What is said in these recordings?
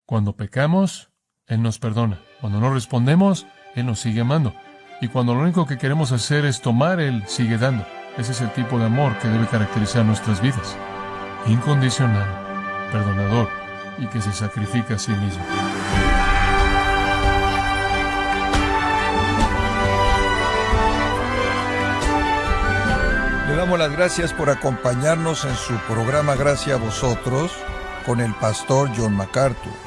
Cuando pecamos, Él nos perdona. Cuando no respondemos, Él nos sigue amando. Y cuando lo único que queremos hacer es tomar, Él sigue dando. Ese es el tipo de amor que debe caracterizar nuestras vidas. Incondicional, perdonador y que se sacrifica a sí mismo. Le damos las gracias por acompañarnos en su programa Gracias a Vosotros con el pastor John MacArthur.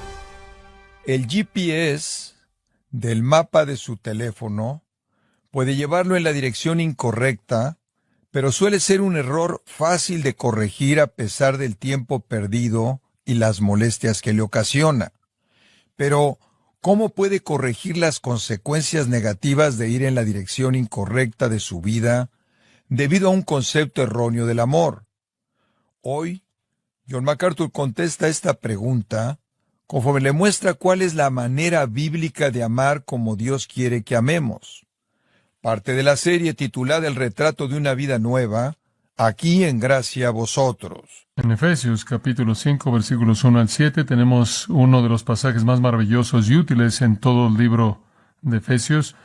El GPS del mapa de su teléfono puede llevarlo en la dirección incorrecta, pero suele ser un error fácil de corregir a pesar del tiempo perdido y las molestias que le ocasiona. Pero, ¿cómo puede corregir las consecuencias negativas de ir en la dirección incorrecta de su vida debido a un concepto erróneo del amor? Hoy, John MacArthur contesta esta pregunta conforme le muestra cuál es la manera bíblica de amar como Dios quiere que amemos. Parte de la serie titulada El retrato de una vida nueva, aquí en Gracia a Vosotros. En Efesios capítulo 5, versículos 1 al 7, tenemos uno de los pasajes más maravillosos y útiles en todo el libro de Efesios.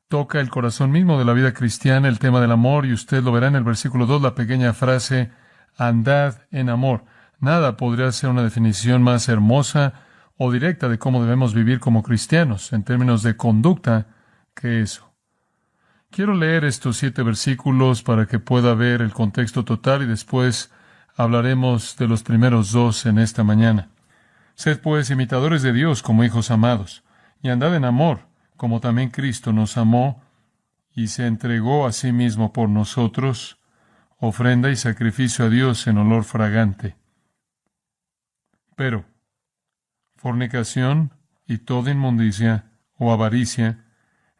Toca el corazón mismo de la vida cristiana, el tema del amor, y usted lo verá en el versículo 2, la pequeña frase, andad en amor. Nada podría ser una definición más hermosa o directa de cómo debemos vivir como cristianos, en términos de conducta, que eso. Quiero leer estos 7 versículos para que pueda ver el contexto total y después hablaremos de los primeros 2 en esta mañana. Sed pues imitadores de Dios como hijos amados, y andad en amor, como también Cristo nos amó y se entregó a sí mismo por nosotros, ofrenda y sacrificio a Dios en olor fragante. Pero fornicación y toda inmundicia o avaricia,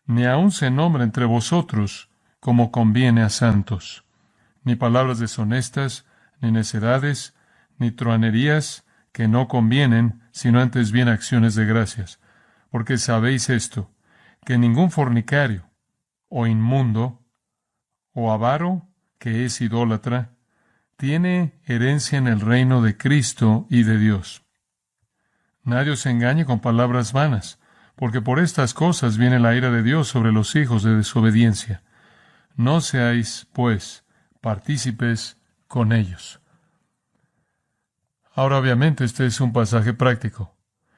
ni aun se nombra entre vosotros como conviene a santos, ni palabras deshonestas, ni necedades, ni truanerías que no convienen, sino antes bien acciones de gracias. Porque sabéis esto, que ningún fornicario, o inmundo, o avaro, que es idólatra, tiene herencia en el reino de Cristo y de Dios. Nadie os engañe con palabras vanas, porque por estas cosas viene la ira de Dios sobre los hijos de desobediencia. No seáis, pues, partícipes con ellos. Ahora, obviamente, este es un pasaje práctico.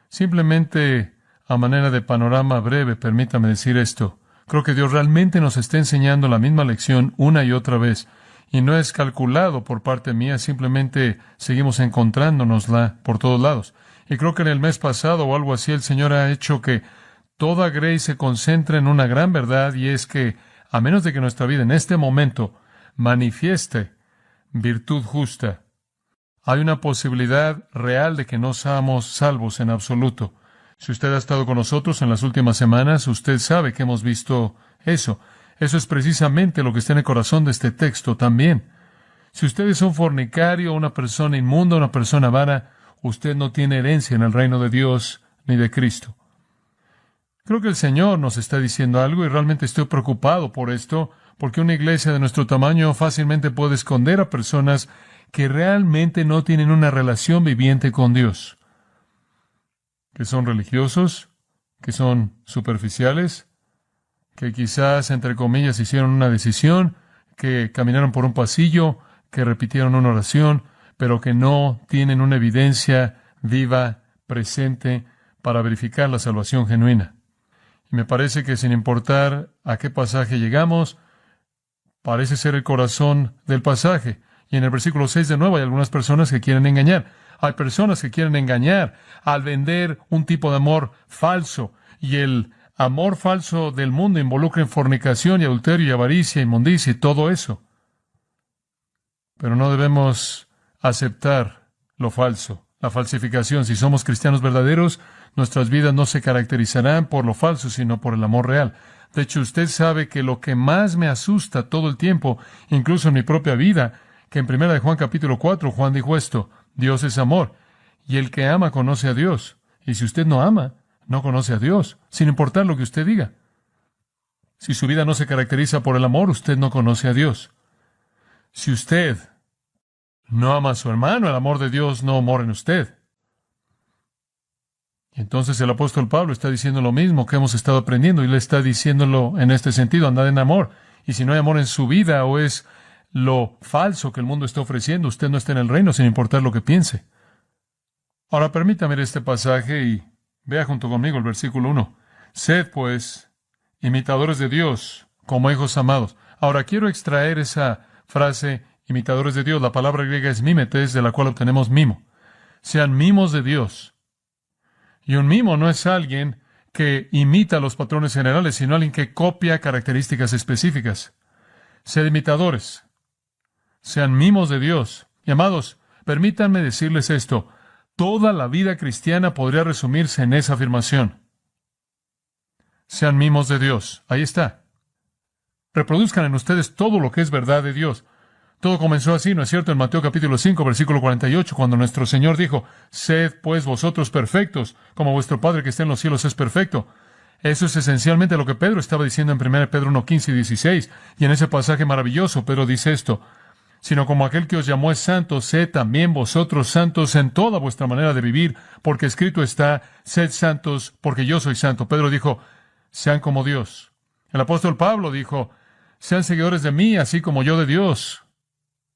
Simplemente, a manera de panorama breve, permítame decir esto. Creo que Dios realmente nos está enseñando la misma lección una y otra vez, y no es calculado por parte mía, simplemente seguimos encontrándonosla por todos lados. Y creo que en el mes pasado o algo así el Señor ha hecho que toda Grace se concentre en una gran verdad, y es que a menos de que nuestra vida en este momento manifieste virtud justa, hay una posibilidad real de que no seamos salvos en absoluto. Si usted ha estado con nosotros en las últimas semanas, usted sabe que hemos visto eso. Eso es precisamente lo que está en el corazón de este texto también. Si usted es un fornicario, una persona inmunda, una persona avara, usted no tiene herencia en el reino de Dios ni de Cristo. Creo que el Señor nos está diciendo algo y realmente estoy preocupado por esto, porque una iglesia de nuestro tamaño fácilmente puede esconder a personas que realmente no tienen una relación viviente con Dios, que son religiosos, que son superficiales, que quizás, entre comillas, hicieron una decisión, que caminaron por un pasillo, que repitieron una oración, pero que no tienen una evidencia viva, presente, para verificar la salvación genuina. Y me parece que sin importar a qué pasaje llegamos, parece ser el corazón del pasaje. Y en el versículo 6 de nuevo hay algunas personas que quieren engañar. Hay personas que quieren engañar al vender un tipo de amor falso. Y el amor falso del mundo involucra en fornicación y adulterio y avaricia, inmundicia y todo eso. Pero no debemos aceptar lo falso, la falsificación. Si somos cristianos verdaderos, nuestras vidas no se caracterizarán por lo falso, sino por el amor real. De hecho, usted sabe que lo que más me asusta todo el tiempo, incluso en mi propia vida, que en 1 de Juan capítulo 4, Juan dijo esto: Dios es amor, y el que ama conoce a Dios. Y si usted no ama, no conoce a Dios, sin importar lo que usted diga. Si su vida no se caracteriza por el amor, usted no conoce a Dios. Si usted no ama a su hermano, el amor de Dios no mora en usted. Y entonces el apóstol Pablo está diciendo lo mismo que hemos estado aprendiendo, y le está diciéndolo en este sentido: andad en amor. Y si no hay amor en su vida, o es lo falso que el mundo está ofreciendo, usted no está en el reino, sin importar lo que piense. Ahora permítame leer este pasaje y vea junto conmigo el versículo 1. Sed, pues, imitadores de Dios, como hijos amados. Ahora quiero extraer esa frase, imitadores de Dios. La palabra griega es mimetes, de la cual obtenemos mimo. Sean mimos de Dios. Y un mimo no es alguien que imita los patrones generales, sino alguien que copia características específicas. Sed imitadores. Sean mimos de Dios. Y amados, permítanme decirles esto: toda la vida cristiana podría resumirse en esa afirmación. Sean mimos de Dios. Ahí está. Reproduzcan en ustedes todo lo que es verdad de Dios. Todo comenzó así, ¿no es cierto?, en Mateo capítulo 5, versículo 48, cuando nuestro Señor dijo: sed pues vosotros perfectos, como vuestro Padre que está en los cielos es perfecto. Eso es esencialmente lo que Pedro estaba diciendo en 1 Pedro 1, 15 y 16. Y en ese pasaje maravilloso, Pedro dice esto: sino como aquel que os llamó es santo, sed también vosotros santos en toda vuestra manera de vivir, porque escrito está: sed santos, porque yo soy santo. Pedro dijo: sean como Dios. El apóstol Pablo dijo: sean seguidores de mí, así como yo de Dios.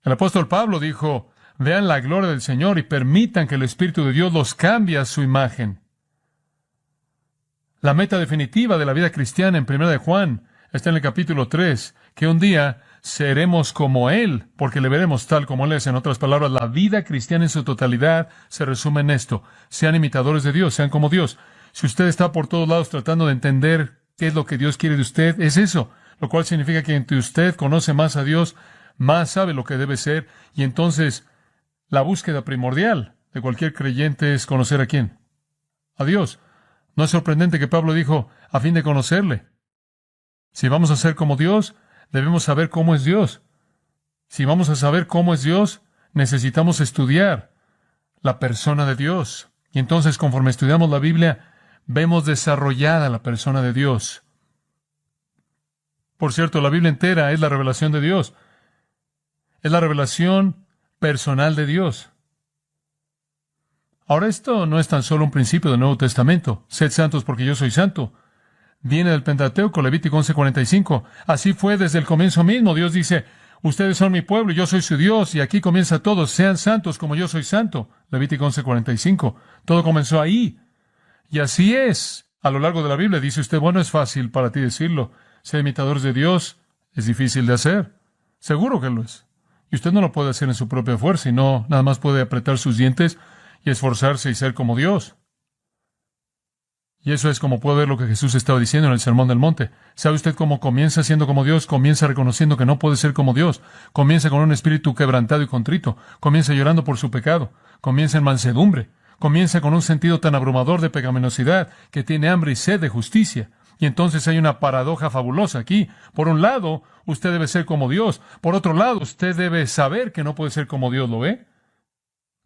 El apóstol Pablo dijo: vean la gloria del Señor y permitan que el Espíritu de Dios los cambie a su imagen. La meta definitiva de la vida cristiana en 1 de Juan está en el capítulo 3, que un día seremos como Él, porque le veremos tal como Él es. En otras palabras, la vida cristiana en su totalidad se resume en esto: sean imitadores de Dios, sean como Dios. Si usted está por todos lados tratando de entender qué es lo que Dios quiere de usted, es eso, lo cual significa que entre usted conoce más a Dios, más sabe lo que debe ser, y entonces la búsqueda primordial de cualquier creyente es conocer a quién: a Dios. No es sorprendente que Pablo dijo: a fin de conocerle. Si vamos a ser como Dios, debemos saber cómo es Dios. Si vamos a saber cómo es Dios, necesitamos estudiar la persona de Dios. Y entonces, conforme estudiamos la Biblia, vemos desarrollada la persona de Dios. Por cierto, la Biblia entera es la revelación de Dios. Es la revelación personal de Dios. Ahora, esto no es tan solo un principio del Nuevo Testamento. Sed santos porque yo soy santo. Viene del Pentateuco, Levítico 11:45. Así fue desde el comienzo mismo. Dios dice: ustedes son mi pueblo y yo soy su Dios. Y aquí comienza todo: sean santos como yo soy santo. Levítico 11:45. Todo comenzó ahí. Y así es a lo largo de la Biblia. Dice usted: bueno, es fácil para ti decirlo. Ser imitadores de Dios es difícil de hacer. Seguro que lo es. Y usted no lo puede hacer en su propia fuerza, y no nada más puede apretar sus dientes y esforzarse y ser como Dios. Y eso es como puede ver lo que Jesús estaba diciendo en el Sermón del Monte. ¿Sabe usted cómo comienza siendo como Dios? Comienza reconociendo que no puede ser como Dios. Comienza con un espíritu quebrantado y contrito. Comienza llorando por su pecado. Comienza en mansedumbre. Comienza con un sentido tan abrumador de pecaminosidad que tiene hambre y sed de justicia. Y entonces hay una paradoja fabulosa aquí. Por un lado, usted debe ser como Dios. Por otro lado, usted debe saber que no puede ser como Dios, ¿lo ve?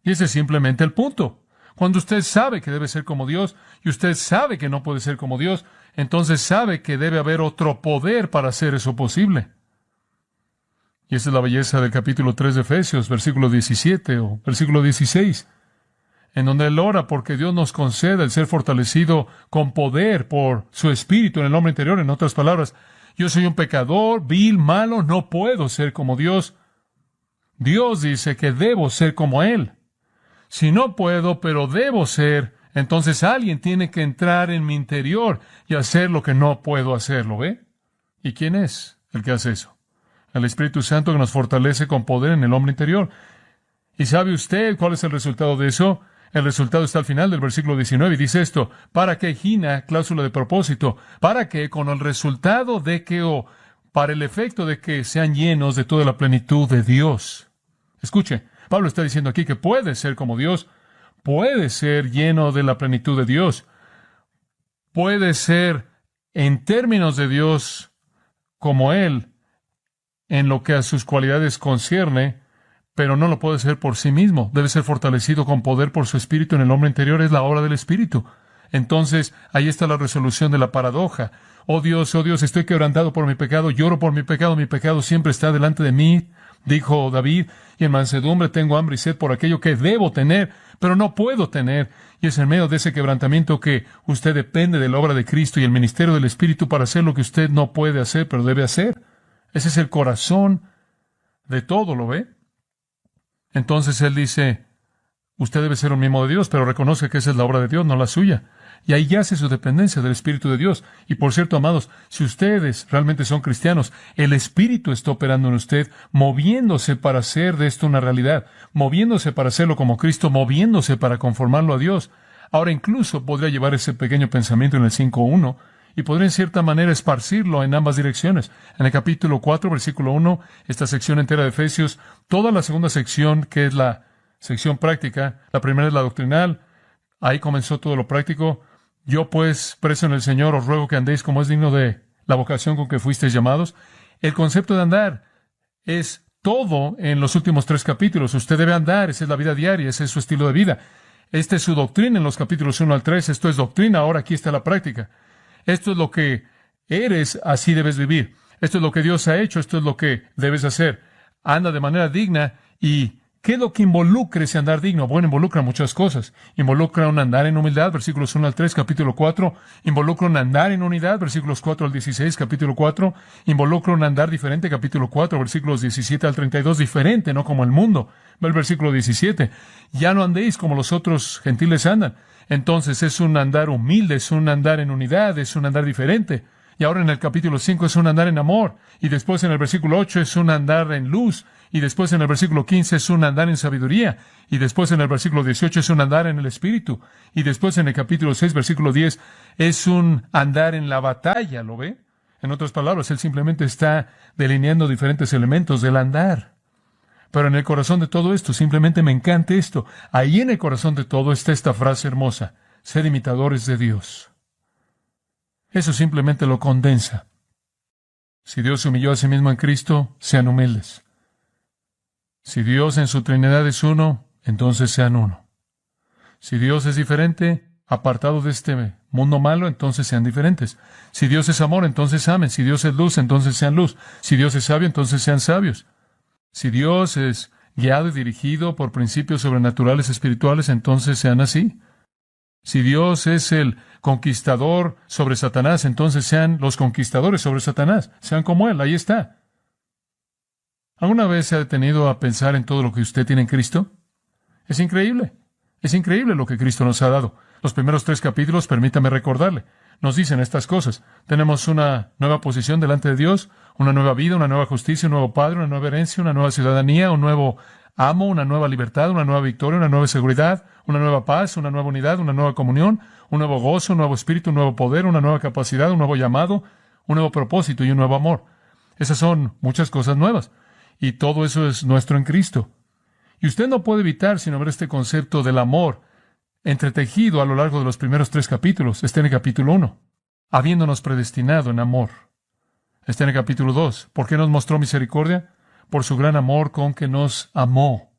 Y ese es simplemente el punto. Cuando usted sabe que debe ser como Dios y usted sabe que no puede ser como Dios, entonces sabe que debe haber otro poder para hacer eso posible. Y esa es la belleza del capítulo 3 de Efesios, versículo 17 o versículo 16. En donde Él ora porque Dios nos conceda el ser fortalecido con poder por su Espíritu en el hombre interior. En otras palabras, yo soy un pecador, vil, malo, no puedo ser como Dios. Dios dice que debo ser como Él. Si no puedo, pero debo ser, entonces alguien tiene que entrar en mi interior y hacer lo que no puedo hacer, ¿lo ve? ¿Y quién es el que hace eso? El Espíritu Santo, que nos fortalece con poder en el hombre interior. ¿Y sabe usted cuál es el resultado de eso? El resultado está al final del versículo 19 y dice esto: para que, Gina, cláusula de propósito, para que con el resultado de que, o para el efecto de que sean llenos de toda la plenitud de Dios. Escuche, Pablo está diciendo aquí que puede ser como Dios, puede ser lleno de la plenitud de Dios, puede ser en términos de Dios como Él, en lo que a sus cualidades concierne, pero no lo puede ser por sí mismo. Debe ser fortalecido con poder por su Espíritu en el hombre interior. Es la obra del Espíritu. Entonces, ahí está la resolución de la paradoja. Oh Dios, estoy quebrantado por mi pecado, lloro por mi pecado siempre está delante de mí, Dijo David, y en mansedumbre tengo hambre y sed por aquello que debo tener, pero no puedo tener. Y es en medio de ese quebrantamiento que usted depende de la obra de Cristo y el ministerio del Espíritu para hacer lo que usted no puede hacer, pero debe hacer. Ese es el corazón de todo, ¿lo ve? Entonces él dice, usted debe ser un miembro de Dios, pero reconoce que esa es la obra de Dios, no la suya. Y ahí yace su dependencia del Espíritu de Dios. Y por cierto, amados, si ustedes realmente son cristianos, el Espíritu está operando en usted, moviéndose para hacer de esto una realidad, moviéndose para hacerlo como Cristo, moviéndose para conformarlo a Dios. Ahora incluso podría llevar ese pequeño pensamiento en el 5.1 y podría en cierta manera esparcirlo en ambas direcciones. En el capítulo 4, versículo 1, esta sección entera de Efesios, toda la segunda sección, que es la sección práctica, la primera es la doctrinal, ahí comenzó todo lo práctico. Yo pues, preso en el Señor, os ruego que andéis como es digno de la vocación con que fuisteis llamados. El concepto de andar es todo en los últimos 3 capítulos. Usted debe andar, esa es la vida diaria, ese es su estilo de vida. Esta es su doctrina en los capítulos 1 al 3. Esto es doctrina, ahora aquí está la práctica. Esto es lo que eres, así debes vivir. Esto es lo que Dios ha hecho, esto es lo que debes hacer. Anda de manera digna y ¿qué es lo que involucra ese andar digno? Bueno, involucra muchas cosas. Involucra un andar en humildad, versículos 1 al 3, capítulo 4. Involucra un andar en unidad, versículos 4 al 16, capítulo 4. Involucra un andar diferente, capítulo 4, versículos 17 al 32, diferente, no como el mundo. Ve el versículo 17. Ya no andéis como los otros gentiles andan. Entonces es un andar humilde, es un andar en unidad, es un andar diferente. Y ahora en el capítulo 5 es un andar en amor. Y después en el versículo 8 es un andar en luz. Y después en el versículo 15 es un andar en sabiduría. Y después en el versículo 18 es un andar en el Espíritu. Y después en el capítulo 6, versículo 10, es un andar en la batalla, ¿lo ve? En otras palabras, él simplemente está delineando diferentes elementos del andar. Pero en el corazón de todo esto, simplemente me encanta esto. Ahí en el corazón de todo está esta frase hermosa: sed imitadores de Dios. Eso simplemente lo condensa. Si Dios se humilló a sí mismo en Cristo, sean humildes. Si Dios en su Trinidad es uno, entonces sean uno. Si Dios es diferente, apartado de este mundo malo, entonces sean diferentes. Si Dios es amor, entonces amen. Si Dios es luz, entonces sean luz. Si Dios es sabio, entonces sean sabios. Si Dios es guiado y dirigido por principios sobrenaturales espirituales, entonces sean así. Si Dios es el conquistador sobre Satanás, entonces sean los conquistadores sobre Satanás. Sean como Él, ahí está. ¿Alguna vez se ha detenido a pensar en todo lo que usted tiene en Cristo? Es increíble. Es increíble lo que Cristo nos ha dado. Los primeros 3 capítulos, permítame recordarle, nos dicen estas cosas. Tenemos una nueva posición delante de Dios, una nueva vida, una nueva justicia, un nuevo Padre, una nueva herencia, una nueva ciudadanía, un nuevo amo, una nueva libertad, una nueva victoria, una nueva seguridad, una nueva paz, una nueva unidad, una nueva comunión, un nuevo gozo, un nuevo espíritu, un nuevo poder, una nueva capacidad, un nuevo llamado, un nuevo propósito y un nuevo amor. Esas son muchas cosas nuevas. Y todo eso es nuestro en Cristo. Y usted no puede evitar sino ver este concepto del amor entretejido a lo largo de los primeros 3 capítulos. Está en el capítulo 1, habiéndonos predestinado en amor. Está en el capítulo 2, ¿por qué nos mostró misericordia? Por su gran amor con que nos amó.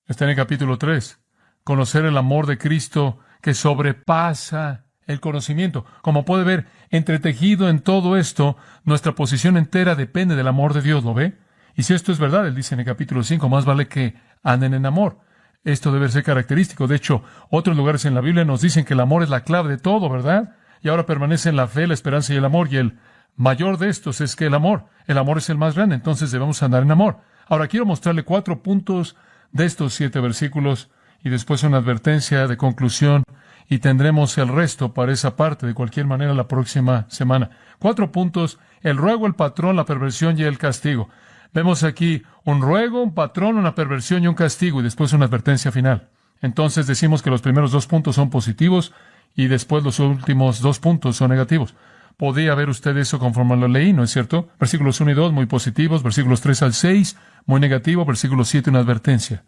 Está en el capítulo 3, conocer el amor de Cristo que sobrepasa el conocimiento. Como puede ver, entretejido en todo esto, nuestra posición entera depende del amor de Dios, ¿lo ve? Y si esto es verdad, él dice en el capítulo 5, más vale que anden en amor. Esto debe ser característico. De hecho, otros lugares en la Biblia nos dicen que el amor es la clave de todo, ¿verdad? Y ahora permanecen la fe, la esperanza y el amor. Y el mayor de estos es que el amor es el más grande, entonces debemos andar en amor. Ahora quiero mostrarle 4 puntos de estos 7 versículos y después una advertencia de conclusión. Y tendremos el resto para esa parte, de cualquier manera, la próxima semana. 4 puntos: el ruego, el patrón, la perversión y el castigo. Vemos aquí un ruego, un patrón, una perversión y un castigo, y después una advertencia final. Entonces decimos que los primeros 2 puntos son positivos, y después los últimos 2 puntos son negativos. Podría ver usted eso conforme lo leí, ¿no es cierto? Versículos 1 y 2, muy positivos. Versículos 3 al 6, muy negativo. Versículo 7, una advertencia.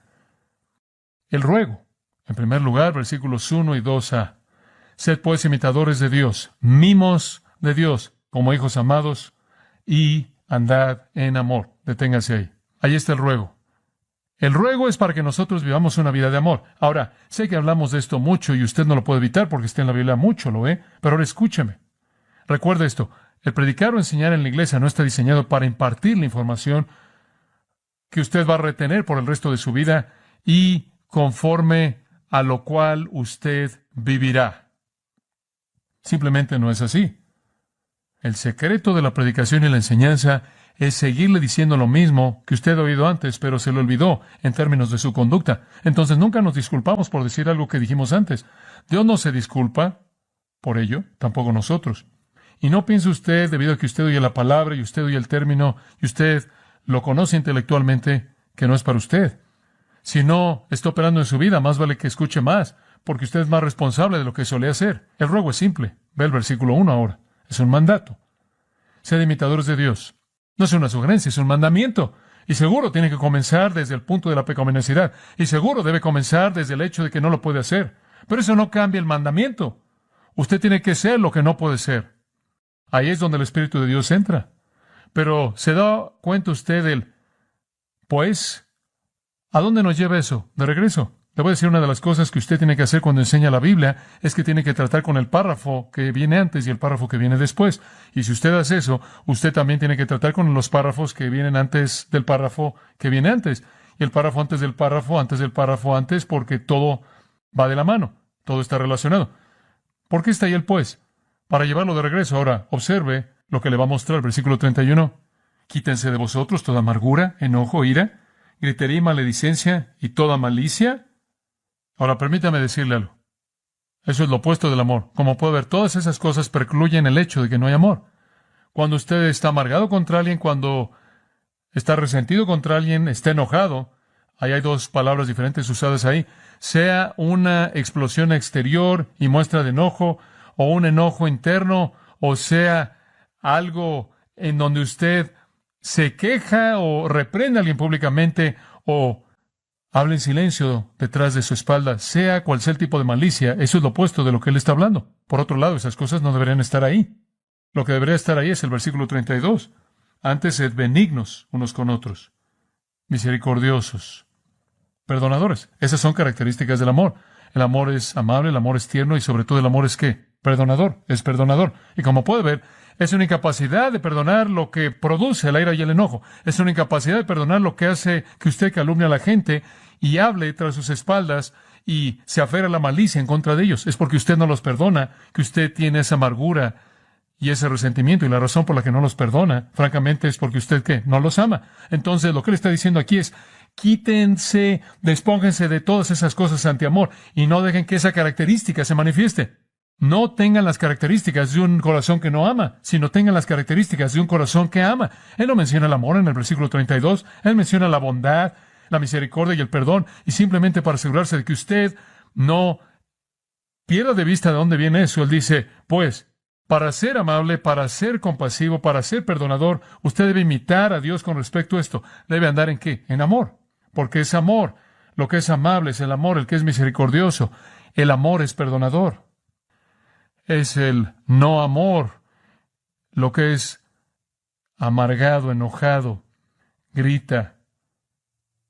El ruego. En primer lugar, versículos 1 y 2a. Sed pues imitadores de Dios, mimos de Dios, como hijos amados, y andad en amor. Deténgase ahí. Ahí está el ruego. El ruego es para que nosotros vivamos una vida de amor. Ahora, sé que hablamos de esto mucho y usted no lo puede evitar porque está en la Biblia mucho, ¿lo ve? Pero ahora escúcheme. Recuerde esto. El predicar o enseñar en la iglesia no está diseñado para impartir la información, que usted va a retener por el resto de su vida y conforme a lo cual usted vivirá. Simplemente no es así. El secreto de la predicación y la enseñanza es seguirle diciendo lo mismo que usted ha oído antes, pero se lo olvidó en términos de su conducta. Entonces nunca nos disculpamos por decir algo que dijimos antes. Dios no se disculpa por ello, tampoco nosotros. Y no piense usted, debido a que usted oye la palabra y usted oye el término y usted lo conoce intelectualmente, que no es para usted. Si no está operando en su vida, más vale que escuche más, porque usted es más responsable de lo que solía hacer. El ruego es simple. Ve el versículo 1 ahora. Es un mandato. Sed imitadores de Dios. No es una sugerencia, es un mandamiento. Y seguro tiene que comenzar desde el punto de la pecaminosidad. Y seguro debe comenzar desde el hecho de que no lo puede hacer. Pero eso no cambia el mandamiento. Usted tiene que ser lo que no puede ser. Ahí es donde el Espíritu de Dios entra. Pero ¿se da cuenta usted pues, ¿a dónde nos lleva eso? De regreso. Le voy a decir una de las cosas que usted tiene que hacer cuando enseña la Biblia, es que tiene que tratar con el párrafo que viene antes y el párrafo que viene después. Y si usted hace eso, usted también tiene que tratar con los párrafos que vienen antes del párrafo que viene antes. Y el párrafo antes del párrafo, antes del párrafo antes, porque todo va de la mano. Todo está relacionado. ¿Por qué está ahí el pues? Para llevarlo de regreso. Ahora, observe lo que le va a mostrar el versículo 31. Quítense de vosotros toda amargura, enojo, ira, gritería y maledicencia y toda malicia. Ahora, permítame decirle algo. Eso es lo opuesto del amor. Como puede ver, todas esas cosas precluyen el hecho de que no hay amor. Cuando usted está amargado contra alguien, cuando está resentido contra alguien, está enojado, ahí hay dos palabras diferentes usadas ahí, sea una explosión exterior y muestra de enojo, o un enojo interno, o sea algo en donde usted se queja o reprende a alguien públicamente, o habla en silencio detrás de su espalda, sea cual sea el tipo de malicia, eso es lo opuesto de lo que él está hablando. Por otro lado, esas cosas no deberían estar ahí. Lo que debería estar ahí es el versículo 32. Antes, sed benignos unos con otros, misericordiosos, perdonadores. Esas son características del amor. El amor es amable, el amor es tierno y sobre todo el amor es ¿qué? Perdonador, es perdonador. Y como puede ver, es una incapacidad de perdonar lo que produce la ira y el enojo. Es una incapacidad de perdonar lo que hace que usted calumnie a la gente y hable tras sus espaldas y se aferra a la malicia en contra de ellos. Es porque usted no los perdona, que usted tiene esa amargura y ese resentimiento. Y la razón por la que no los perdona, francamente, es porque usted, ¿qué? No los ama. Entonces, lo que él está diciendo aquí es, quítense, despóngense de todas esas cosas anti-amor y no dejen que esa característica se manifieste. No tengan las características de un corazón que no ama, sino tengan las características de un corazón que ama. Él no menciona el amor en el versículo 32, él menciona la bondad, la misericordia y el perdón, y simplemente para asegurarse de que usted no pierda de vista de dónde viene eso, él dice, pues, para ser amable, para ser compasivo, para ser perdonador, usted debe imitar a Dios con respecto a esto. Debe andar ¿en qué? En amor, porque es amor. Lo que es amable es el amor, el que es misericordioso. El amor es perdonador. Es el no amor, lo que es amargado, enojado, grita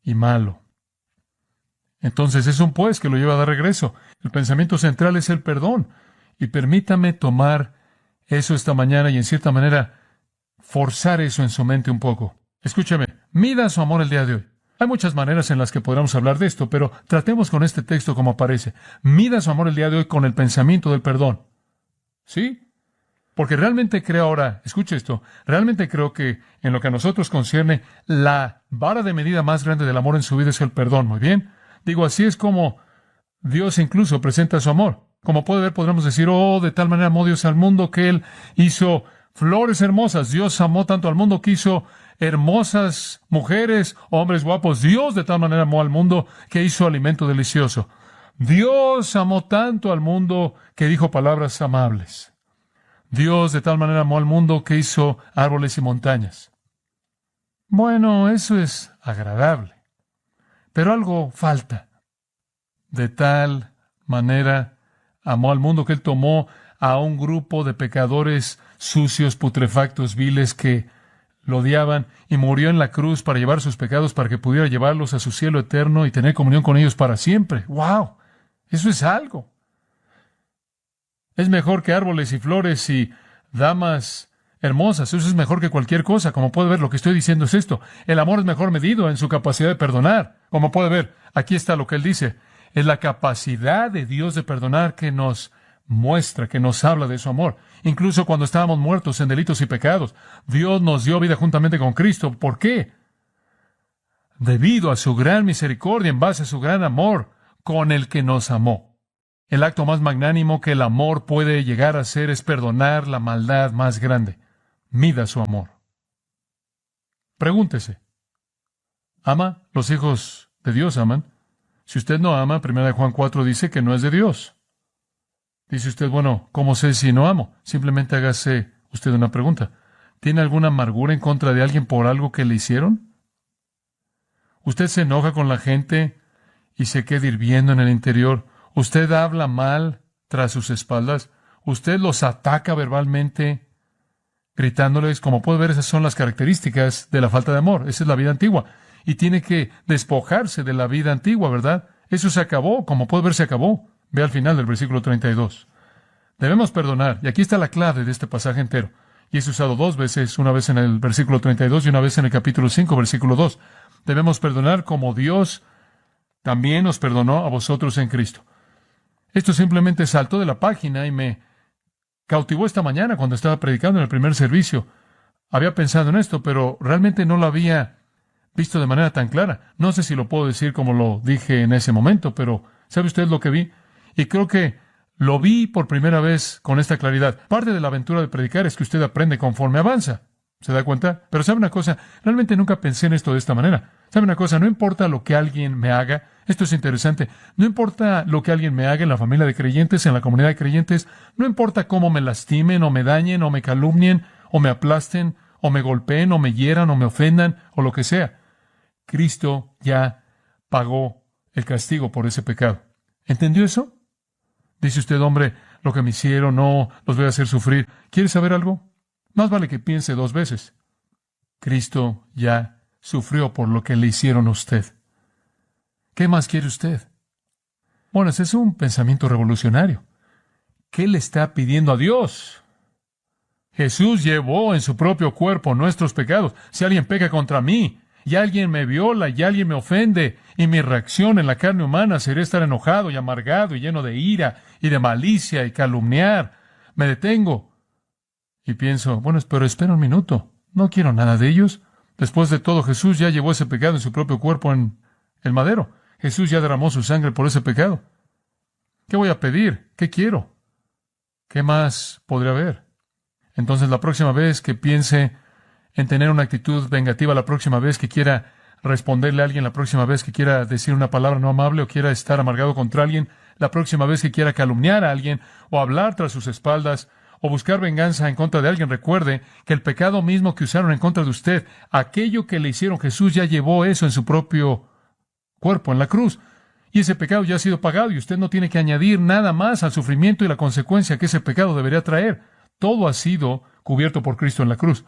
y malo. Entonces es un pues que lo lleva a dar regreso. El pensamiento central es el perdón. Y permítame tomar eso esta mañana y en cierta manera forzar eso en su mente un poco. Escúcheme, mida su amor el día de hoy. Hay muchas maneras en las que podríamos hablar de esto, pero tratemos con este texto como aparece. Mida su amor el día de hoy con el pensamiento del perdón. ¿Sí? Porque realmente creo ahora, escuche esto, realmente creo que en lo que a nosotros concierne, la vara de medida más grande del amor en su vida es el perdón. Muy bien. Digo, así es como Dios incluso presenta su amor. Como puede ver, podremos decir, oh, de tal manera amó Dios al mundo que Él hizo flores hermosas. Dios amó tanto al mundo que hizo hermosas mujeres, hombres guapos. Dios de tal manera amó al mundo que hizo alimento delicioso. Dios amó tanto al mundo que dijo palabras amables. Dios de tal manera amó al mundo que hizo árboles y montañas. Bueno, eso es agradable, pero algo falta. De tal manera amó al mundo que Él tomó a un grupo de pecadores sucios, putrefactos, viles que lo odiaban y murió en la cruz para llevar sus pecados para que pudiera llevarlos a su cielo eterno y tener comunión con ellos para siempre. ¡Wow! Eso es algo. Es mejor que árboles y flores y damas hermosas. Eso es mejor que cualquier cosa. Como puede ver, lo que estoy diciendo es esto. El amor es mejor medido en su capacidad de perdonar. Como puede ver, aquí está lo que él dice. Es la capacidad de Dios de perdonar que nos muestra, que nos habla de su amor. Incluso cuando estábamos muertos en delitos y pecados, Dios nos dio vida juntamente con Cristo. ¿Por qué? Debido a su gran misericordia, en base a su gran amor con el que nos amó. El acto más magnánimo que el amor puede llegar a ser es perdonar la maldad más grande. Mida su amor. Pregúntese, ¿ama? Los hijos de Dios aman. Si usted no ama, 1 Juan 4 dice que no es de Dios. Dice usted, bueno, ¿cómo sé si no amo? Simplemente hágase usted una pregunta. ¿Tiene alguna amargura en contra de alguien por algo que le hicieron? ¿Usted se enoja con la gente y se queda hirviendo en el interior? ¿Usted habla mal tras sus espaldas? ¿Usted los ataca verbalmente, gritándoles? Como puede ver, esas son las características de la falta de amor. Esa es la vida antigua. Y tiene que despojarse de la vida antigua, ¿verdad? Eso se acabó. Como puede ver, se acabó. Ve al final del versículo 32. Debemos perdonar. Y aquí está la clave de este pasaje entero. Y es usado dos veces, una vez en el versículo 32 y una vez en el capítulo 5, versículo 2. Debemos perdonar como Dios también nos perdonó a vosotros en Cristo. Esto simplemente saltó de la página y me cautivó esta mañana cuando estaba predicando en el primer servicio. Había pensado en esto, pero realmente no lo había visto de manera tan clara. No sé si lo puedo decir como lo dije en ese momento, pero ¿sabe usted lo que vi? Y creo que lo vi por primera vez con esta claridad. Parte de la aventura de predicar es que usted aprende conforme avanza. ¿Se da cuenta? Pero ¿sabe una cosa? Realmente nunca pensé en esto de esta manera. ¿Sabe una cosa? No importa lo que alguien me haga. Esto es interesante. No importa lo que alguien me haga en la familia de creyentes, en la comunidad de creyentes. No importa cómo me lastimen, o me dañen, o me calumnien, o me aplasten, o me golpeen, o me hieran, o me ofendan, o lo que sea. Cristo ya pagó el castigo por ese pecado. ¿Entendió eso? Dice usted, hombre, lo que me hicieron, no, los voy a hacer sufrir. ¿Quiere saber algo? Más vale que piense dos veces. Cristo ya sufrió por lo que le hicieron a usted. ¿Qué más quiere usted? Bueno, ese es un pensamiento revolucionario. ¿Qué le está pidiendo a Dios? Jesús llevó en su propio cuerpo nuestros pecados. Si alguien peca contra mí, y alguien me viola, y alguien me ofende, y mi reacción en la carne humana sería estar enojado y amargado y lleno de ira y de malicia y calumniar, me detengo y pienso, bueno, pero espera un minuto, no quiero nada de ellos. Después de todo, Jesús ya llevó ese pecado en su propio cuerpo en el madero. Jesús ya derramó su sangre por ese pecado. ¿Qué voy a pedir? ¿Qué quiero? ¿Qué más podría haber? Entonces, la próxima vez que piense en tener una actitud vengativa, la próxima vez que quiera responderle a alguien, la próxima vez que quiera decir una palabra no amable o quiera estar amargado contra alguien, la próxima vez que quiera calumniar a alguien o hablar tras sus espaldas o buscar venganza en contra de alguien, recuerde que el pecado mismo que usaron en contra de usted, aquello que le hicieron, Jesús ya llevó eso en su propio cuerpo, en la cruz. Y ese pecado ya ha sido pagado y usted no tiene que añadir nada más al sufrimiento y la consecuencia que ese pecado debería traer. Todo ha sido cubierto por Cristo en la cruz.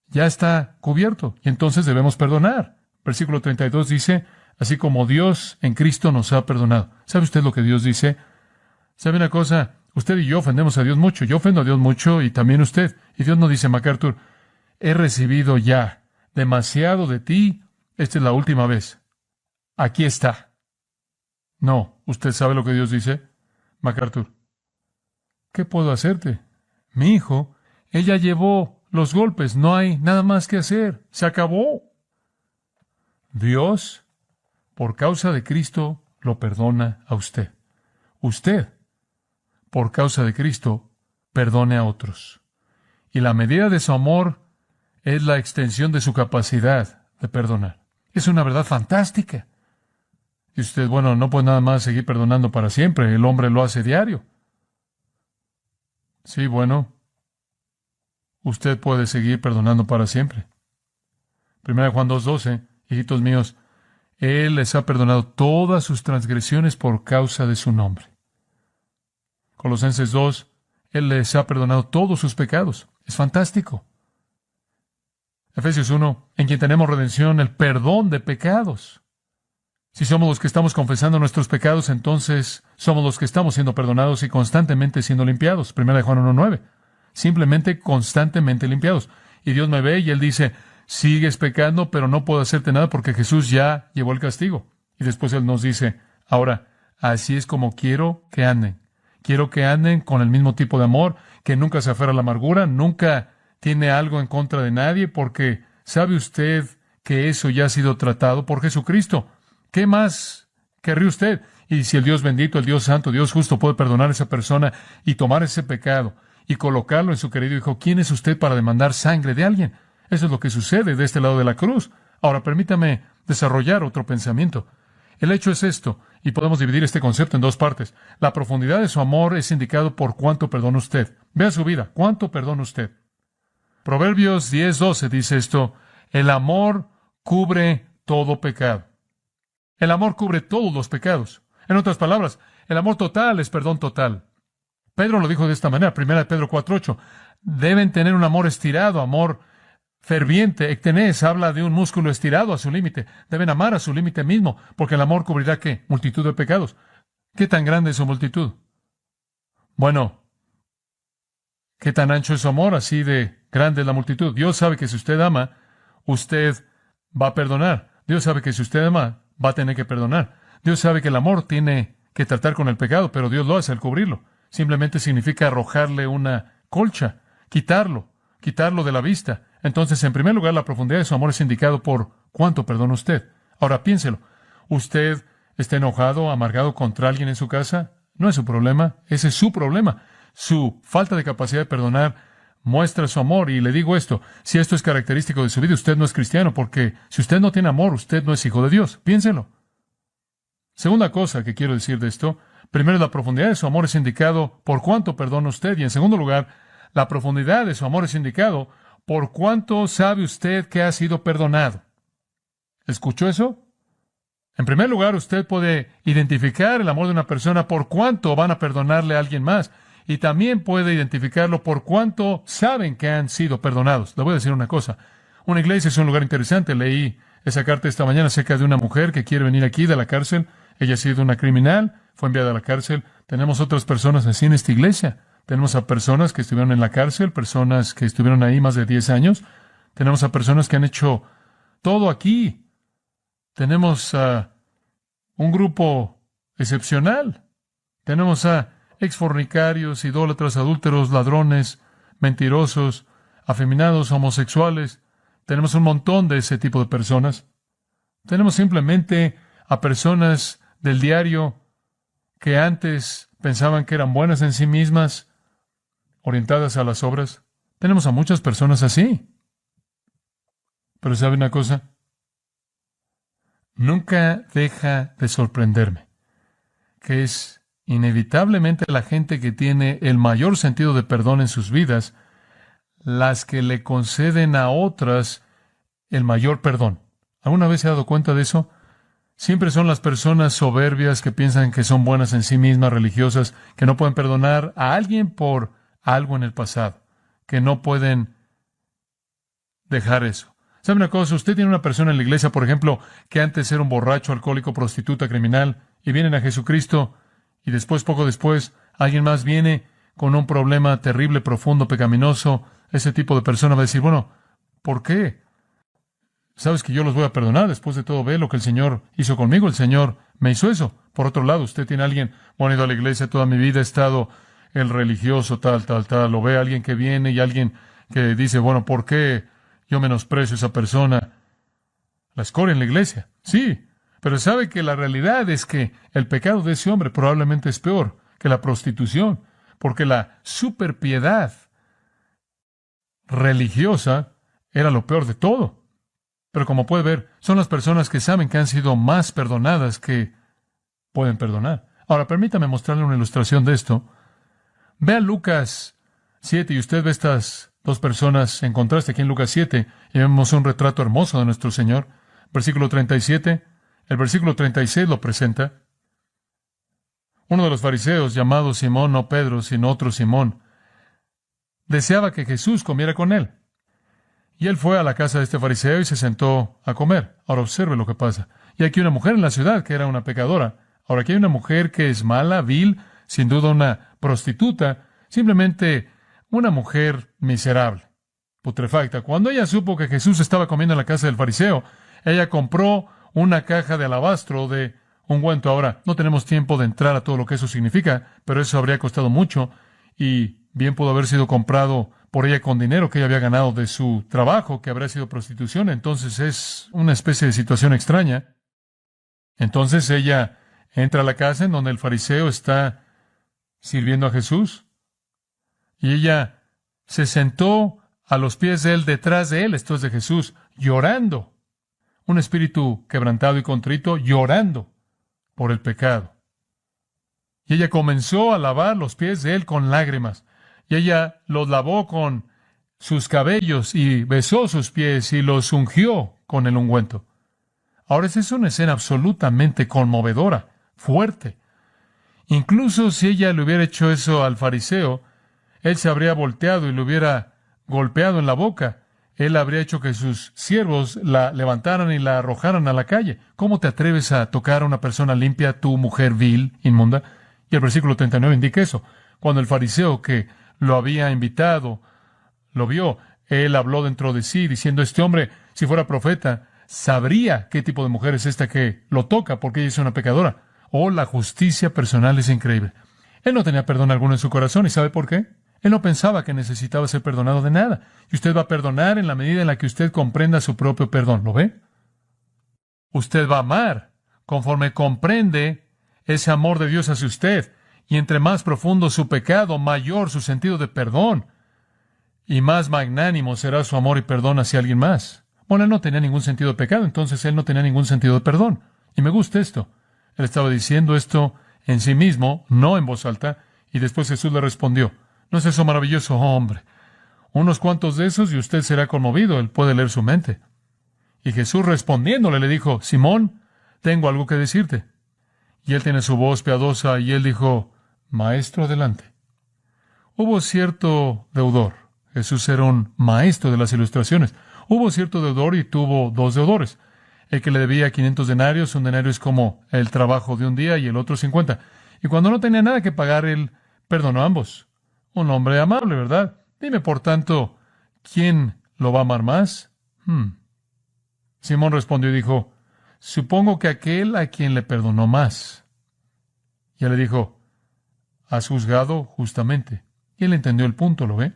Ya está cubierto y entonces debemos perdonar. Versículo 32 dice, así como Dios en Cristo nos ha perdonado. ¿Sabe usted lo que Dios dice? ¿Sabe una cosa? Usted y yo ofendemos a Dios mucho. Yo ofendo a Dios mucho y también usted. Y Dios no dice, MacArthur, he recibido ya demasiado de ti. Esta es la última vez. Aquí está. No, ¿usted sabe lo que Dios dice? MacArthur, ¿qué puedo hacerte? Mi hijo, ella llevó los golpes. No hay nada más que hacer. Se acabó. Dios, por causa de Cristo, lo perdona a usted. Usted, por causa de Cristo, perdone a otros. Y la medida de su amor es la extensión de su capacidad de perdonar. Es una verdad fantástica. Y usted, bueno, no puede nada más seguir perdonando para siempre. El hombre lo hace diario. Sí, bueno, usted puede seguir perdonando para siempre. 1 Juan 2:12, hijitos míos, Él les ha perdonado todas sus transgresiones por causa de su nombre. Colosenses 2, Él les ha perdonado todos sus pecados. Es fantástico. Efesios 1, en quien tenemos redención, el perdón de pecados. Si somos los que estamos confesando nuestros pecados, entonces somos los que estamos siendo perdonados y constantemente siendo limpiados. 1 Juan 1:9. simplemente constantemente limpiados. Y Dios me ve y Él dice, sigues pecando, pero no puedo hacerte nada porque Jesús ya llevó el castigo. Y después Él nos dice, ahora, así es como quiero que anden. Quiero que anden con el mismo tipo de amor, que nunca se aferra a la amargura, nunca tiene algo en contra de nadie, porque sabe usted que eso ya ha sido tratado por Jesucristo. ¿Qué más querría usted? Y si el Dios bendito, el Dios santo, Dios justo puede perdonar a esa persona y tomar ese pecado y colocarlo en su querido Hijo, ¿quién es usted para demandar sangre de alguien? Eso es lo que sucede de este lado de la cruz. Ahora, permítame desarrollar otro pensamiento. El hecho es esto, y podemos dividir este concepto en dos partes. La profundidad de su amor es indicado por cuánto perdona usted. Vea su vida, ¿cuánto perdona usted? Proverbios 10:12 dice esto, el amor cubre todo pecado. El amor cubre todos los pecados. En otras palabras, el amor total es perdón total. Pedro lo dijo de esta manera, 1 Pedro 4:8. Deben tener un amor estirado, amor ferviente. Ectenés habla de un músculo estirado a su límite. Deben amar a su límite mismo, porque el amor cubrirá ¿qué? Multitud de pecados. ¿Qué tan grande es su multitud? Bueno, ¿qué tan ancho es su amor? Así de grande es la multitud. Dios sabe que si usted ama, usted va a perdonar. Dios sabe que si usted ama, va a tener que perdonar. Dios sabe que el amor tiene que tratar con el pecado, pero Dios lo hace al cubrirlo. Simplemente significa arrojarle una colcha, quitarlo de la vista. Entonces, en primer lugar, la profundidad de su amor es indicado por cuánto perdona usted. Ahora, piénselo. ¿Usted está enojado, amargado contra alguien en su casa? No es su problema, ese es su problema. Su falta de capacidad de perdonar muestra su amor. Y le digo esto, si esto es característico de su vida, usted no es cristiano, porque si usted no tiene amor, usted no es hijo de Dios. Piénselo. Segunda cosa que quiero decir de esto, primero, la profundidad de su amor es indicado por cuánto perdona usted. Y en segundo lugar, la profundidad de su amor es indicado por cuánto sabe usted que ha sido perdonado. ¿Escuchó eso? En primer lugar, usted puede identificar el amor de una persona por cuánto van a perdonarle a alguien más. Y también puede identificarlo por cuánto saben que han sido perdonados. Le voy a decir una cosa. Una iglesia es un lugar interesante. Leí esa carta esta mañana acerca de una mujer que quiere venir aquí de la cárcel. Ella ha sido una criminal, fue enviada a la cárcel. Tenemos otras personas así en esta iglesia. Tenemos a personas que estuvieron en la cárcel, personas que estuvieron ahí más de 10 años. Tenemos a personas que han hecho todo aquí. Tenemos a un grupo excepcional. Tenemos a exfornicarios, idólatras, adúlteros, ladrones, mentirosos, afeminados, homosexuales. Tenemos un montón de ese tipo de personas. Tenemos simplemente a personas del diario que antes pensaban que eran buenas en sí mismas, orientadas a las obras. Tenemos a muchas personas así. Pero ¿sabe una cosa? Nunca deja de sorprenderme que es inevitablemente la gente que tiene el mayor sentido de perdón en sus vidas, las que le conceden a otras el mayor perdón. ¿Alguna vez se ha dado cuenta de eso? Siempre son las personas soberbias que piensan que son buenas en sí mismas, religiosas, que no pueden perdonar a alguien por algo en el pasado, que no pueden dejar eso. ¿Sabe una cosa? Usted tiene una persona en la iglesia, por ejemplo, que antes era un borracho, alcohólico, prostituta, criminal, y vienen a Jesucristo, y después, poco después, alguien más viene con un problema terrible, profundo, pecaminoso. Ese tipo de persona va a decir, bueno, ¿por qué? Sabes que yo los voy a perdonar. Después de todo, ve lo que el Señor hizo conmigo. El Señor me hizo eso. Por otro lado, usted tiene a alguien, bueno, he ido a la iglesia toda mi vida, he estado el religioso, tal, o ve a alguien que viene y alguien que dice, bueno, ¿por qué yo menosprecio a esa persona? La escoria en la iglesia. Sí, pero sabe que la realidad es que el pecado de ese hombre probablemente es peor que la prostitución, porque la superpiedad religiosa era lo peor de todo. Pero como puede ver, son las personas que saben que han sido más perdonadas que pueden perdonar. Ahora, permítame mostrarle una ilustración de esto. Vea Lucas 7 y usted ve estas dos personas en contraste aquí en Lucas 7 y vemos un retrato hermoso de nuestro Señor. Versículo 37, el versículo 36 lo presenta. Uno de los fariseos, llamado Simón, no Pedro, sino otro Simón, deseaba que Jesús comiera con él. Y él fue a la casa de este fariseo y se sentó a comer. Ahora observe lo que pasa. Y aquí una mujer en la ciudad que era una pecadora. Ahora aquí hay una mujer que es mala, vil, sin duda una prostituta. Simplemente una mujer miserable, putrefacta. Cuando ella supo que Jesús estaba comiendo en la casa del fariseo, ella compró una caja de alabastro de ungüento. Ahora, no tenemos tiempo de entrar a todo lo que eso significa, pero eso habría costado mucho y bien pudo haber sido comprado por ella con dinero que ella había ganado de su trabajo, que habría sido prostitución. Entonces es una especie de situación extraña. Entonces ella entra a la casa en donde el fariseo está sirviendo a Jesús y ella se sentó a los pies de él, detrás de él, esto es de Jesús, llorando. Un espíritu quebrantado y contrito, llorando por el pecado. Y ella comenzó a lavar los pies de él con lágrimas. Y ella los lavó con sus cabellos y besó sus pies y los ungió con el ungüento. Ahora, esa es una escena absolutamente conmovedora, fuerte. Incluso si ella le hubiera hecho eso al fariseo, él se habría volteado y le hubiera golpeado en la boca. Él habría hecho que sus siervos la levantaran y la arrojaran a la calle. ¿Cómo te atreves a tocar a una persona limpia, tu mujer vil, inmunda? Y el versículo 39 indica eso. Cuando el fariseo que lo había invitado lo vio, él habló dentro de sí, diciendo, este hombre, si fuera profeta, sabría qué tipo de mujer es esta que lo toca, porque ella es una pecadora. Oh, la justicia personal es increíble. Él no tenía perdón alguno en su corazón, ¿y sabe por qué? Él no pensaba que necesitaba ser perdonado de nada. Y usted va a perdonar en la medida en la que usted comprenda su propio perdón. ¿Lo ve? Usted va a amar conforme comprende ese amor de Dios hacia usted. Y entre más profundo su pecado, mayor su sentido de perdón. Y más magnánimo será su amor y perdón hacia alguien más. Bueno, él no tenía ningún sentido de pecado, entonces él no tenía ningún sentido de perdón. Y me gusta esto. Él estaba diciendo esto en sí mismo, no en voz alta, y después Jesús le respondió, ¿no es eso maravilloso, hombre? Unos cuantos de esos y usted será conmovido, él puede leer su mente. Y Jesús respondiéndole le dijo, Simón, tengo algo que decirte. Y él tiene su voz piadosa y él dijo, Maestro, adelante. Hubo cierto deudor. Jesús era un maestro de las ilustraciones. Hubo cierto deudor y tuvo dos deudores. El que le debía 500 denarios, un denario es como el trabajo de un día y el otro 50. Y cuando no tenía nada que pagar, él perdonó a ambos. Un hombre amable, ¿verdad? Dime, por tanto, ¿quién lo va a amar más? Simón respondió y dijo, supongo que aquel a quien le perdonó más. Y él le dijo, has juzgado justamente. Y él entendió el punto, ¿lo ve?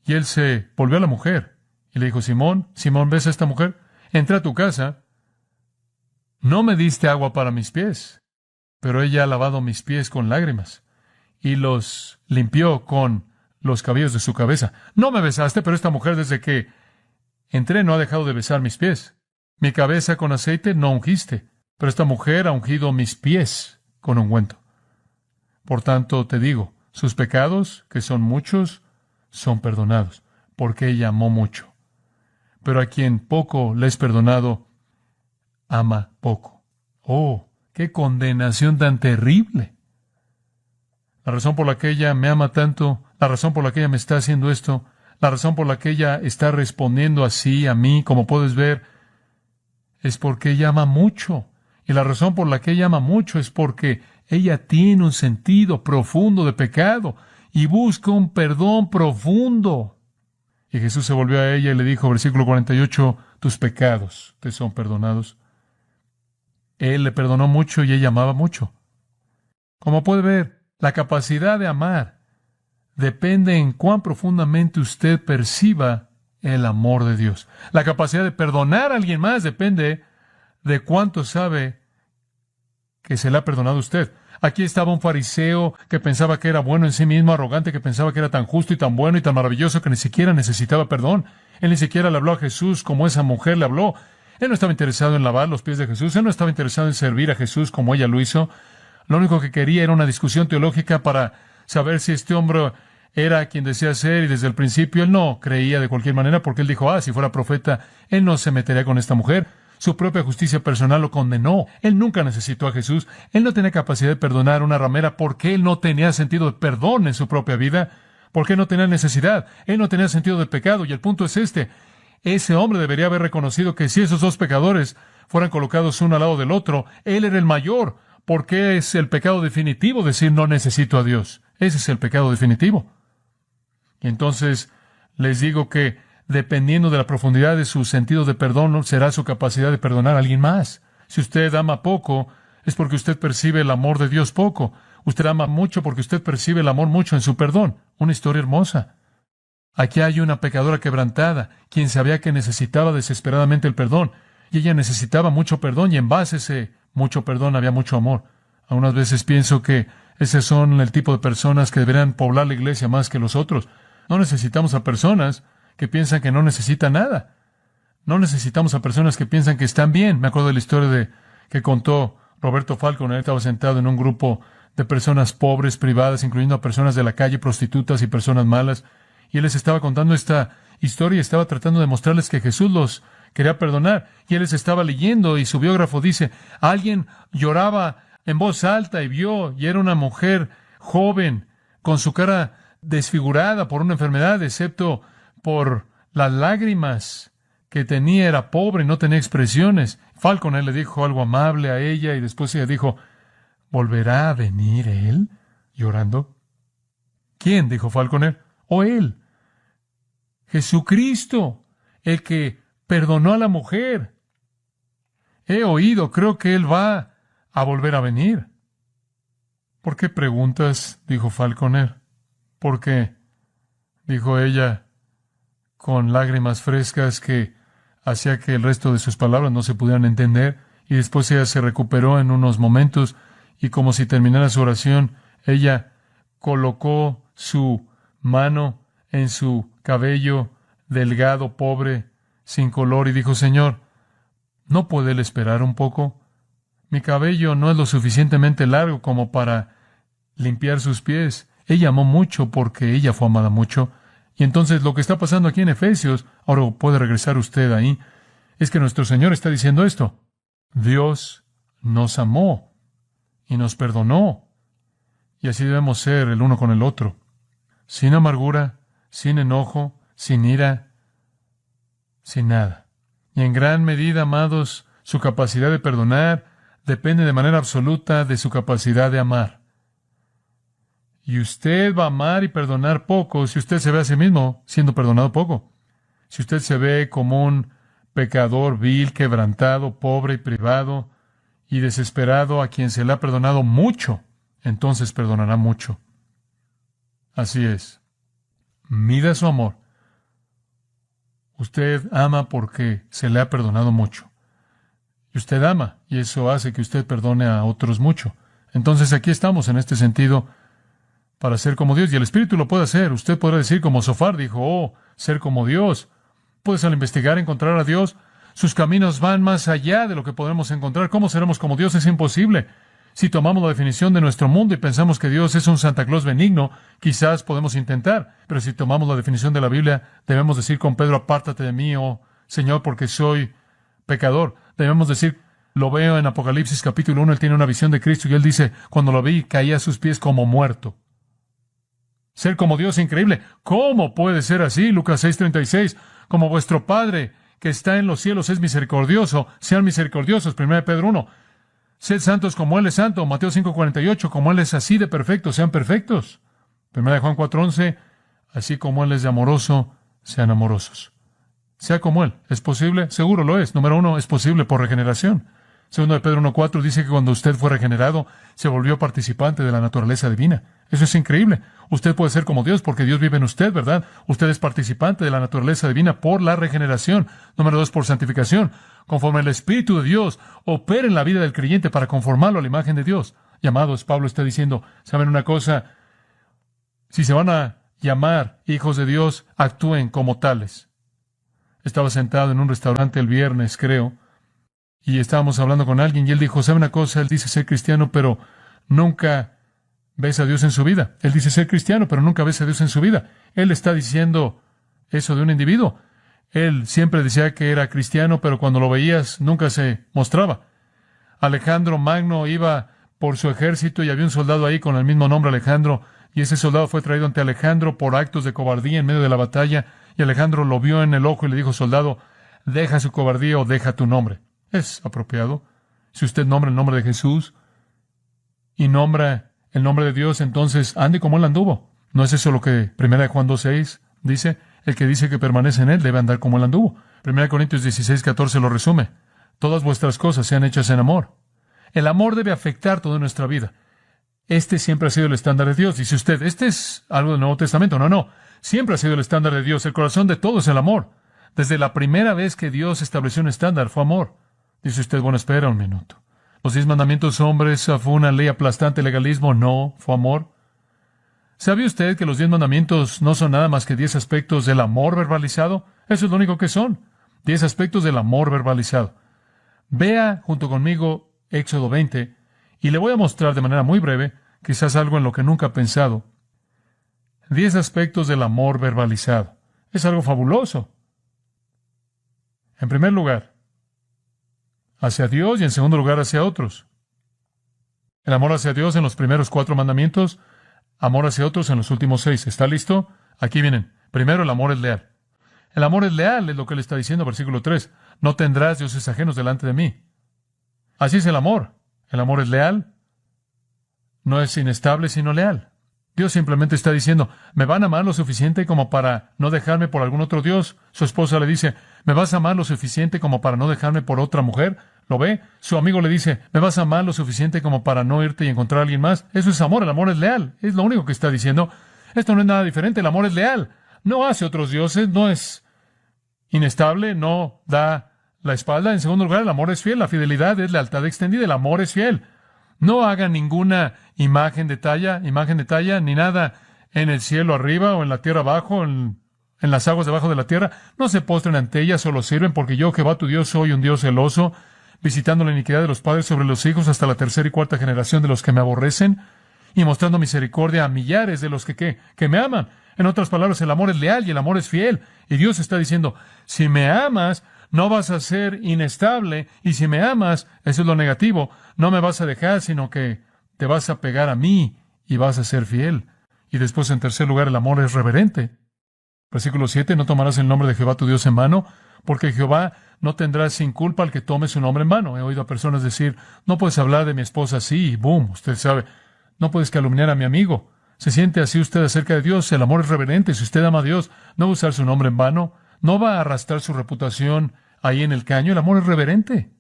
Y él se volvió a la mujer y le dijo, Simón, ¿ves a esta mujer? Entré a tu casa, no me diste agua para mis pies, pero ella ha lavado mis pies con lágrimas y los limpió con los cabellos de su cabeza. No me besaste, pero esta mujer desde que entré no ha dejado de besar mis pies. Mi cabeza con aceite no ungiste, pero esta mujer ha ungido mis pies con ungüento. Por tanto, te digo, sus pecados, que son muchos, son perdonados, porque ella amó mucho. Pero a quien poco le es perdonado, ama poco. ¡Oh, qué condenación tan terrible! La razón por la que ella me ama tanto, la razón por la que ella me está haciendo esto, la razón por la que ella está respondiendo así a mí, como puedes ver, es porque ella ama mucho. Y la razón por la que ella ama mucho es porque ella tiene un sentido profundo de pecado y busca un perdón profundo. Y Jesús se volvió a ella y le dijo, versículo 48, tus pecados te son perdonados. Él le perdonó mucho y ella amaba mucho. Como puede ver, la capacidad de amar depende en cuán profundamente usted perciba el amor de Dios. La capacidad de perdonar a alguien más depende de cuánto sabe que se le ha perdonado a usted. Aquí estaba un fariseo que pensaba que era bueno en sí mismo, arrogante, que pensaba que era tan justo y tan bueno y tan maravilloso que ni siquiera necesitaba perdón. Él ni siquiera le habló a Jesús como esa mujer le habló. Él no estaba interesado en lavar los pies de Jesús. Él no estaba interesado en servir a Jesús como ella lo hizo. Lo único que quería era una discusión teológica para saber si este hombre era quien decía ser, y desde el principio él no creía de cualquier manera, porque él dijo, si fuera profeta, él no se metería con esta mujer. Su propia justicia personal lo condenó. Él nunca necesitó a Jesús. Él no tenía capacidad de perdonar a una ramera porque él no tenía sentido de perdón en su propia vida, porque él no tenía necesidad. Él no tenía sentido de pecado. Y el punto es este. Ese hombre debería haber reconocido que si esos dos pecadores fueran colocados uno al lado del otro, él era el mayor, porque es el pecado definitivo decir no necesito a Dios. Ese es el pecado definitivo. Y entonces les digo que dependiendo de la profundidad de su sentido de perdón, será su capacidad de perdonar a alguien más. Si usted ama poco, es porque usted percibe el amor de Dios poco. Usted ama mucho porque usted percibe el amor mucho en su perdón. Una historia hermosa. Aquí hay una pecadora quebrantada, quien sabía que necesitaba desesperadamente el perdón. Y ella necesitaba mucho perdón, y en base a ese mucho perdón había mucho amor. Algunas veces pienso que ese son el tipo de personas que deberían poblar la iglesia más que los otros. No necesitamos a personas que piensan que no necesitan nada. No necesitamos a personas que piensan que están bien. Me acuerdo de la historia que contó Roberto Falcon. Él estaba sentado en un grupo de personas pobres, privadas, incluyendo a personas de la calle, prostitutas y personas malas. Y él les estaba contando esta historia y estaba tratando de mostrarles que Jesús los quería perdonar. Y él les estaba leyendo y su biógrafo dice, alguien lloraba en voz alta y era una mujer joven, con su cara desfigurada por una enfermedad, excepto por las lágrimas que tenía. Era pobre y no tenía expresiones. Falcon le dijo algo amable a ella y después ella dijo, ¿volverá a venir él llorando? ¿Quién? Dijo Falconer. ¿O él? Jesucristo, el que perdonó a la mujer. He oído, creo que él va a volver a venir. ¿Por qué preguntas? Dijo Falconer. ¿Por qué? Dijo ella, con lágrimas frescas que hacía que el resto de sus palabras no se pudieran entender, y después ella se recuperó en unos momentos, y como si terminara su oración, ella colocó su mano en su cabello delgado, pobre, sin color, y dijo, Señor, ¿no puede él esperar un poco? Mi cabello no es lo suficientemente largo como para limpiar sus pies. Ella amó mucho porque ella fue amada mucho. Y entonces lo que está pasando aquí en Efesios, ahora puede regresar usted ahí, es que nuestro Señor está diciendo esto. Dios nos amó y nos perdonó. Y así debemos ser el uno con el otro. Sin amargura, sin enojo, sin ira, sin nada. Y en gran medida, amados, su capacidad de perdonar depende de manera absoluta de su capacidad de amar. Y usted va a amar y perdonar poco si usted se ve a sí mismo siendo perdonado poco. Si usted se ve como un pecador vil, quebrantado, pobre y privado y desesperado a quien se le ha perdonado mucho, entonces perdonará mucho. Así es. Mida su amor. Usted ama porque se le ha perdonado mucho. Y usted ama, y eso hace que usted perdone a otros mucho. Entonces aquí estamos en este sentido para ser como Dios, y el Espíritu lo puede hacer. Usted podrá decir como Sofar dijo, ser como Dios. Puedes al investigar encontrar a Dios. Sus caminos van más allá de lo que podemos encontrar. ¿Cómo seremos como Dios? Es imposible. Si tomamos la definición de nuestro mundo y pensamos que Dios es un Santa Claus benigno, quizás podemos intentar. Pero si tomamos la definición de la Biblia, debemos decir con Pedro, apártate de mí, oh Señor, porque soy pecador. Debemos decir, lo veo en Apocalipsis capítulo 1, él tiene una visión de Cristo y él dice, cuando lo vi, caí a sus pies como muerto. Ser como Dios, increíble. ¿Cómo puede ser así? Lucas 6:36. Como vuestro Padre que está en los cielos es misericordioso, sean misericordiosos. 1 Pedro 1. Sed santos como Él es santo. Mateo 5:48. Como Él es así de perfecto, sean perfectos. 1 Juan 4:11. Así como Él es de amoroso, sean amorosos. Sea como Él. ¿Es posible? Seguro lo es. Número 1, es posible por regeneración. 2 de Pedro 1:4 dice que cuando usted fue regenerado, se volvió participante de la naturaleza divina. Eso es increíble. Usted puede ser como Dios porque Dios vive en usted, ¿verdad? Usted es participante de la naturaleza divina por la regeneración. Número 2, por santificación. Conforme el Espíritu de Dios opera en la vida del creyente para conformarlo a la imagen de Dios. Y amados, Pablo está diciendo, ¿saben una cosa? Si se van a llamar hijos de Dios, actúen como tales. Estaba sentado en un restaurante el viernes, creo, y estábamos hablando con alguien y él dijo, ¿sabe una cosa? Él dice ser cristiano, pero nunca ves a Dios en su vida. Él dice ser cristiano, pero nunca ves a Dios en su vida. Él está diciendo eso de un individuo. Él siempre decía que era cristiano, pero cuando lo veías nunca se mostraba. Alejandro Magno iba por su ejército y había un soldado ahí con el mismo nombre Alejandro, y ese soldado fue traído ante Alejandro por actos de cobardía en medio de la batalla, y Alejandro lo vio en el ojo y le dijo, soldado, deja su cobardía o deja tu nombre. Es apropiado. Si usted nombra el nombre de Jesús y nombra el nombre de Dios, entonces ande como Él anduvo. ¿No es eso lo que 1 Juan 2:6 dice? El que dice que permanece en él debe andar como él anduvo. 1 Corintios 16:14 lo resume. Todas vuestras cosas sean hechas en amor. El amor debe afectar toda nuestra vida. Este siempre ha sido el estándar de Dios. Dice usted, ¿este es algo del Nuevo Testamento? No, no. Siempre ha sido el estándar de Dios. El corazón de todo es el amor. Desde la primera vez que Dios estableció un estándar, fue amor. Dice usted, bueno, espera un minuto. ¿Los 10 mandamientos, hombres, fue una ley aplastante, legalismo? No, fue amor. ¿Sabía usted que los 10 mandamientos no son nada más que 10 aspectos del amor verbalizado? Eso es lo único que son. 10 aspectos del amor verbalizado. Vea junto conmigo Éxodo 20 y le voy a mostrar de manera muy breve, quizás algo en lo que nunca ha pensado. 10 aspectos del amor verbalizado. Es algo fabuloso. En primer lugar, hacia Dios y en segundo lugar hacia otros. El amor hacia Dios en los primeros 4 mandamientos, amor hacia otros en los últimos 6. ¿Está listo? Aquí vienen. Primero, el amor es leal. El amor es leal, es lo que él está diciendo, versículo 3. No tendrás dioses ajenos delante de mí. Así es el amor. El amor es leal. No es inestable, sino leal. Dios simplemente está diciendo, ¿me van a amar lo suficiente como para no dejarme por algún otro Dios? Su esposa le dice, ¿me vas a amar lo suficiente como para no dejarme por otra mujer? ¿Lo ve? Su amigo le dice, ¿me vas a amar lo suficiente como para no irte y encontrar a alguien más? Eso es amor, el amor es leal. Es lo único que está diciendo. Esto no es nada diferente, el amor es leal. No hace otros dioses, no es inestable, no da la espalda. En segundo lugar, el amor es fiel. La fidelidad es lealtad extendida, el amor es fiel. No hagan ninguna imagen de talla, ni nada en el cielo arriba o en la tierra abajo, en las aguas debajo de la tierra. No se postren ante ellas, solo sirven, porque yo, Jehová tu Dios, soy un Dios celoso, visitando la iniquidad de los padres sobre los hijos hasta la 3ª y 4ª generación de los que me aborrecen, y mostrando misericordia a millares de los que me aman. En otras palabras, el amor es leal y el amor es fiel. Y Dios está diciendo, si me amas, no vas a ser inestable, y si me amas, eso es lo negativo, no me vas a dejar, sino que te vas a pegar a mí y vas a ser fiel. Y después, en tercer lugar, el amor es reverente. Versículo 7, no tomarás el nombre de Jehová tu Dios en vano, porque Jehová no tendrá sin culpa al que tome su nombre en vano. He oído a personas decir, no puedes hablar de mi esposa así, y boom, usted sabe, no puedes calumniar a mi amigo. ¿Se siente así usted acerca de Dios? El amor es reverente. Si usted ama a Dios, no va a usar su nombre en vano, no va a arrastrar su reputación ahí en el caño. El amor es reverente.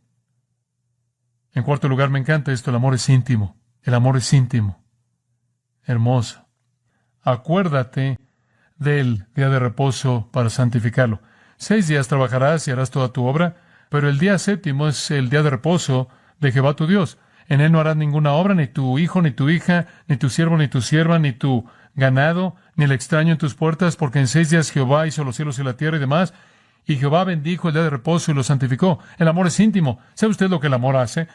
En cuarto lugar, me encanta esto, el amor es íntimo. El amor es íntimo. Hermoso. Acuérdate del día de reposo para santificarlo. 6 días trabajarás y harás toda tu obra, pero el día 7º es el día de reposo de Jehová tu Dios. En él no harás ninguna obra, ni tu hijo, ni tu hija, ni tu siervo, ni tu sierva, ni tu ganado, ni el extraño en tus puertas, porque en 6 días Jehová hizo los cielos y la tierra y demás, y Jehová bendijo el día de reposo y lo santificó. El amor es íntimo. ¿Sabe usted lo que el amor hace?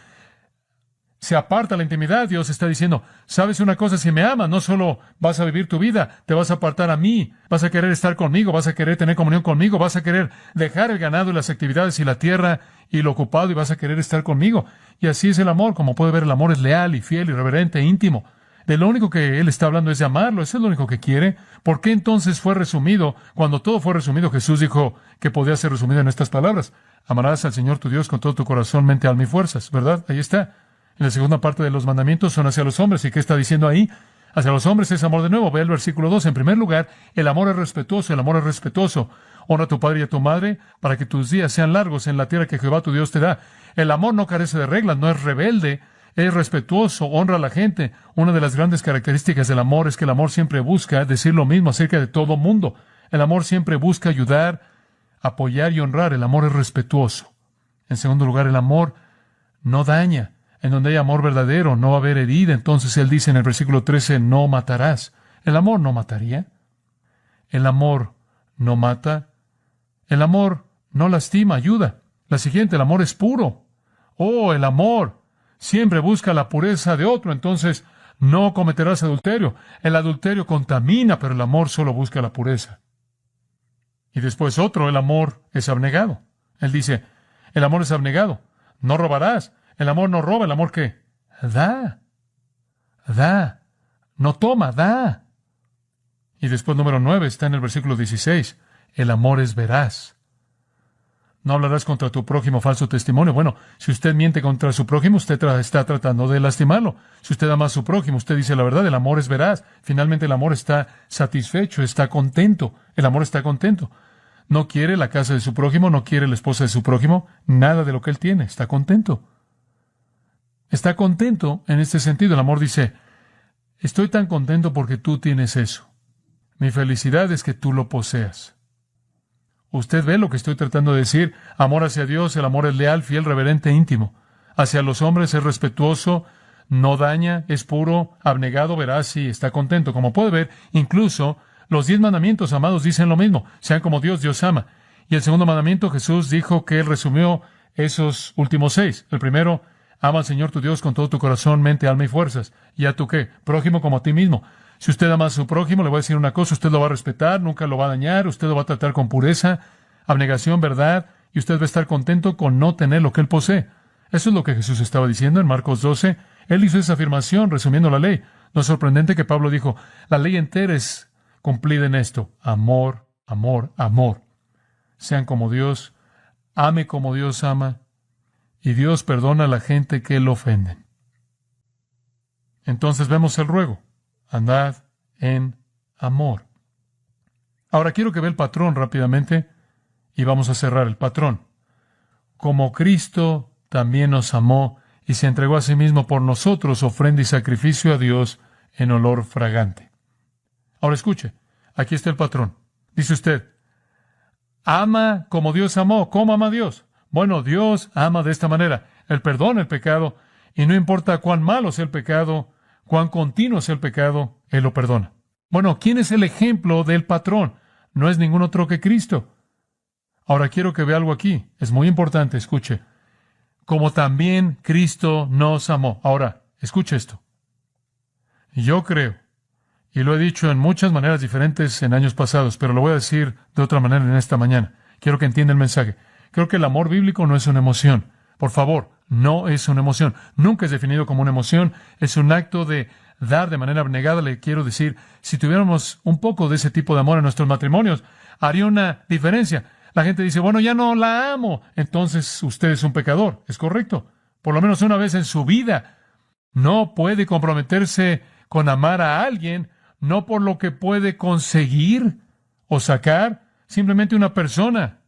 Se aparta la intimidad. Dios está diciendo, ¿sabes una cosa? Si me amas, no solo vas a vivir tu vida, te vas a apartar a mí, vas a querer estar conmigo, vas a querer tener comunión conmigo, vas a querer dejar el ganado y las actividades y la tierra y lo ocupado y vas a querer estar conmigo. Y así es el amor. Como puede ver, el amor es leal y fiel y reverente e íntimo. De lo único que él está hablando es de amarlo. Eso es lo único que quiere. ¿Por qué entonces fue resumido? Cuando todo fue resumido, Jesús dijo que podía ser resumido en estas palabras. Amarás al Señor tu Dios con todo tu corazón, mente, alma y fuerzas. ¿Verdad? Ahí está. En la segunda parte de los mandamientos son hacia los hombres. ¿Y qué está diciendo ahí? Hacia los hombres es amor de nuevo. Ve el versículo 2. En primer lugar, el amor es respetuoso. El amor es respetuoso. Honra a tu padre y a tu madre para que tus días sean largos en la tierra que Jehová tu Dios te da. El amor no carece de reglas, no es rebelde, es respetuoso, honra a la gente. Una de las grandes características del amor es que el amor siempre busca decir lo mismo acerca de todo mundo. El amor siempre busca ayudar, apoyar y honrar. El amor es respetuoso. En segundo lugar, el amor no daña. En donde hay amor verdadero, no va a haber herida. Entonces él dice en el versículo 13, no matarás. El amor no mataría. El amor no mata. El amor no lastima, ayuda. La siguiente, el amor es puro. Oh, el amor siempre busca la pureza de otro. Entonces no cometerás adulterio. El adulterio contamina, pero el amor solo busca la pureza. Y después otro, el amor es abnegado. Él dice, el amor es abnegado. No robarás. El amor no roba, el amor ¿qué? Da. No toma, da. Y después número 9 está en el versículo 16. El amor es veraz. No hablarás contra tu prójimo falso testimonio. Bueno, si usted miente contra su prójimo, usted está tratando de lastimarlo. Si usted ama a su prójimo, usted dice la verdad. El amor es veraz. Finalmente el amor está satisfecho, está contento. El amor está contento. No quiere la casa de su prójimo, no quiere la esposa de su prójimo, nada de lo que él tiene. Está contento. Está contento en este sentido. El amor dice, estoy tan contento porque tú tienes eso. Mi felicidad es que tú lo poseas. Usted ve lo que estoy tratando de decir. Amor hacia Dios, el amor es leal, fiel, reverente, íntimo. Hacia los hombres es respetuoso, no daña, es puro, abnegado, veraz y está contento. Como puede ver, incluso los 10 mandamientos, amados, dicen lo mismo. Sean como Dios, Dios ama. Y el segundo mandamiento, Jesús dijo que Él resumió esos últimos 6. El primero, ama al Señor tu Dios con todo tu corazón, mente, alma y fuerzas. ¿Y a tu qué? Prójimo como a ti mismo. Si usted ama a su prójimo, le voy a decir una cosa, usted lo va a respetar, nunca lo va a dañar, usted lo va a tratar con pureza, abnegación, verdad, y usted va a estar contento con no tener lo que él posee. Eso es lo que Jesús estaba diciendo en Marcos 12. Él hizo esa afirmación resumiendo la ley. No es sorprendente que Pablo dijo, la ley entera es cumplida en esto. Amor, amor, amor. Sean como Dios, ame como Dios ama, y Dios perdona a la gente que lo ofenden. Entonces vemos el ruego. Andad en amor. Ahora quiero que vea el patrón rápidamente y vamos a cerrar el patrón. Como Cristo también nos amó y se entregó a sí mismo por nosotros, ofrenda y sacrificio a Dios en olor fragante. Ahora escuche, aquí está el patrón. Dice usted, ama como Dios amó. ¿Cómo ama Dios? Bueno, Dios ama de esta manera. Él perdona el pecado y no importa cuán malo sea el pecado, cuán continuo sea el pecado, Él lo perdona. Bueno, ¿quién es el ejemplo del patrón? No es ningún otro que Cristo. Ahora quiero que vea algo aquí. Es muy importante, escuche. Como también Cristo nos amó. Ahora, escuche esto. Yo creo, y lo he dicho en muchas maneras diferentes en años pasados, pero lo voy a decir de otra manera en esta mañana. Quiero que entienda el mensaje. Creo que el amor bíblico no es una emoción. Por favor, no es una emoción. Nunca es definido como una emoción. Es un acto de dar de manera abnegada. Le quiero decir, si tuviéramos un poco de ese tipo de amor en nuestros matrimonios, haría una diferencia. La gente dice, bueno, ya no la amo. Entonces usted es un pecador. ¿Es correcto? Por lo menos una vez en su vida. No puede comprometerse con amar a alguien, no por lo que puede conseguir o sacar, simplemente una persona.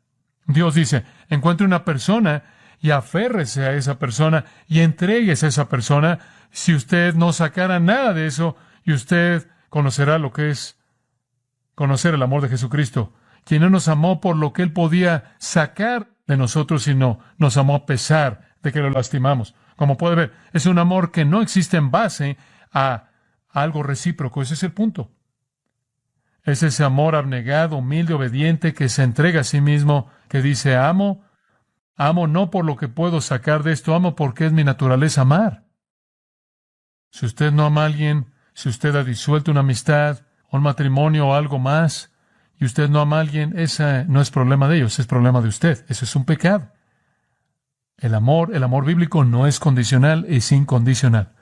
Dios dice, encuentre una persona y aférrese a esa persona y entréguese a esa persona. Si usted no sacara nada de eso, y usted conocerá lo que es conocer el amor de Jesucristo, quien no nos amó por lo que Él podía sacar de nosotros, sino nos amó a pesar de que lo lastimamos. Como puede ver, es un amor que no existe en base a algo recíproco. Ese es el punto. Es ese amor abnegado, humilde, obediente, que se entrega a sí mismo, que dice, amo no por lo que puedo sacar de esto, amo porque es mi naturaleza amar. Si usted no ama a alguien, si usted ha disuelto una amistad, un matrimonio o algo más, y usted no ama a alguien, ese no es problema de ellos, es problema de usted. Eso es un pecado. El amor bíblico no es condicional, es incondicional.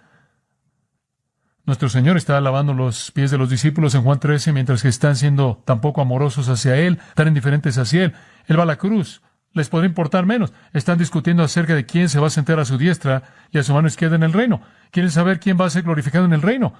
Nuestro Señor está lavando los pies de los discípulos en Juan 13, mientras que están siendo tan poco amorosos hacia Él, tan indiferentes hacia Él. Él va a la cruz. Les podría importar menos. Están discutiendo acerca de quién se va a sentar a su diestra y a su mano izquierda en el reino. Quieren saber quién va a ser glorificado en el reino.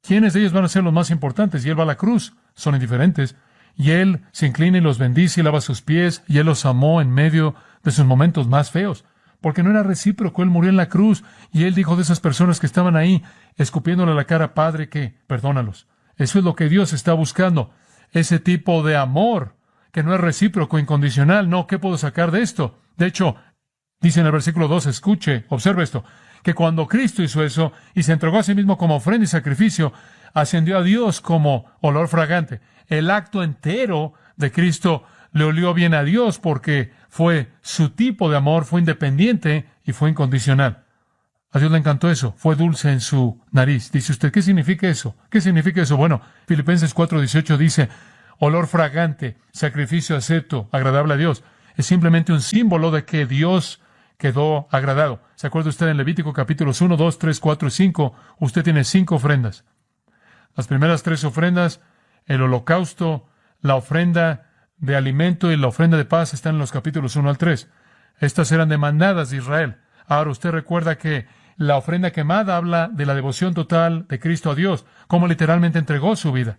¿Quiénes de ellos van a ser los más importantes? Y Él va a la cruz. Son indiferentes. Y Él se inclina y los bendice y lava sus pies. Y Él los amó en medio de sus momentos más feos. Porque no era recíproco. Él murió en la cruz. Y Él dijo de esas personas que estaban ahí, escupiéndole a la cara, Padre, que perdónalos. Eso es lo que Dios está buscando. Ese tipo de amor que no es recíproco, incondicional. No, ¿qué puedo sacar de esto? De hecho, dice en el versículo 2, escuche, observe esto, que cuando Cristo hizo eso y se entregó a sí mismo como ofrenda y sacrificio, ascendió a Dios como olor fragante. El acto entero de Cristo le olió bien a Dios porque fue su tipo de amor, fue independiente y fue incondicional. A Dios le encantó eso, fue dulce en su nariz. Dice usted, ¿qué significa eso? ¿Qué significa eso? Bueno, Filipenses 4:18 dice, olor fragante, sacrificio acepto, agradable a Dios. Es simplemente un símbolo de que Dios quedó agradado. ¿Se acuerda usted en Levítico capítulos 1, 2, 3, 4 y 5? Usted tiene 5 ofrendas. Las primeras 3 ofrendas, el holocausto, la ofrenda de alimento y la ofrenda de paz están en los capítulos 1 al 3. Estas eran demandadas de Israel. Ahora usted recuerda que la ofrenda quemada habla de la devoción total de Cristo a Dios, cómo literalmente entregó su vida.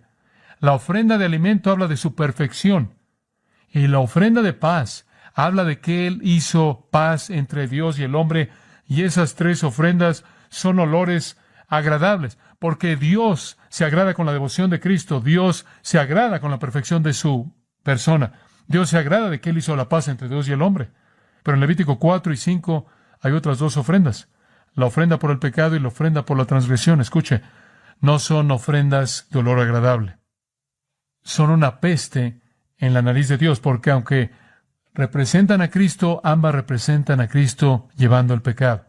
La ofrenda de alimento habla de su perfección. Y la ofrenda de paz habla de que Él hizo paz entre Dios y el hombre. Y esas tres ofrendas son olores agradables, porque Dios se agrada con la devoción de Cristo. Dios se agrada con la perfección de su persona. Dios se agrada de que Él hizo la paz entre Dios y el hombre. Pero en Levítico 4 y 5 hay otras dos ofrendas. La ofrenda por el pecado y la ofrenda por la transgresión. Escuche, no son ofrendas de olor agradable. Son una peste en la nariz de Dios, porque aunque representan a Cristo, ambas representan a Cristo llevando el pecado.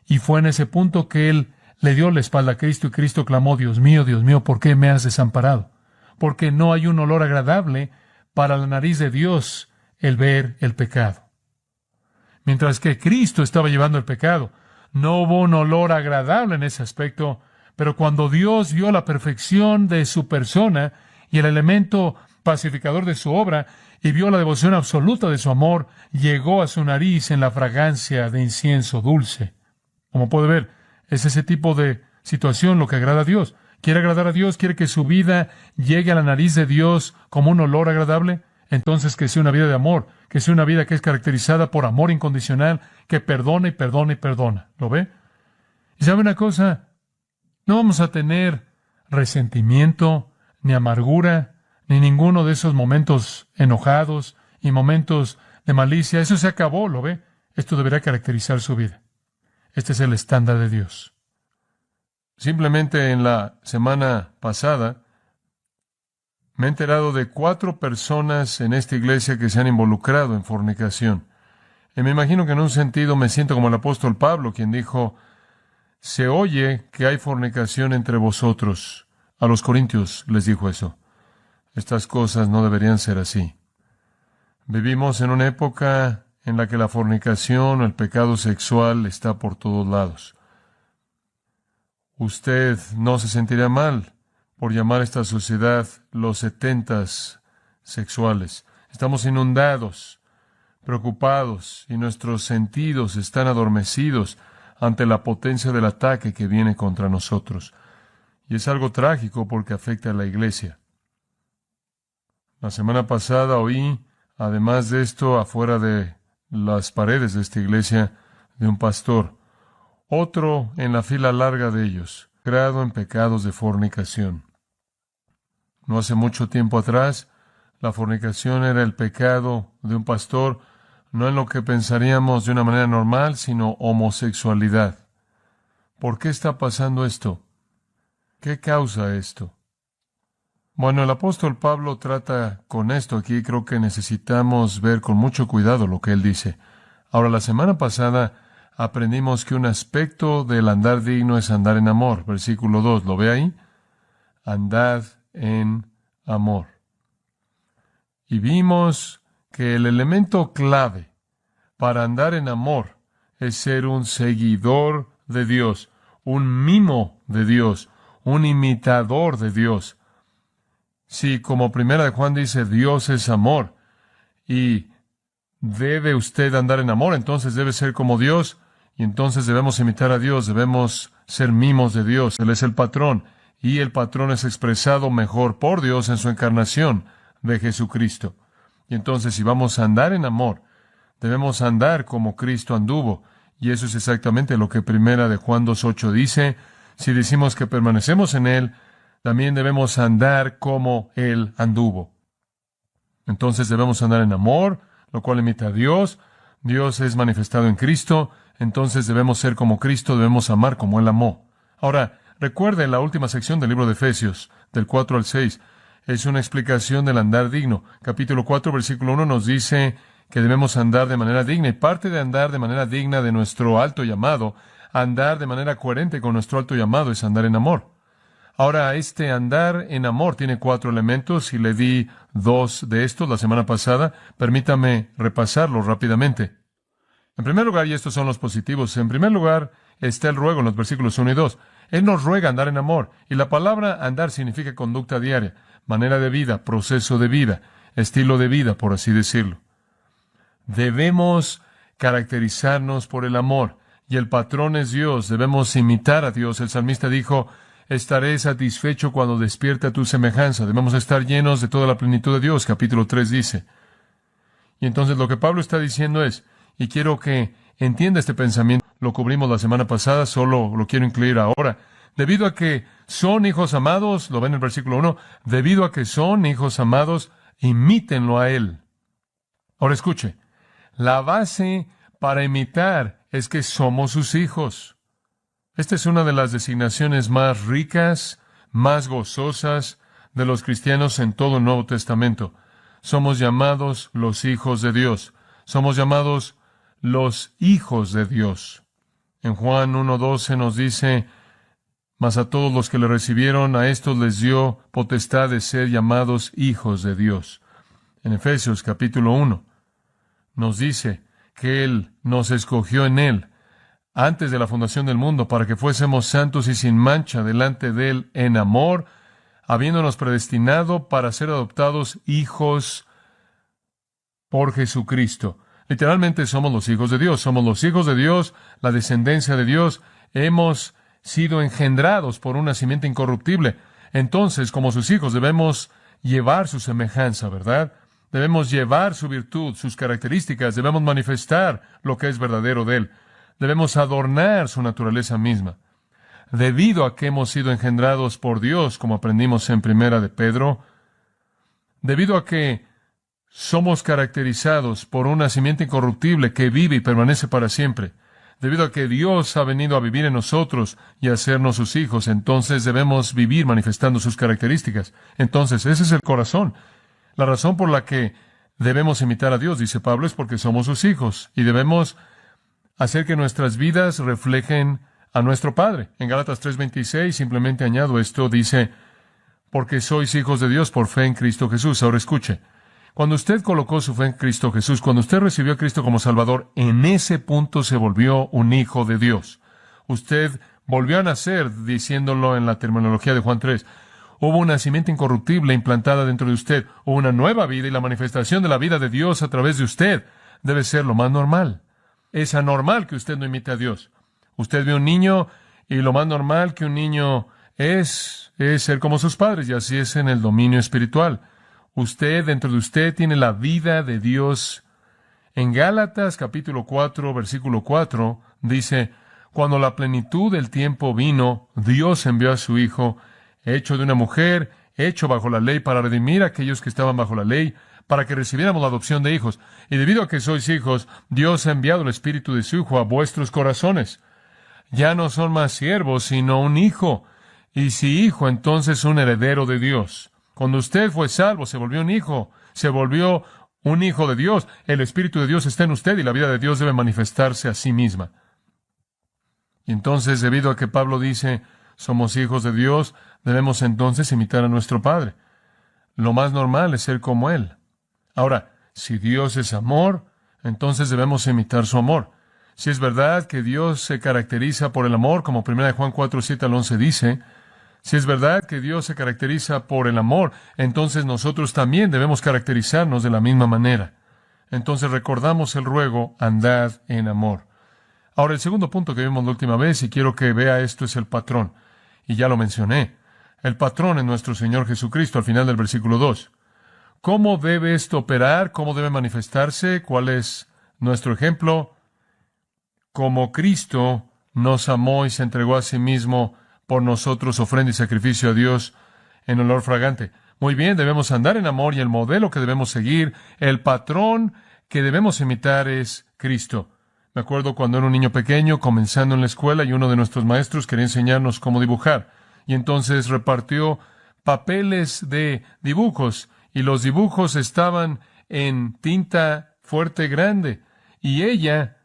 Y fue en ese punto que Él le dio la espalda a Cristo y Cristo clamó, Dios mío, ¿por qué me has desamparado? Porque no hay un olor agradable para la nariz de Dios el ver el pecado. Mientras que Cristo estaba llevando el pecado, no hubo un olor agradable en ese aspecto, pero cuando Dios vio la perfección de su persona y el elemento pacificador de su obra, y vio la devoción absoluta de su amor, llegó a su nariz en la fragancia de incienso dulce. Como puede ver, es ese tipo de situación lo que agrada a Dios. ¿Quiere agradar a Dios? ¿Quiere que su vida llegue a la nariz de Dios como un olor agradable? Entonces que sea una vida de amor, que sea una vida que es caracterizada por amor incondicional, que perdona y perdona y perdona. ¿Lo ve? Y ¿sabe una cosa? No vamos a tener resentimiento, ni amargura, ni ninguno de esos momentos enojados y momentos de malicia. Eso se acabó, ¿lo ve? Esto deberá caracterizar su vida. Este es el estándar de Dios. Simplemente en la semana pasada me he enterado de 4 personas en esta iglesia que se han involucrado en fornicación. Y me imagino que en un sentido me siento como el apóstol Pablo, quien dijo, se oye que hay fornicación entre vosotros. A los corintios les dijo eso. Estas cosas no deberían ser así. Vivimos en una época en la que la fornicación o el pecado sexual está por todos lados. Usted no se sentirá mal por llamar a esta sociedad los 70s sexuales. Estamos inundados, preocupados, y nuestros sentidos están adormecidos ante la potencia del ataque que viene contra nosotros. Y es algo trágico porque afecta a la iglesia. La semana pasada oí, además de esto, afuera de las paredes de esta iglesia, de un pastor, otro en la fila larga de ellos, creado en pecados de fornicación. No hace mucho tiempo atrás, la fornicación era el pecado de un pastor, no en lo que pensaríamos de una manera normal, sino homosexualidad. ¿Por qué está pasando esto? ¿Qué causa esto? Bueno, el apóstol Pablo trata con esto aquí. Creo que necesitamos ver con mucho cuidado lo que él dice. Ahora, la semana pasada aprendimos que un aspecto del andar digno es andar en amor. Versículo 2, ¿lo ve ahí? Andad en amor. Y vimos que el elemento clave para andar en amor es ser un seguidor de Dios, un mimo de Dios, un imitador de Dios. Si, como primera de Juan dice, Dios es amor, y debe usted andar en amor, entonces debe ser como Dios, y entonces debemos imitar a Dios, debemos ser mimos de Dios. Él es el patrón, y el patrón es expresado mejor por Dios en su encarnación de Jesucristo. Y entonces, si vamos a andar en amor, debemos andar como Cristo anduvo, y eso es exactamente lo que primera de Juan 2:8 dice. Si decimos que permanecemos en Él, también debemos andar como Él anduvo. Entonces debemos andar en amor, lo cual imita a Dios. Dios es manifestado en Cristo. Entonces debemos ser como Cristo, debemos amar como Él amó. Ahora, recuerde la última sección del libro de Efesios, del 4 al 6. Es una explicación del andar digno. Capítulo 4, versículo 1 nos dice que debemos andar de manera digna. Y parte de andar de manera digna de nuestro alto llamado, andar de manera coherente con nuestro alto llamado, es andar en amor. Ahora, este andar en amor tiene 4 elementos y le di 2 de estos la semana pasada. Permítame repasarlos rápidamente. En primer lugar, y estos son los positivos, en primer lugar está el ruego en los versículos 1 y 2. Él nos ruega andar en amor, y la palabra andar significa conducta diaria, manera de vida, proceso de vida. estilo de vida, por así decirlo. Debemos caracterizarnos por el amor, y el patrón es Dios. Debemos imitar a Dios. El salmista dijo, estaré satisfecho cuando despierte a tu semejanza. Debemos estar llenos de toda la plenitud de Dios, capítulo 3 dice. Y entonces lo que Pablo está diciendo es, y quiero que entienda este pensamiento, lo cubrimos la semana pasada, solo lo quiero incluir ahora. Debido a que son hijos amados, lo ven en el versículo 1, debido a que son hijos amados, imítenlo a Él. Ahora escuche, la base para imitar es que somos sus hijos. Esta es una de las designaciones más ricas, más gozosas de los cristianos en todo el Nuevo Testamento. Somos llamados los hijos de Dios. Somos llamados los hijos de Dios. En Juan 1:12 nos dice, mas a todos los que le recibieron, a estos les dio potestad de ser llamados hijos de Dios. En Efesios capítulo 1 nos dice que Él nos escogió en Él antes de la fundación del mundo para que fuésemos santos y sin mancha delante de Él en amor, habiéndonos predestinado para ser adoptados hijos por Jesucristo. Literalmente somos los hijos de Dios. Somos los hijos de Dios, la descendencia de Dios. Hemos sido engendrados por una simiente incorruptible. Entonces, como sus hijos, debemos llevar su semejanza, ¿verdad? Debemos llevar su virtud, sus características. Debemos manifestar lo que es verdadero de Él. Debemos adornar su naturaleza misma. Debido a que hemos sido engendrados por Dios, como aprendimos en Primera de Pedro, debido a que somos caracterizados por una simiente incorruptible que vive y permanece para siempre, debido a que Dios ha venido a vivir en nosotros y a hacernos sus hijos, entonces debemos vivir manifestando sus características. Entonces, ese es el corazón. La razón por la que debemos imitar a Dios, dice Pablo, es porque somos sus hijos y debemos hacer que nuestras vidas reflejen a nuestro Padre. En Gálatas 3:26, simplemente añado esto, dice, porque sois hijos de Dios por fe en Cristo Jesús. Ahora escuche, cuando usted colocó su fe en Cristo Jesús, cuando usted recibió a Cristo como Salvador, en ese punto se volvió un hijo de Dios. Usted volvió a nacer, diciéndolo en la terminología de Juan 3. Hubo una simiente incorruptible implantada dentro de usted. Hubo una nueva vida y la manifestación de la vida de Dios a través de usted debe ser lo más normal. Es anormal que usted no imite a Dios. Usted ve un niño y lo más normal que un niño es ser como sus padres, y así es en el dominio espiritual. Usted, dentro de usted, tiene la vida de Dios. En Gálatas capítulo 4, versículo 4, dice, cuando la plenitud del tiempo vino, Dios envió a su Hijo, hecho de una mujer, hecho bajo la ley, para redimir a aquellos que estaban bajo la ley, para que recibiéramos la adopción de hijos. Y debido a que sois hijos, Dios ha enviado el Espíritu de su Hijo a vuestros corazones. Ya no son más siervos, sino un hijo. Y si hijo, entonces un heredero de Dios. Cuando usted fue salvo, se volvió un hijo. Se volvió un hijo de Dios. El Espíritu de Dios está en usted y la vida de Dios debe manifestarse a sí misma. Y entonces, debido a que Pablo dice, somos hijos de Dios, debemos entonces imitar a nuestro Padre. Lo más normal es ser como Él. Ahora, si Dios es amor, entonces debemos imitar su amor. Si es verdad que Dios se caracteriza por el amor, como 1 Juan 4, 7 al 11 dice, si es verdad que Dios se caracteriza por el amor, entonces nosotros también debemos caracterizarnos de la misma manera. Entonces recordamos el ruego, andad en amor. Ahora, el segundo punto que vimos la última vez, y quiero que vea esto, es el patrón. Y ya lo mencioné. El patrón es nuestro Señor Jesucristo, al final del versículo 2. ¿Cómo debe esto operar? ¿Cómo debe manifestarse? ¿Cuál es nuestro ejemplo? Como Cristo nos amó y se entregó a sí mismo por nosotros, ofrenda y sacrificio a Dios en olor fragante. Muy bien, debemos andar en amor y el modelo que debemos seguir, el patrón que debemos imitar es Cristo. Me acuerdo cuando era un niño pequeño, comenzando en la escuela, y uno de nuestros maestros quería enseñarnos cómo dibujar. Y entonces repartió papeles de dibujos, y los dibujos estaban en tinta fuerte grande. Y ella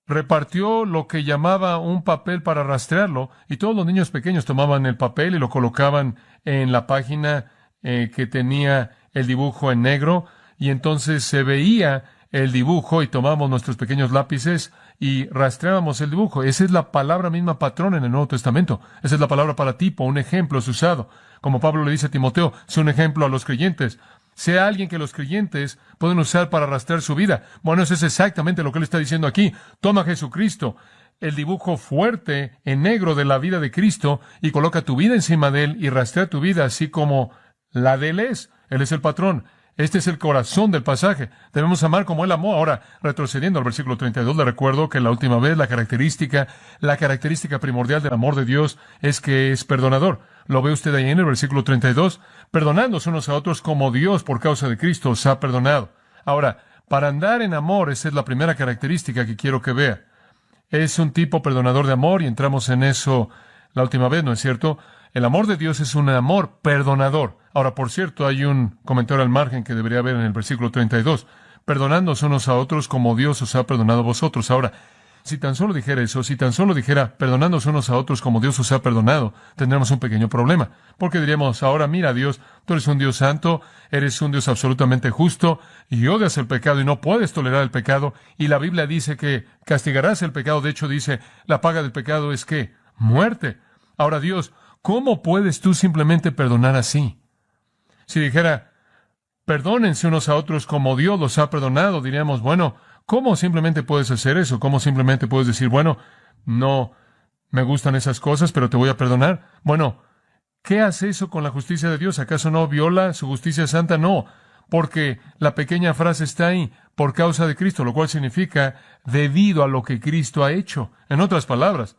repartió lo que llamaba un papel para rastrearlo, y todos los niños pequeños tomaban el papel y lo colocaban en la página que tenía el dibujo en negro, y entonces se veía el dibujo y tomamos nuestros pequeños lápices y rastreábamos el dibujo. Esa es la palabra misma patrón en el Nuevo Testamento. Esa es la palabra para tipo, un ejemplo es usado. Como Pablo le dice a Timoteo, sé un ejemplo a los creyentes. sea alguien que los creyentes pueden usar para arrastrar su vida. Bueno, eso es exactamente lo que él está diciendo aquí. Toma a Jesucristo, el dibujo fuerte en negro de la vida de Cristo, y coloca tu vida encima de él y rastrea tu vida así como la de él es. Él es el patrón. Este es el corazón del pasaje. Debemos amar como él amó. Ahora, retrocediendo al versículo 32, le recuerdo que la última vez la característica primordial del amor de Dios es que es perdonador. Lo ve usted ahí en el versículo 32, perdonándonos unos a otros como Dios por causa de Cristo os ha perdonado. Ahora, para andar en amor, esa es la primera característica que quiero que vea. Es un tipo perdonador de amor y entramos en eso la última vez, ¿no es cierto? El amor de Dios es un amor perdonador. Ahora, por cierto, hay un comentario al margen que debería haber en el versículo 32. Perdonándoos unos a otros como Dios os ha perdonado a vosotros. Ahora, si tan solo dijera eso, si tan solo dijera perdonándoos unos a otros como Dios os ha perdonado, tendríamos un pequeño problema. Porque diríamos, ahora mira Dios, tú eres un Dios santo, eres un Dios absolutamente justo, y odias el pecado y no puedes tolerar el pecado, y la Biblia dice que castigarás el pecado. De hecho dice, la paga del pecado es ¿qué? Muerte. Ahora Dios, ¿cómo puedes tú simplemente perdonar así? Si dijera, perdónense unos a otros como Dios los ha perdonado, diríamos, bueno, ¿cómo simplemente puedes hacer eso? ¿Cómo simplemente puedes decir, bueno, no me gustan esas cosas, pero te voy a perdonar? Bueno, ¿qué hace eso con la justicia de Dios? ¿Acaso no viola su justicia santa? No, porque la pequeña frase está ahí, por causa de Cristo, lo cual significa debido a lo que Cristo ha hecho. En otras palabras,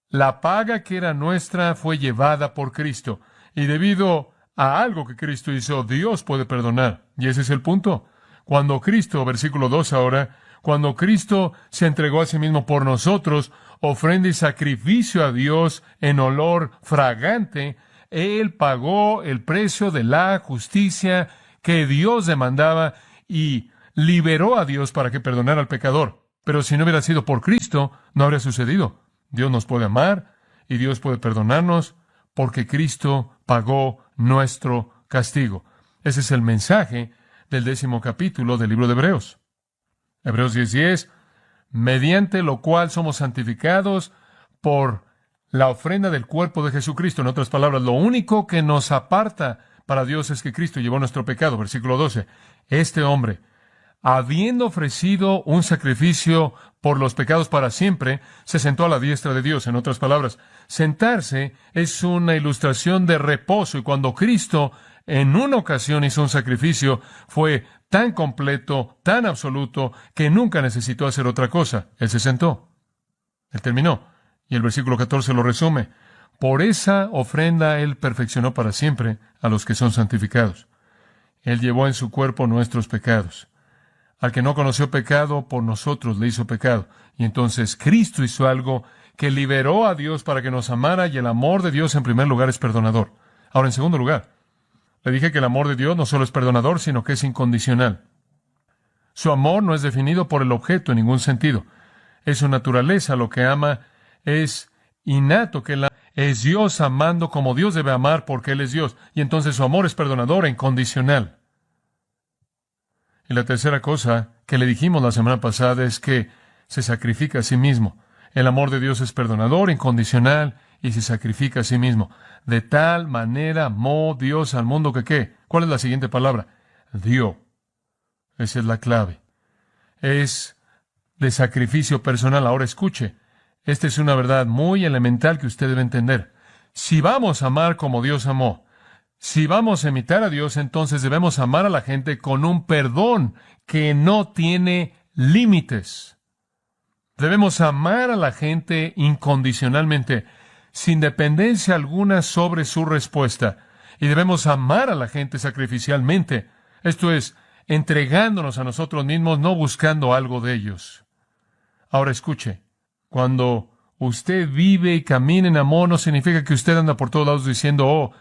la paga que era nuestra fue llevada por Cristo, y debido a algo que Cristo hizo, Dios puede perdonar. Y ese es el punto. Cuando Cristo, versículo 2 ahora, cuando Cristo se entregó a sí mismo por nosotros, ofrenda y sacrificio a Dios en olor fragante, Él pagó el precio de la justicia que Dios demandaba y liberó a Dios para que perdonara al pecador. Pero si no hubiera sido por Cristo, no habría sucedido. Dios nos puede amar y Dios puede perdonarnos porque Cristo pagó nuestro castigo. Ese es el mensaje del 10º capítulo del libro de Hebreos. Hebreos 10:10, mediante lo cual somos santificados por la ofrenda del cuerpo de Jesucristo. En otras palabras, lo único que nos aparta para Dios es que Cristo llevó nuestro pecado. Versículo 12, este hombre, habiendo ofrecido un sacrificio por los pecados para siempre, se sentó a la diestra de Dios. En otras palabras, sentarse es una ilustración de reposo, y cuando Cristo en una ocasión hizo un sacrificio, fue tan completo, tan absoluto, que nunca necesitó hacer otra cosa. Él se sentó. Él terminó. Y el versículo 14 lo resume. Por esa ofrenda Él perfeccionó para siempre a los que son santificados. Él llevó en su cuerpo nuestros pecados. Al que no conoció pecado, por nosotros le hizo pecado. Y entonces Cristo hizo algo que liberó a Dios para que nos amara, y el amor de Dios en primer lugar es perdonador. Ahora, en segundo lugar, le dije que el amor de Dios no solo es perdonador, sino que es incondicional. Su amor no es definido por el objeto en ningún sentido. Es su naturaleza lo que ama, es innato que Él es Dios amando como Dios debe amar porque Él es Dios. Y entonces su amor es perdonador e incondicional. Y la tercera cosa que le dijimos la semana pasada es que se sacrifica a sí mismo. El amor de Dios es perdonador, incondicional, y se sacrifica a sí mismo. De tal manera amó Dios al mundo que ¿qué? ¿Cuál es la siguiente palabra? Dio. Esa es la clave. Es de sacrificio personal. Ahora escuche. Esta es una verdad muy elemental que usted debe entender. Si vamos a amar como Dios amó, si vamos a imitar a Dios, entonces debemos amar a la gente con un perdón que no tiene límites. Debemos amar a la gente incondicionalmente, sin dependencia alguna sobre su respuesta. Y debemos amar a la gente sacrificialmente. Esto es, entregándonos a nosotros mismos, no buscando algo de ellos. Ahora escuche, cuando usted vive y camina en amor, no significa que usted anda por todos lados diciendo, oh,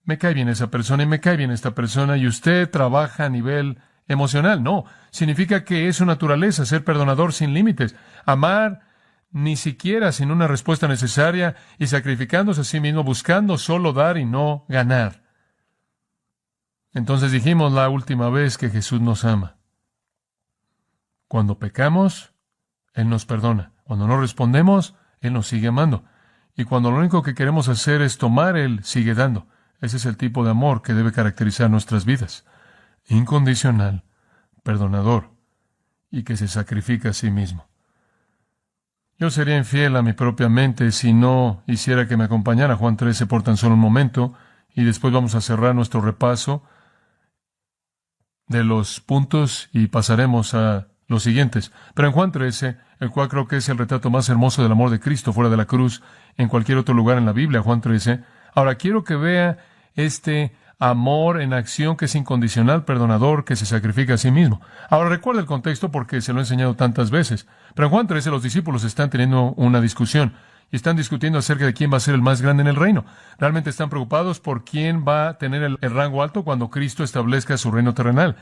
me cae bien esa persona y me cae bien esta persona, y usted trabaja a nivel emocional. No, significa que es su naturaleza ser perdonador sin límites, amar ni siquiera sin una respuesta necesaria y sacrificándose a sí mismo, buscando solo dar y no ganar. Entonces dijimos la última vez que Jesús nos ama. Cuando pecamos, Él nos perdona. Cuando no respondemos, Él nos sigue amando. Y cuando lo único que queremos hacer es tomar, Él sigue dando. Ese es el tipo de amor que debe caracterizar nuestras vidas. incondicional, perdonador, y que se sacrifica a sí mismo. Yo sería infiel a mi propia mente si no hiciera que me acompañara Juan 13 por tan solo un momento, y después vamos a cerrar nuestro repaso de los puntos y pasaremos a los siguientes. Pero en Juan 13, el cual creo que es el retrato más hermoso del amor de Cristo fuera de la cruz en cualquier otro lugar en la Biblia, Juan 13. Ahora quiero que vea este amor en acción que es incondicional, perdonador, que se sacrifica a sí mismo. Ahora recuerda el contexto porque se lo he enseñado tantas veces. Pero en Juan 13 los discípulos están teniendo una discusión y están discutiendo acerca de quién va a ser el más grande en el reino. Realmente están preocupados por quién va a tener el rango alto cuando Cristo establezca su reino terrenal.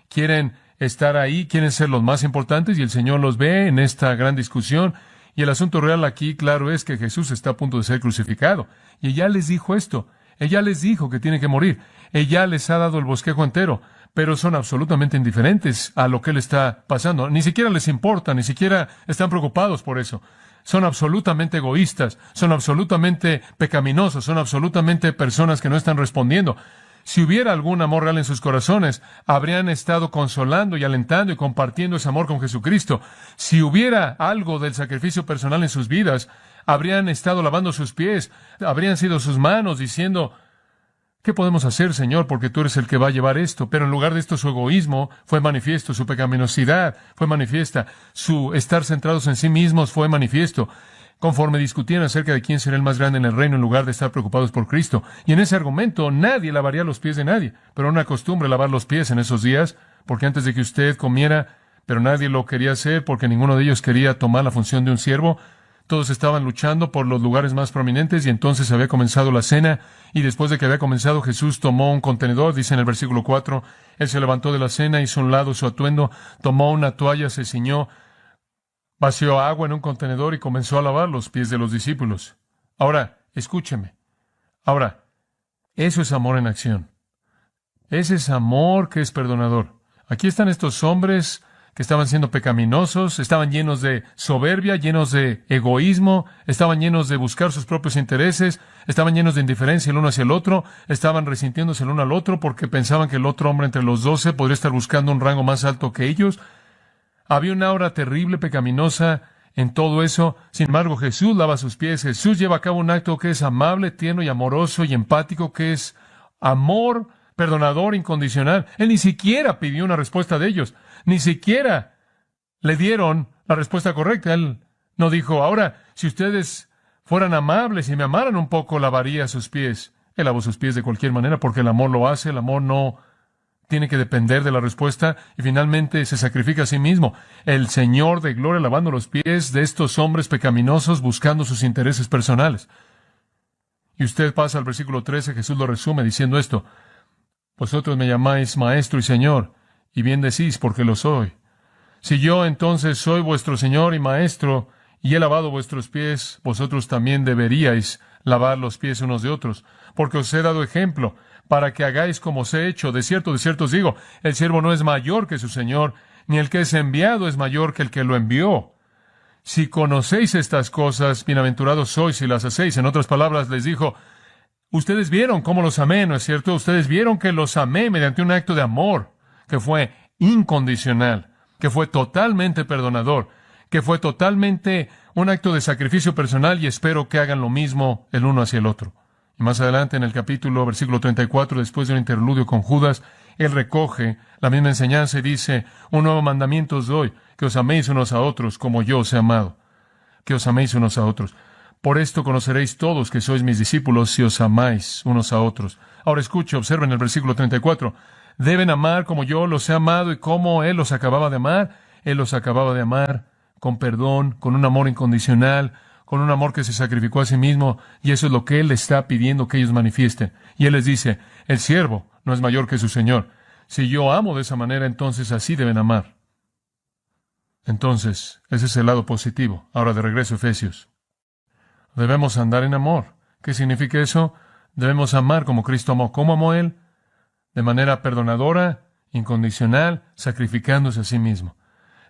Quieren estar ahí, quieren ser los más importantes y el Señor los ve en esta gran discusión. Y el asunto real aquí, claro, es que Jesús está a punto de ser crucificado. Y ella les dijo esto. Ella les dijo que tiene que morir. Ella les ha dado el bosquejo entero, pero son absolutamente indiferentes a lo que le está pasando. Ni siquiera les importa, ni siquiera están preocupados por eso. Son absolutamente egoístas, son absolutamente pecaminosos, son absolutamente personas que no están respondiendo. Si hubiera algún amor real en sus corazones, habrían estado consolando y alentando y compartiendo ese amor con Jesucristo. Si hubiera algo del sacrificio personal en sus vidas, habrían estado lavando sus pies, habrían sido sus manos diciendo, ¿qué podemos hacer, Señor? Porque tú eres el que va a llevar esto. Pero en lugar de esto, su egoísmo fue manifiesto, su pecaminosidad fue manifiesta, su estar centrados en sí mismos fue manifiesto, conforme discutían acerca de quién será el más grande en el reino en lugar de estar preocupados por Cristo. Y en ese argumento, nadie lavaría los pies de nadie. Pero era una costumbre lavar los pies en esos días, porque antes de que usted comiera, pero nadie lo quería hacer porque ninguno de ellos quería tomar la función de un siervo. Todos estaban luchando por los lugares más prominentes y entonces había comenzado la cena y después de que había comenzado Jesús tomó un contenedor, dice en el versículo 4, Él se levantó de la cena, hizo a un lado su atuendo, tomó una toalla, se ciñó, vació agua en un contenedor y comenzó a lavar los pies de los discípulos. Ahora, escúcheme. Ahora, eso es amor en acción. Ese es amor que es perdonador. Aquí están estos hombres que estaban siendo pecaminosos, estaban llenos de soberbia, llenos de egoísmo, estaban llenos de buscar sus propios intereses, estaban llenos de indiferencia el uno hacia el otro, estaban resintiéndose el uno al otro porque pensaban que el otro hombre entre los 12 podría estar buscando un rango más alto que ellos. Había una aura terrible, pecaminosa en todo eso. Sin embargo, Jesús lava sus pies. Jesús lleva a cabo un acto que es amable, tierno y amoroso y empático, que es amor perdonador, incondicional. Él ni siquiera pidió una respuesta de ellos. Ni siquiera le dieron la respuesta correcta. Él no dijo, ahora, si ustedes fueran amables y me amaran un poco, lavaría sus pies. Él lavó sus pies de cualquier manera porque el amor lo hace. El amor no tiene que depender de la respuesta y finalmente se sacrifica a sí mismo. El Señor de gloria lavando los pies de estos hombres pecaminosos buscando sus intereses personales. Y usted pasa al versículo 13, Jesús lo resume diciendo esto, vosotros me llamáis Maestro y Señor, y bien decís porque lo soy. Si yo entonces soy vuestro Señor y Maestro, y he lavado vuestros pies, vosotros también deberíais lavar los pies unos de otros, porque os he dado ejemplo, para que hagáis como os he hecho. De cierto os digo, el siervo no es mayor que su Señor, ni el que es enviado es mayor que el que lo envió. Si conocéis estas cosas, bienaventurados sois si las hacéis. En otras palabras, les dijo, ustedes vieron cómo los amé, ¿no es cierto? Ustedes vieron que los amé mediante un acto de amor, que fue incondicional, que fue totalmente perdonador, que fue totalmente un acto de sacrificio personal y espero que hagan lo mismo el uno hacia el otro. Y más adelante en el capítulo, versículo 34, después de un interludio con Judas, él recoge la misma enseñanza y dice, un nuevo mandamiento os doy, que os améis unos a otros como yo os he amado, que os améis unos a otros. Por esto conoceréis todos que sois mis discípulos si os amáis unos a otros. Ahora escuche, observen el versículo 34. Deben amar como yo los he amado y como Él los acababa de amar. Él los acababa de amar con perdón, con un amor incondicional, con un amor que se sacrificó a sí mismo. Y eso es lo que Él está pidiendo que ellos manifiesten. Y Él les dice, el siervo no es mayor que su Señor. Si yo amo de esa manera, entonces así deben amar. Entonces, ese es el lado positivo. Ahora de regreso a Efesios. Debemos andar en amor. ¿Qué significa eso? Debemos amar como Cristo amó. ¿Cómo amó Él? De manera perdonadora, incondicional, sacrificándose a sí mismo.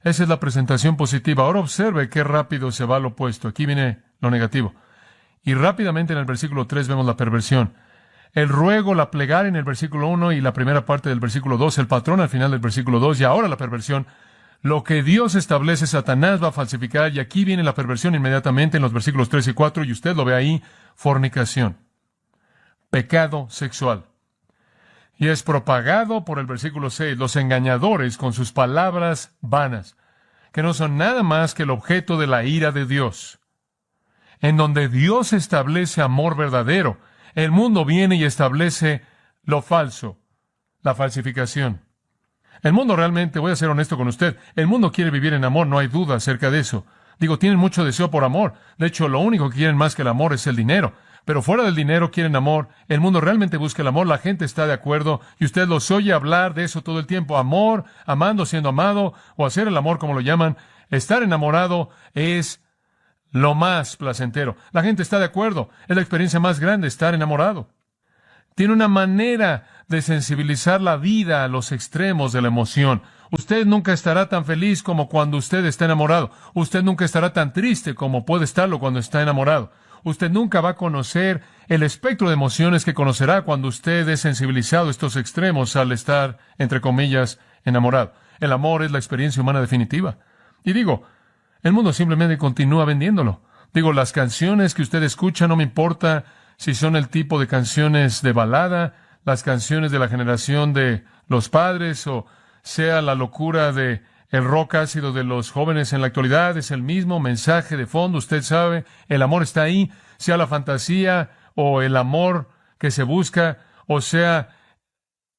Esa es la presentación positiva. Ahora observe qué rápido se va al opuesto. Aquí viene lo negativo. Y rápidamente en el versículo 3 vemos la perversión. El ruego, la plegaria en el versículo 1 y la primera parte del versículo 2, el patrón al final del versículo 2 y ahora la perversión. Lo que Dios establece, Satanás va a falsificar, y aquí viene la perversión inmediatamente en los versículos 3 y 4, y usted lo ve ahí: fornicación, pecado sexual. Y es propagado por el versículo 6, los engañadores con sus palabras vanas, que no son nada más que el objeto de la ira de Dios. En donde Dios establece amor verdadero, el mundo viene y establece lo falso, la falsificación. El mundo realmente, voy a ser honesto con usted, el mundo quiere vivir en amor, no hay duda acerca de eso. Digo, tienen mucho deseo por amor. De hecho, lo único que quieren más que el amor es el dinero. Pero fuera del dinero quieren amor. El mundo realmente busca el amor, la gente está de acuerdo, y usted los oye hablar de eso todo el tiempo. Amor, amando, siendo amado, o hacer el amor como lo llaman. Estar enamorado es lo más placentero. La gente está de acuerdo. Es la experiencia más grande, estar enamorado. Tiene una manera de sensibilizar la vida a los extremos de la emoción. Usted nunca estará tan feliz como cuando usted está enamorado. Usted nunca estará tan triste como puede estarlo cuando está enamorado. Usted nunca va a conocer el espectro de emociones que conocerá cuando usted es sensibilizado a estos extremos al estar, entre comillas, enamorado. El amor es la experiencia humana definitiva. Y digo, el mundo simplemente continúa vendiéndolo. Digo, las canciones que usted escucha, no me importa si son el tipo de canciones de balada, las canciones de la generación de los padres, o sea la locura de el rock ácido de los jóvenes en la actualidad, es el mismo mensaje de fondo. Usted sabe, el amor está ahí, sea la fantasía o el amor que se busca, o sea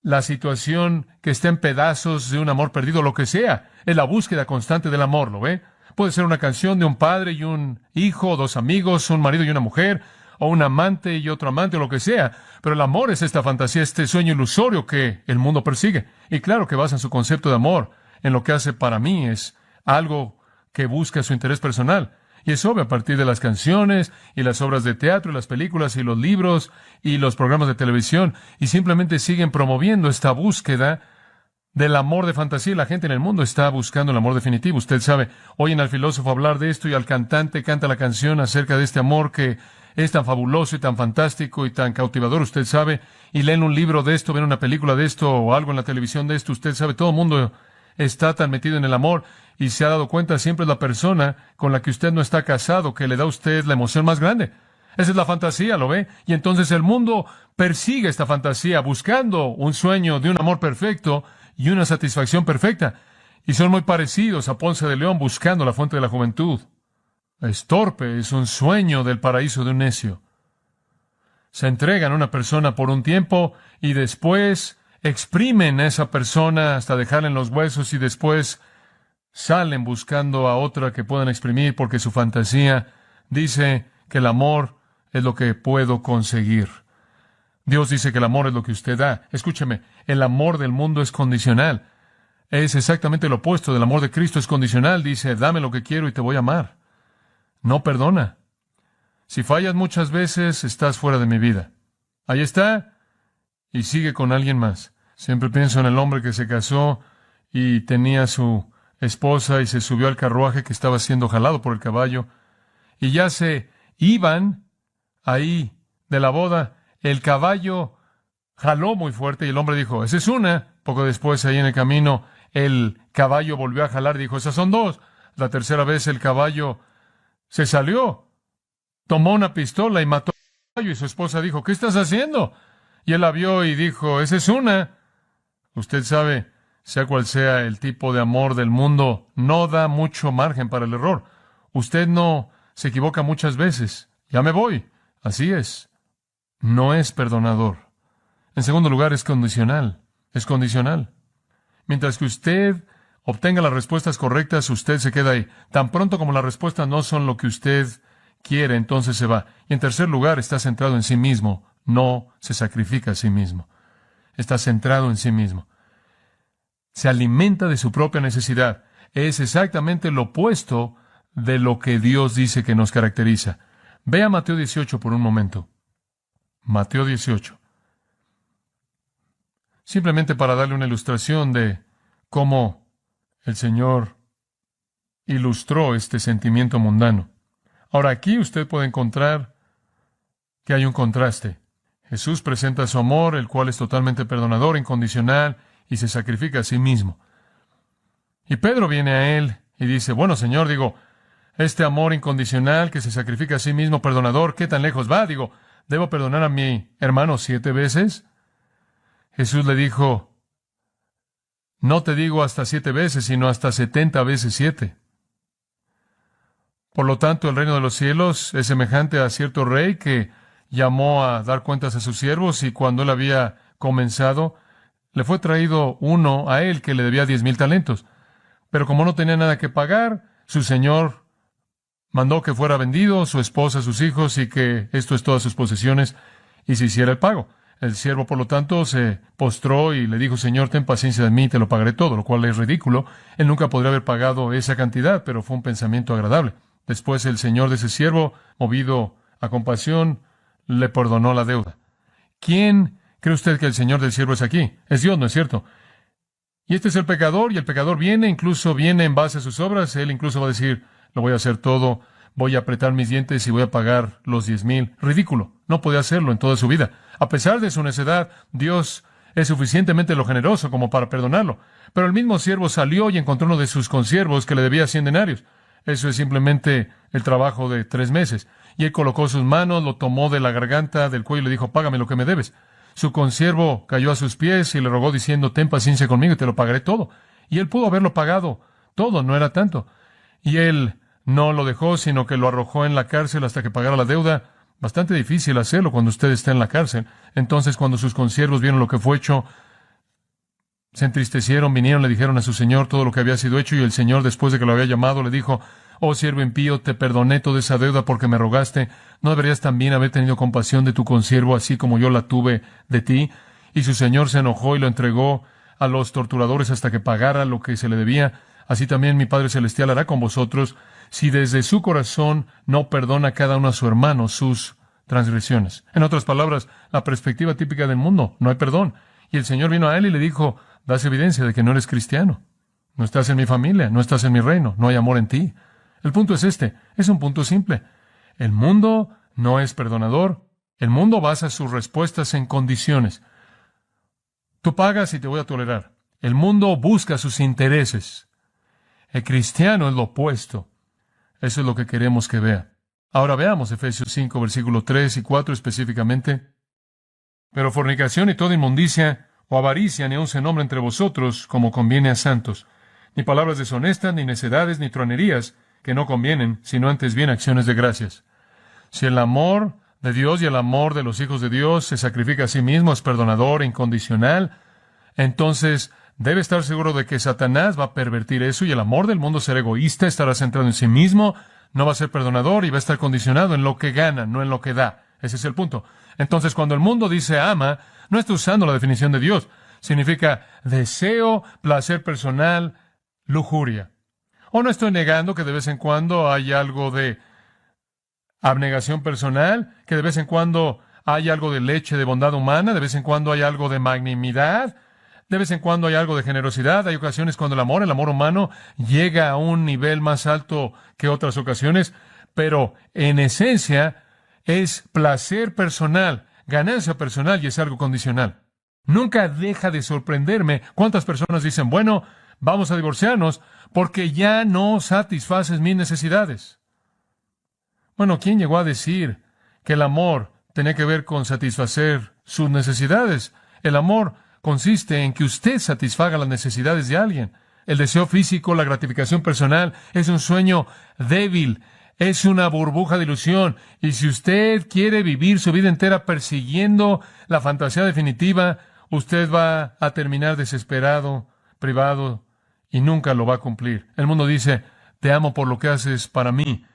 la situación que está en pedazos de un amor perdido, lo que sea, es la búsqueda constante del amor, ¿lo ve? Puede ser una canción de un padre y un hijo, dos amigos, un marido y una mujer, o un amante y otro amante, o lo que sea. Pero el amor es esta fantasía, este sueño ilusorio que el mundo persigue. Y claro que basa su concepto de amor en lo que hace para mí, es algo que busca su interés personal. Y es obvio a partir de las canciones y las obras de teatro y las películas y los libros y los programas de televisión, y simplemente siguen promoviendo esta búsqueda del amor de fantasía. La gente en el mundo está buscando el amor definitivo. Usted sabe, oyen al filósofo hablar de esto y al cantante canta la canción acerca de este amor que es tan fabuloso y tan fantástico y tan cautivador, usted sabe, y leen un libro de esto, ven una película de esto o algo en la televisión de esto, usted sabe, todo el mundo está tan metido en el amor y se ha dado cuenta, siempre es la persona con la que usted no está casado que le da a usted la emoción más grande. Esa es la fantasía, ¿lo ve? Y entonces el mundo persigue esta fantasía buscando un sueño de un amor perfecto y una satisfacción perfecta. Y son muy parecidos a Ponce de León buscando la fuente de la juventud. Es torpe, es un sueño del paraíso de un necio. Se entregan a una persona por un tiempo y después exprimen a esa persona hasta dejarla en los huesos y después salen buscando a otra que puedan exprimir porque su fantasía dice que el amor es lo que puedo conseguir. Dios dice que el amor es lo que usted da. Escúcheme, el amor del mundo es condicional. Es exactamente lo opuesto del amor de Cristo, es condicional. Dice, dame lo que quiero y te voy a amar. No perdona. Si fallas muchas veces, estás fuera de mi vida. Ahí está, y sigue con alguien más. Siempre pienso en el hombre que se casó y tenía a su esposa y se subió al carruaje que estaba siendo jalado por el caballo, y ya se iban ahí de la boda. El caballo jaló muy fuerte y el hombre dijo, esa es una. Poco después, ahí en el camino, el caballo volvió a jalar y dijo, esas son dos. La tercera vez el caballo se salió, tomó una pistola y mató al caballo, y su esposa dijo, ¿qué estás haciendo? Y él la vio y dijo, esa es una. Usted sabe, sea cual sea el tipo de amor del mundo, no da mucho margen para el error. Usted no se equivoca muchas veces. Ya me voy. Así es. No es perdonador. En segundo lugar, es condicional. Es condicional. Mientras que usted obtenga las respuestas correctas, usted se queda ahí. Tan pronto como las respuestas no son lo que usted quiere, entonces se va. Y en tercer lugar, está centrado en sí mismo. No se sacrifica a sí mismo. Está centrado en sí mismo. Se alimenta de su propia necesidad. Es exactamente lo opuesto de lo que Dios dice que nos caracteriza. Vea Mateo 18 por un momento. Mateo 18. Simplemente para darle una ilustración de cómo el Señor ilustró este sentimiento mundano. Ahora aquí usted puede encontrar que hay un contraste. Jesús presenta su amor, el cual es totalmente perdonador, incondicional, y se sacrifica a sí mismo. Y Pedro viene a él y dice, bueno, Señor, este amor incondicional que se sacrifica a sí mismo, perdonador, ¿qué tan lejos va? ¿Debo perdonar a mi hermano 7 veces? Jesús le dijo, no te digo hasta 7 veces, sino hasta 70 veces 7. Por lo tanto, el reino de los cielos es semejante a cierto rey que llamó a dar cuentas a sus siervos, y cuando él había comenzado, le fue traído uno a él que le debía 10,000 talentos. Pero como no tenía nada que pagar, su señor mandó que fuera vendido, su esposa, sus hijos, y que esto es todas sus posesiones, y se hiciera el pago. El siervo, por lo tanto, se postró y le dijo, Señor, ten paciencia de mí, te lo pagaré todo, lo cual es ridículo. Él nunca podría haber pagado esa cantidad, pero fue un pensamiento agradable. Después el señor de ese siervo, movido a compasión, le perdonó la deuda. ¿Quién cree usted que el señor del siervo es aquí? Es Dios, ¿no es cierto? Y este es el pecador, y el pecador incluso viene en base a sus obras. Él incluso va a decir, lo voy a hacer todo, voy a apretar mis dientes y voy a pagar los 10,000. Ridículo, no podía hacerlo en toda su vida. A pesar de su necedad, Dios es suficientemente lo generoso como para perdonarlo. Pero el mismo siervo salió y encontró uno de sus consiervos que le debía 100 denarios. Eso es simplemente el trabajo de 3 meses. Y él colocó sus manos, lo tomó de la garganta, del cuello y le dijo, págame lo que me debes. Su consiervo cayó a sus pies y le rogó diciendo, ten paciencia conmigo y te lo pagaré todo. Y él pudo haberlo pagado todo, no era tanto. Y él no lo dejó, sino que lo arrojó en la cárcel hasta que pagara la deuda. Bastante difícil hacerlo cuando usted está en la cárcel. Entonces, cuando sus consiervos vieron lo que fue hecho, se entristecieron, vinieron, le dijeron a su señor todo lo que había sido hecho, y el señor, después de que lo había llamado, le dijo, oh siervo impío, te perdoné toda esa deuda porque me rogaste. ¿No deberías también haber tenido compasión de tu consiervo, así como yo la tuve de ti? Y su señor se enojó y lo entregó a los torturadores hasta que pagara lo que se le debía. Así también mi Padre Celestial hará con vosotros, si desde su corazón no perdona a cada uno a su hermano sus transgresiones. En otras palabras, la perspectiva típica del mundo, no hay perdón. Y el Señor vino a él y le dijo, das evidencia de que no eres cristiano. No estás en mi familia, no estás en mi reino, no hay amor en ti. El punto es es un punto simple. El mundo no es perdonador. El mundo basa sus respuestas en condiciones. Tú pagas y te voy a tolerar. El mundo busca sus intereses. El cristiano es lo opuesto. Eso es lo que queremos que vea. Ahora veamos Efesios 5, versículo 3 y 4 específicamente. Pero fornicación y toda inmundicia o avaricia ni aun se nombra entre vosotros como conviene a santos. Ni palabras deshonestas, ni necedades, ni tronerías, que no convienen, sino antes bien acciones de gracias. Si el amor de Dios y el amor de los hijos de Dios se sacrifica a sí mismo, es perdonador, incondicional, entonces debe estar seguro de que Satanás va a pervertir eso, y el amor del mundo será egoísta, estará centrado en sí mismo, no va a ser perdonador y va a estar condicionado en lo que gana, no en lo que da. Ese es el punto. Entonces, cuando el mundo dice ama, no está usando la definición de Dios. Significa deseo, placer personal, lujuria. O no estoy negando que de vez en cuando hay algo de abnegación personal, que de vez en cuando hay algo de leche de bondad humana, de vez en cuando hay algo de magnanimidad, de vez en cuando hay algo de generosidad. Hay ocasiones cuando el amor humano llega a un nivel más alto que otras ocasiones, pero en esencia es placer personal, ganancia personal, y es algo condicional. Nunca deja de sorprenderme cuántas personas dicen, bueno, vamos a divorciarnos porque ya no satisfaces mis necesidades. Bueno, ¿quién llegó a decir que el amor tenía que ver con satisfacer sus necesidades? El amor consiste en que usted satisfaga las necesidades de alguien. El deseo físico, la gratificación personal, es un sueño débil, es una burbuja de ilusión. Y si usted quiere vivir su vida entera persiguiendo la fantasía definitiva, usted va a terminar desesperado, privado, y nunca lo va a cumplir. El mundo dice, te amo por lo que haces para mí.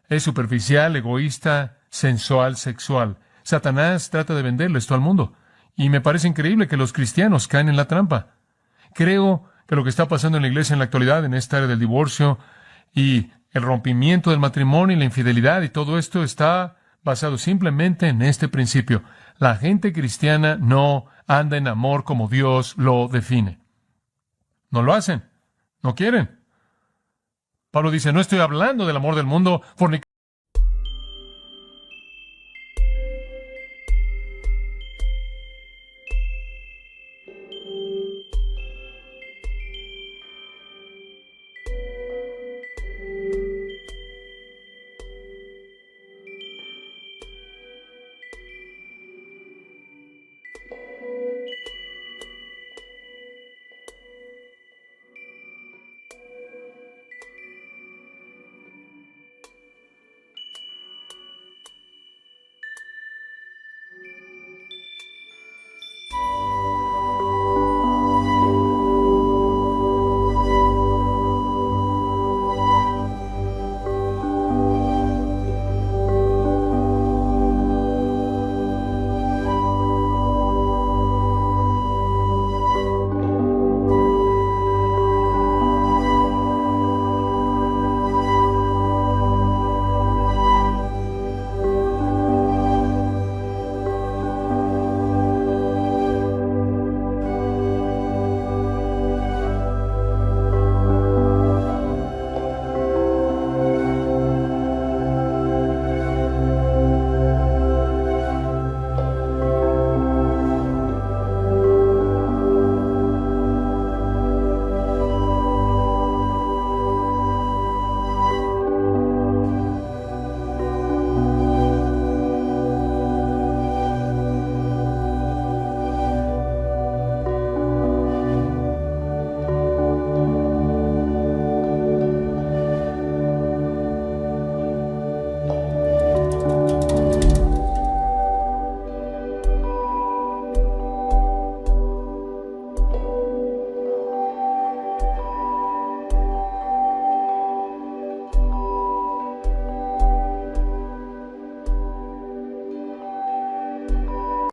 Es superficial, egoísta, sensual, sexual. Satanás trata de venderle esto al mundo. Y me parece increíble que los cristianos caen en la trampa. Creo que lo que está pasando en la iglesia en la actualidad, en esta área del divorcio y el rompimiento del matrimonio y la infidelidad y todo esto, está basado simplemente en este principio. La gente cristiana no anda en amor como Dios lo define. No lo hacen. No quieren. Pablo dice, no estoy hablando del amor del mundo,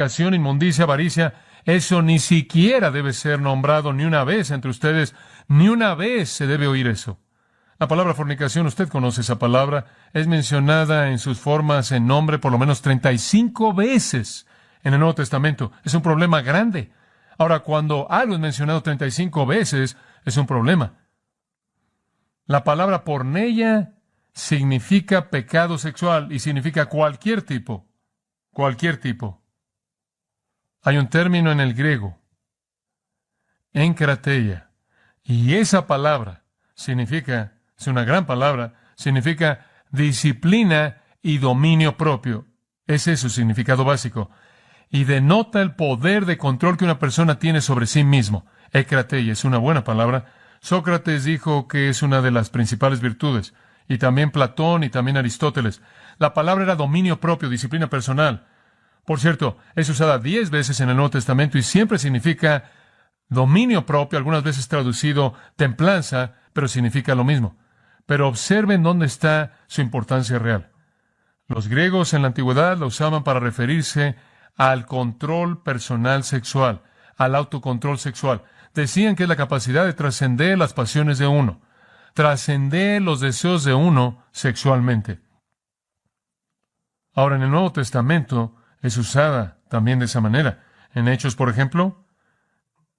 fornicación, inmundicia, avaricia, eso ni siquiera debe ser nombrado ni una vez entre ustedes, ni una vez se debe oír eso. La palabra fornicación, usted conoce esa palabra, es mencionada en sus formas en nombre por lo menos 35 veces en el Nuevo Testamento. Es un problema grande. Ahora, cuando algo es mencionado 35 veces, es un problema. La palabra porneia significa pecado sexual y significa cualquier tipo. Cualquier tipo. Hay un término en el griego, enkrateia, y esa palabra significa, es una gran palabra, significa disciplina y dominio propio. Ese es su significado básico. Y denota el poder de control que una persona tiene sobre sí mismo. Enkrateia es una buena palabra. Sócrates dijo que es una de las principales virtudes. Y también Platón y también Aristóteles. La palabra era dominio propio, disciplina personal. Por cierto, es usada 10 veces en el Nuevo Testamento y siempre significa dominio propio, algunas veces traducido templanza, pero significa lo mismo. Pero observen dónde está su importancia real. Los griegos en la antigüedad lo usaban para referirse al control personal sexual, al autocontrol sexual. Decían que es la capacidad de trascender las pasiones de uno, trascender los deseos de uno sexualmente. Ahora, en el Nuevo Testamento es usada también de esa manera. En Hechos, por ejemplo,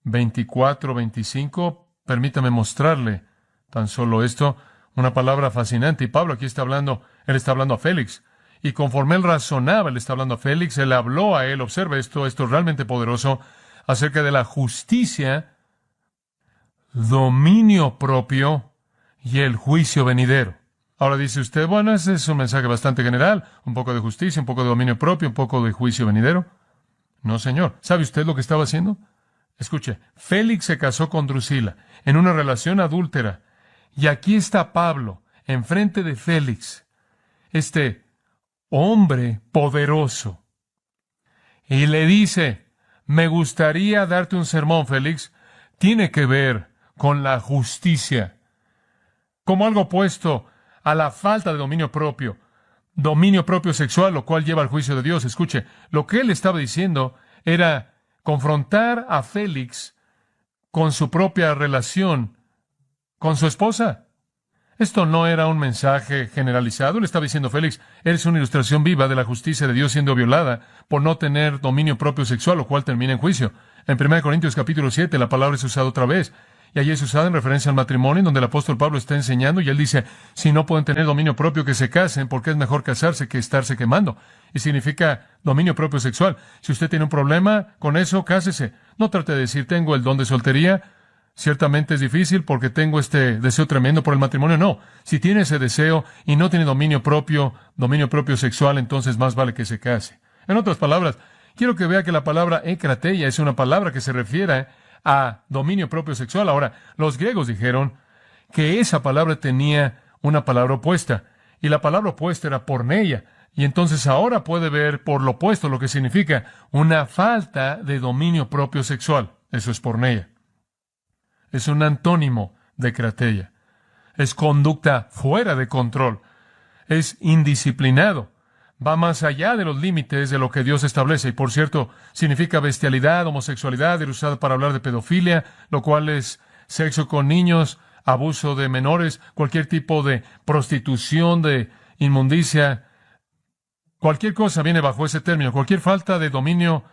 24-25, permítame mostrarle tan solo esto, una palabra fascinante. Y Pablo aquí está hablando, él está hablando a Félix. Y conforme él razonaba, él está hablando a Félix, él habló a él, observa esto es realmente poderoso, acerca de la justicia, dominio propio y el juicio venidero. Ahora dice usted, bueno, ese es un mensaje bastante general, un poco de justicia, un poco de dominio propio, un poco de juicio venidero. No, señor. ¿Sabe usted lo que estaba haciendo? Escuche, Félix se casó con Drusila en una relación adúltera. Y aquí está Pablo, enfrente de Félix, este hombre poderoso. Y le dice, me gustaría darte un sermón, Félix. Tiene que ver con la justicia, como algo opuesto a la falta de dominio propio sexual, lo cual lleva al juicio de Dios. Escuche, lo que él estaba diciendo era confrontar a Félix con su propia relación con su esposa. Esto no era un mensaje generalizado. Le estaba diciendo, Félix, eres una ilustración viva de la justicia de Dios siendo violada por no tener dominio propio sexual, lo cual termina en juicio. En 1 Corintios capítulo 7, la palabra es usada otra vez. Y allí es usada en referencia al matrimonio, en donde el apóstol Pablo está enseñando, y él dice, si no pueden tener dominio propio, que se casen, porque es mejor casarse que estarse quemando. Y significa dominio propio sexual. Si usted tiene un problema con eso, cásese. No trate de decir, tengo el don de soltería. Ciertamente es difícil porque tengo este deseo tremendo por el matrimonio. No. Si tiene ese deseo y no tiene dominio propio sexual, entonces más vale que se case. En otras palabras, quiero que vea que la palabra enkrateia es una palabra que se refiere a dominio propio sexual. Ahora, los griegos dijeron que esa palabra tenía una palabra opuesta, y la palabra opuesta era porneia, y entonces ahora puede ver por lo opuesto lo que significa una falta de dominio propio sexual. Eso es porneia. Es un antónimo de krateia. Es conducta fuera de control. Es indisciplinado. Va más allá de los límites de lo que Dios establece. Y por cierto, significa bestialidad, homosexualidad, era usado para hablar de pedofilia, lo cual es sexo con niños, abuso de menores, cualquier tipo de prostitución, de inmundicia. Cualquier cosa viene bajo ese término, cualquier falta de dominio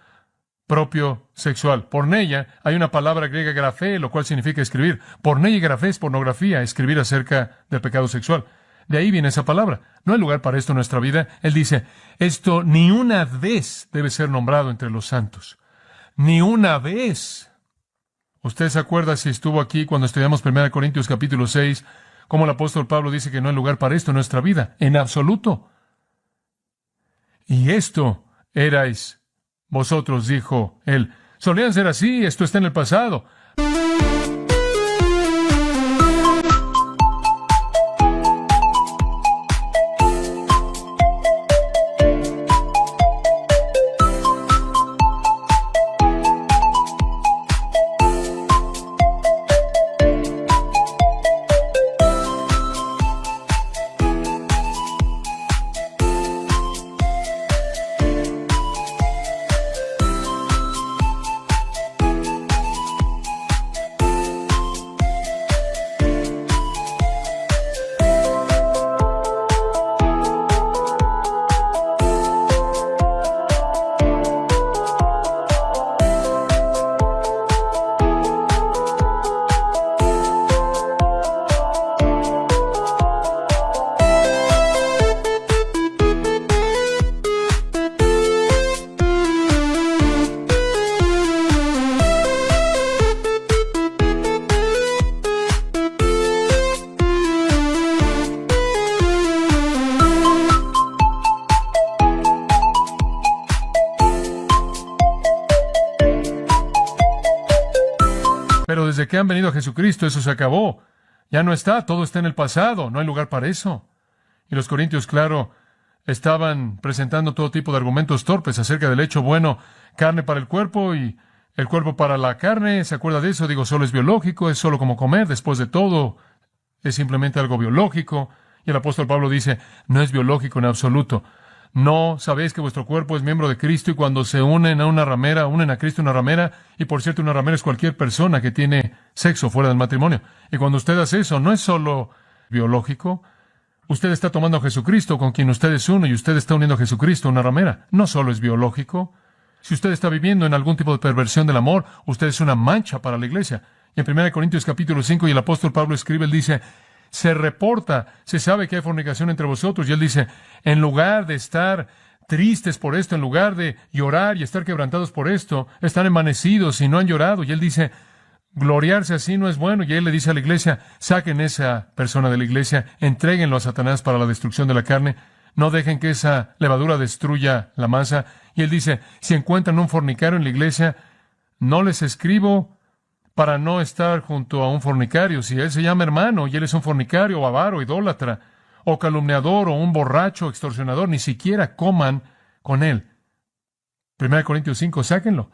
propio sexual. Porneia, hay una palabra griega grafé, lo cual significa escribir. Porneia y grafé es pornografía, escribir acerca del pecado sexual. De ahí viene esa palabra. No hay lugar para esto en nuestra vida. Él dice, esto ni una vez debe ser nombrado entre los santos. Ni una vez. ¿Usted se acuerda si estuvo aquí cuando estudiamos 1 Corintios capítulo 6, cómo el apóstol Pablo dice que no hay lugar para esto en nuestra vida? En absoluto. Y esto erais vosotros, dijo él. Solían ser así, esto está en el pasado. Pero desde que han venido a Jesucristo, eso se acabó. Ya no está, todo está en el pasado, no hay lugar para eso. Y los corintios, claro, estaban presentando todo tipo de argumentos torpes acerca del hecho, bueno, carne para el cuerpo y el cuerpo para la carne. ¿Se acuerda de eso? Digo, solo es biológico, es solo como comer, después de todo, es simplemente algo biológico. Y el apóstol Pablo dice, no es biológico en absoluto. No sabéis que vuestro cuerpo es miembro de Cristo y cuando se unen a una ramera, unen a Cristo una ramera, y por cierto, una ramera es cualquier persona que tiene sexo fuera del matrimonio. Y cuando usted hace eso, no es solo biológico. Usted está tomando a Jesucristo con quien usted es uno y usted está uniendo a Jesucristo a una ramera. No solo es biológico. Si usted está viviendo en algún tipo de perversión del amor, usted es una mancha para la iglesia. Y en 1 Corintios capítulo 5, y el apóstol Pablo escribe, él dice, se reporta, se sabe que hay fornicación entre vosotros. Y él dice, en lugar de estar tristes por esto, en lugar de llorar y estar quebrantados por esto, están envanecidos y no han llorado. Y él dice, gloriarse así no es bueno. Y él le dice a la iglesia, saquen esa persona de la iglesia, entréguenlo a Satanás para la destrucción de la carne. No dejen que esa levadura destruya la masa. Y él dice, si encuentran un fornicario en la iglesia, no les escribo para no estar junto a un fornicario. Si él se llama hermano y él es un fornicario o avaro, idólatra, o calumniador, o un borracho, extorsionador, ni siquiera coman con él. 1 Corintios 5, sáquenlo.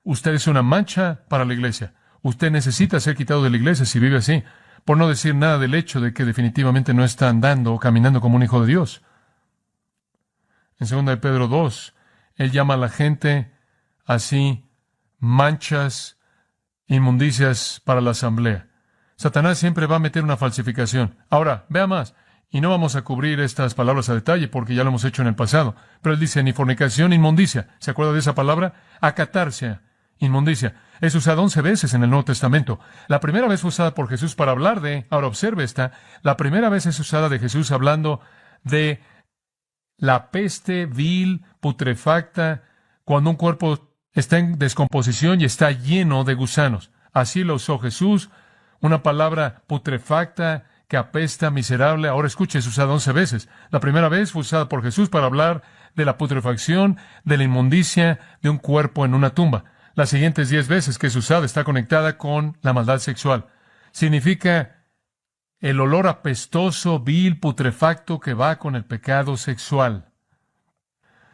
Usted es una mancha para la iglesia. Usted necesita ser quitado de la iglesia si vive así, por no decir nada del hecho de que definitivamente no está andando o caminando como un hijo de Dios. En 2 de Pedro 2, él llama a la gente así, manchas, inmundicias para la asamblea. Satanás siempre va a meter una falsificación. Ahora, vea más, y no vamos a cubrir estas palabras a detalle porque ya lo hemos hecho en el pasado, pero él dice ni fornicación, ni inmundicia. ¿Se acuerda de esa palabra? Acatarsia, inmundicia. Es usada 11 veces en el Nuevo Testamento. La primera vez fue usada por Jesús para hablar de, ahora observe esta, la primera vez es usada de Jesús hablando de la peste vil, putrefacta, cuando un cuerpo está en descomposición y está lleno de gusanos. Así lo usó Jesús, una palabra putrefacta, que apesta, miserable. Ahora escuche, es usada 11 veces. La primera vez fue usada por Jesús para hablar de la putrefacción, de la inmundicia de un cuerpo en una tumba. Las siguientes 10 veces que es usada está conectada con la maldad sexual. Significa el olor apestoso, vil, putrefacto que va con el pecado sexual.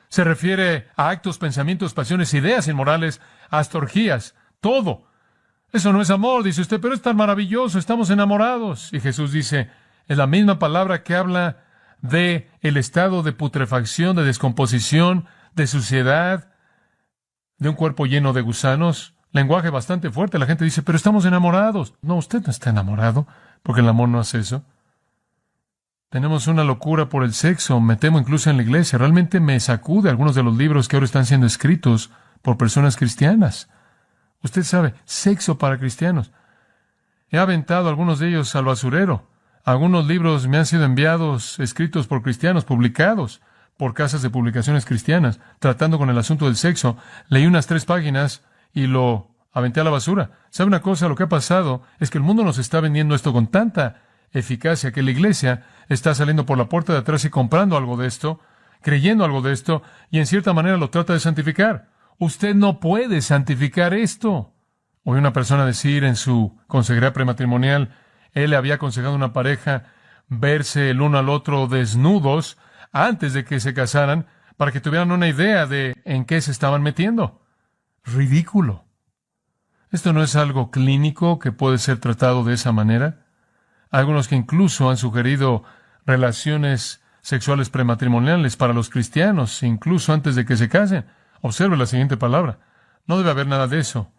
Se refiere a actos, pensamientos, pasiones, ideas inmorales, hasta orgías, todo. Eso no es amor, dice usted, pero es tan maravilloso, estamos enamorados. Y Jesús dice, es la misma palabra que habla de el estado de putrefacción, de descomposición, de suciedad, de un cuerpo lleno de gusanos. Lenguaje bastante fuerte. La gente dice, pero estamos enamorados. No, usted no está enamorado, porque el amor no hace eso. Tenemos una locura por el sexo, me temo incluso en la iglesia. Realmente me sacude algunos de los libros que ahora están siendo escritos por personas cristianas. Usted sabe, sexo para cristianos. He aventado algunos de ellos al basurero. Algunos libros me han sido enviados, escritos por cristianos, publicados por casas de publicaciones cristianas, tratando con el asunto del sexo. Leí unas 3 páginas y lo aventé a la basura. ¿Sabe una cosa? Lo que ha pasado es que el mundo nos está vendiendo esto con tanta eficacia que la iglesia está saliendo por la puerta de atrás y comprando algo de esto, creyendo algo de esto, y en cierta manera lo trata de santificar. Usted no puede santificar esto. Oí una persona decir en su consejería prematrimonial, él le había aconsejado a una pareja verse el uno al otro desnudos antes de que se casaran para que tuvieran una idea de en qué se estaban metiendo. Ridículo. Esto no es algo clínico que puede ser tratado de esa manera. Algunos que incluso han sugerido relaciones sexuales prematrimoniales para los cristianos, incluso antes de que se casen. Observe la siguiente palabra. No debe haber nada de eso.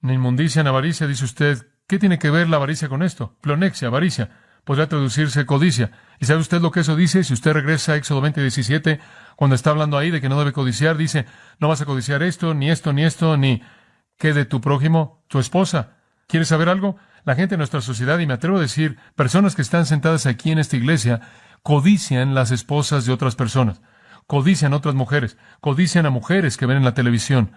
Ni inmundicia ni avaricia, dice usted. ¿Qué tiene que ver la avaricia con esto? Pleonexia, avaricia. Podría traducirse codicia. ¿Y sabe usted lo que eso dice? Si usted regresa a Éxodo 20:17, cuando está hablando ahí de que no debe codiciar, dice, no vas a codiciar esto, ni esto, ni esto, ni ¿qué de tu prójimo? Tu esposa. ¿Quieres saber algo? La gente en nuestra sociedad, y me atrevo a decir, personas que están sentadas aquí en esta iglesia, codician las esposas de otras personas. Codician a otras mujeres, codician a mujeres que ven en la televisión,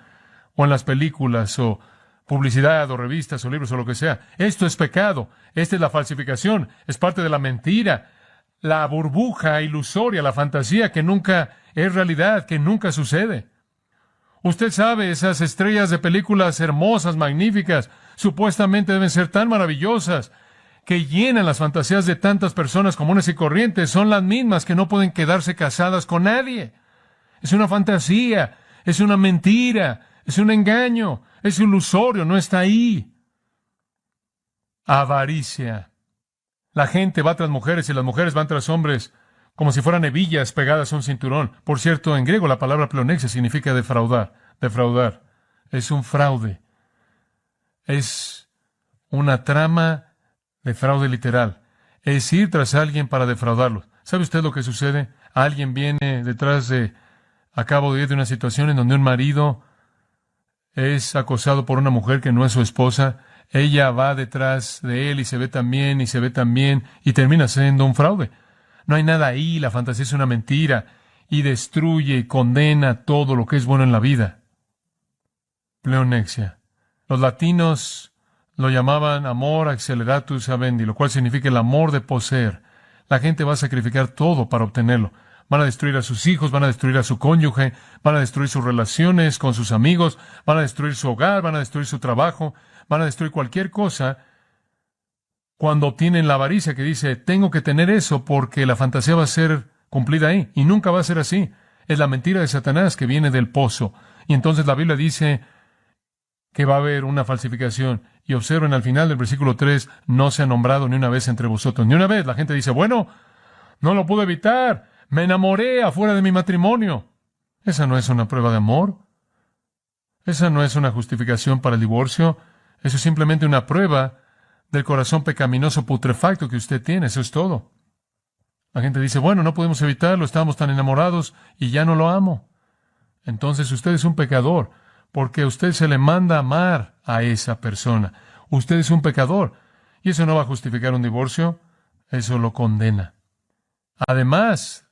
o en las películas, o publicidad, o revistas, o libros, o lo que sea. Esto es pecado, esta es la falsificación, es parte de la mentira, la burbuja ilusoria, la fantasía que nunca es realidad, que nunca sucede. Usted sabe, esas estrellas de películas hermosas, magníficas, supuestamente deben ser tan maravillosas, que llenan las fantasías de tantas personas comunes y corrientes, son las mismas que no pueden quedarse casadas con nadie. Es una fantasía, es una mentira, es un engaño, es ilusorio, no está ahí. Avaricia. La gente va tras mujeres y las mujeres van tras hombres como si fueran hebillas pegadas a un cinturón. Por cierto, en griego la palabra pleonexia significa defraudar. Defraudar. Es un fraude. Es una trama de fraude literal. Es ir tras alguien para defraudarlo. ¿Sabe usted lo que sucede? Alguien viene detrás de, acabo de ir de una situación en donde un marido es acosado por una mujer que no es su esposa. Ella va detrás de él y se ve tan bien, y se ve tan bien, y termina siendo un fraude. No hay nada ahí, la fantasía es una mentira, y destruye y condena todo lo que es bueno en la vida. Pleonexia. Los latinos lo llamaban amor acceleratus habendi, lo cual significa el amor de poseer. La gente va a sacrificar todo para obtenerlo. Van a destruir a sus hijos, van a destruir a su cónyuge, van a destruir sus relaciones con sus amigos, van a destruir su hogar, van a destruir su trabajo, van a destruir cualquier cosa cuando obtienen la avaricia que dice, tengo que tener eso porque la fantasía va a ser cumplida ahí. Y nunca va a ser así. Es la mentira de Satanás que viene del pozo. Y entonces la Biblia dice que va a haber una falsificación. Y observen al final del versículo 3, no se ha nombrado ni una vez entre vosotros. Ni una vez. La gente dice, bueno, no lo pude evitar. Me enamoré afuera de mi matrimonio. Esa no es una prueba de amor. Esa no es una justificación para el divorcio. Eso es simplemente una prueba del corazón pecaminoso putrefacto que usted tiene. Eso es todo. La gente dice, bueno, no podemos evitarlo. Estábamos tan enamorados y ya no lo amo. Entonces usted es un pecador, porque a usted se le manda amar a esa persona. Usted es un pecador. Y eso no va a justificar un divorcio. Eso lo condena. Además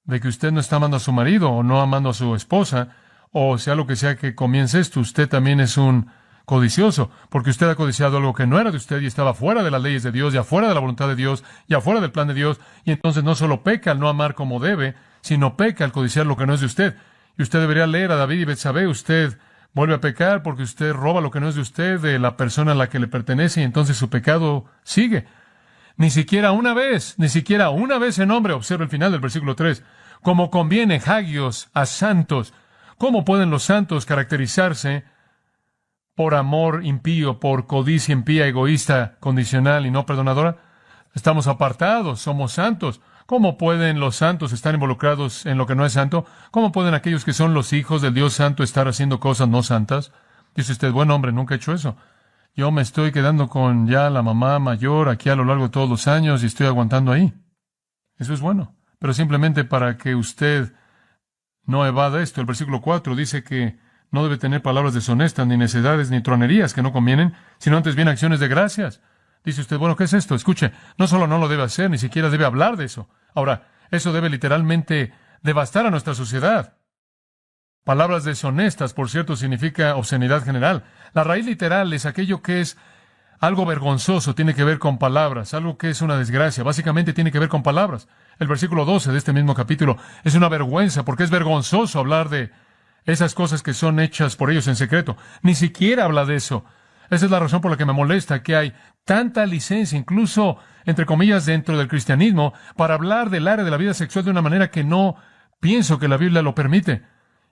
de que usted no está amando a su marido o no amando a su esposa, o sea lo que sea que comience esto, usted también es un codicioso, porque usted ha codiciado algo que no era de usted y estaba fuera de las leyes de Dios, y afuera de la voluntad de Dios, y afuera del plan de Dios, y entonces no solo peca al no amar como debe, sino peca al codiciar lo que no es de usted. Y usted debería leer a David y Betsabé. Usted vuelve a pecar porque usted roba lo que no es de usted, de la persona a la que le pertenece, y entonces su pecado sigue. Ni siquiera una vez se nombra, observa el final del versículo 3, como conviene hagios a santos. ¿Cómo pueden los santos caracterizarse por amor impío, por codicia impía, egoísta, condicional y no perdonadora? Estamos apartados, somos santos. ¿Cómo pueden los santos estar involucrados en lo que no es santo? ¿Cómo pueden aquellos que son los hijos del Dios santo estar haciendo cosas no santas? Dice usted, buen hombre, nunca he hecho eso. Yo me estoy quedando con ya la mamá mayor aquí a lo largo de todos los años y estoy aguantando ahí. Eso es bueno. Pero simplemente para que usted no evada esto, el versículo 4 dice que no debe tener palabras deshonestas, ni necedades, ni tronerías que no convienen, sino antes bien acciones de gracias. Dice usted, bueno, ¿qué es esto? Escuche, no solo no lo debe hacer, ni siquiera debe hablar de eso. Ahora, eso debe literalmente devastar a nuestra sociedad. Palabras deshonestas, por cierto, significa obscenidad general. La raíz literal es aquello que es algo vergonzoso, tiene que ver con palabras, algo que es una desgracia, básicamente tiene que ver con palabras. El versículo 12 de este mismo capítulo es una vergüenza, porque es vergonzoso hablar de esas cosas que son hechas por ellos en secreto. Ni siquiera habla de eso. Esa es la razón por la que me molesta, que hay tanta licencia, incluso, entre comillas, dentro del cristianismo, para hablar del área de la vida sexual de una manera que no pienso que la Biblia lo permite.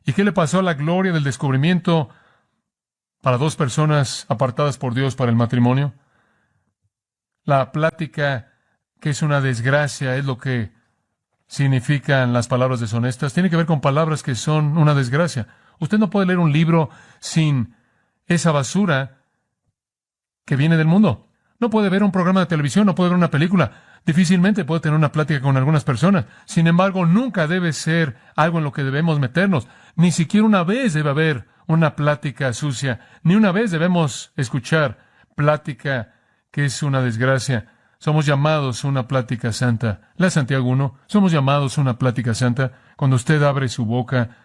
¿Y qué le pasó a la gloria del descubrimiento para dos personas apartadas por Dios para el matrimonio? La plática, que es una desgracia, es lo que significan las palabras deshonestas. Tiene que ver con palabras que son una desgracia. Usted no puede leer un libro sin esa basura que viene del mundo. No puede ver un programa de televisión, no puede ver una película. Difícilmente puede tener una plática con algunas personas. Sin embargo, nunca debe ser algo en lo que debemos meternos. Ni siquiera una vez debe haber una plática sucia. Ni una vez debemos escuchar plática que es una desgracia. Somos llamados a una plática santa. Lea Santiago 1. Somos llamados a una plática santa. Cuando usted abre su boca,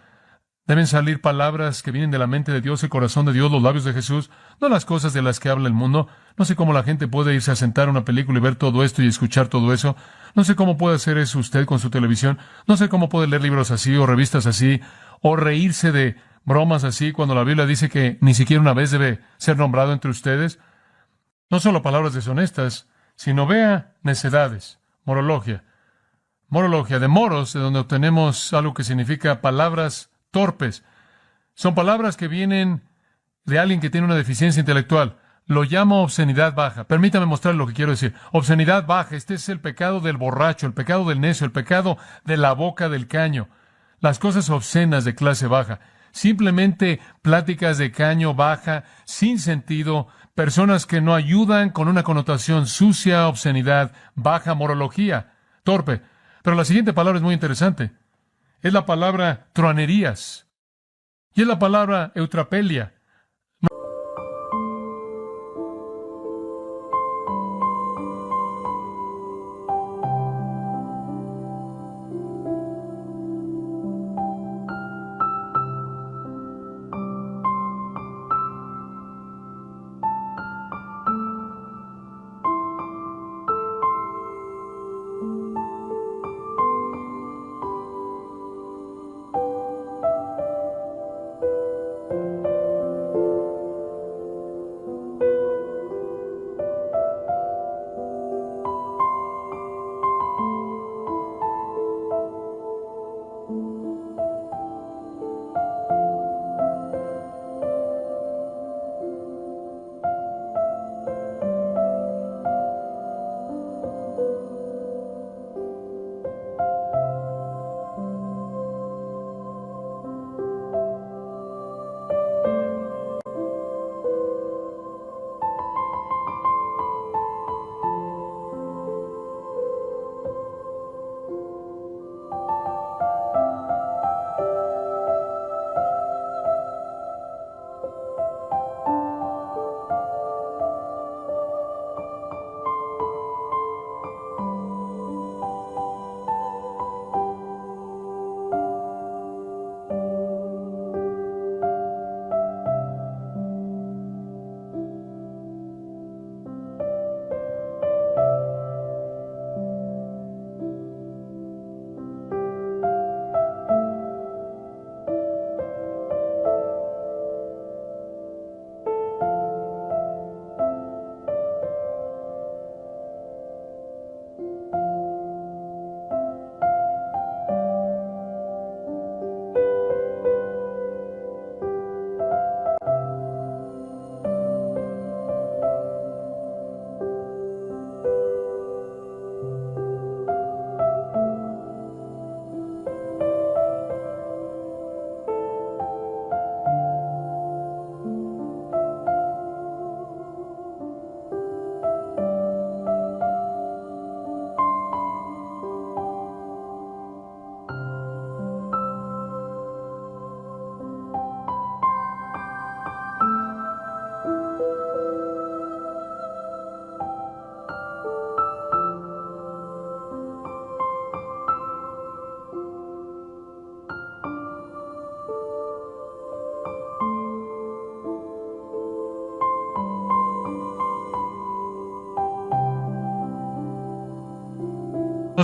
deben salir palabras que vienen de la mente de Dios, el corazón de Dios, los labios de Jesús, no las cosas de las que habla el mundo. No sé cómo la gente puede irse a sentar a una película y ver todo esto y escuchar todo eso. No sé cómo puede hacer eso usted con su televisión. No sé cómo puede leer libros así o revistas así o reírse de bromas así cuando la Biblia dice que ni siquiera una vez debe ser nombrado entre ustedes. No solo palabras deshonestas, sino vea necedades, morologia. Morologia, de moros, de donde obtenemos algo que significa palabras torpes. Son palabras que vienen de alguien que tiene una deficiencia intelectual. Lo llamo obscenidad baja. Permítame mostrar lo que quiero decir. Obscenidad baja. Este es el pecado del borracho, el pecado del necio, el pecado de la boca del caño. Las cosas obscenas de clase baja. Simplemente pláticas de caño baja, sin sentido, personas que no ayudan con una connotación sucia, obscenidad, baja, morología, torpe. Pero la siguiente palabra es muy interesante. Es la palabra truanerías. Y es la palabra eutrapelia.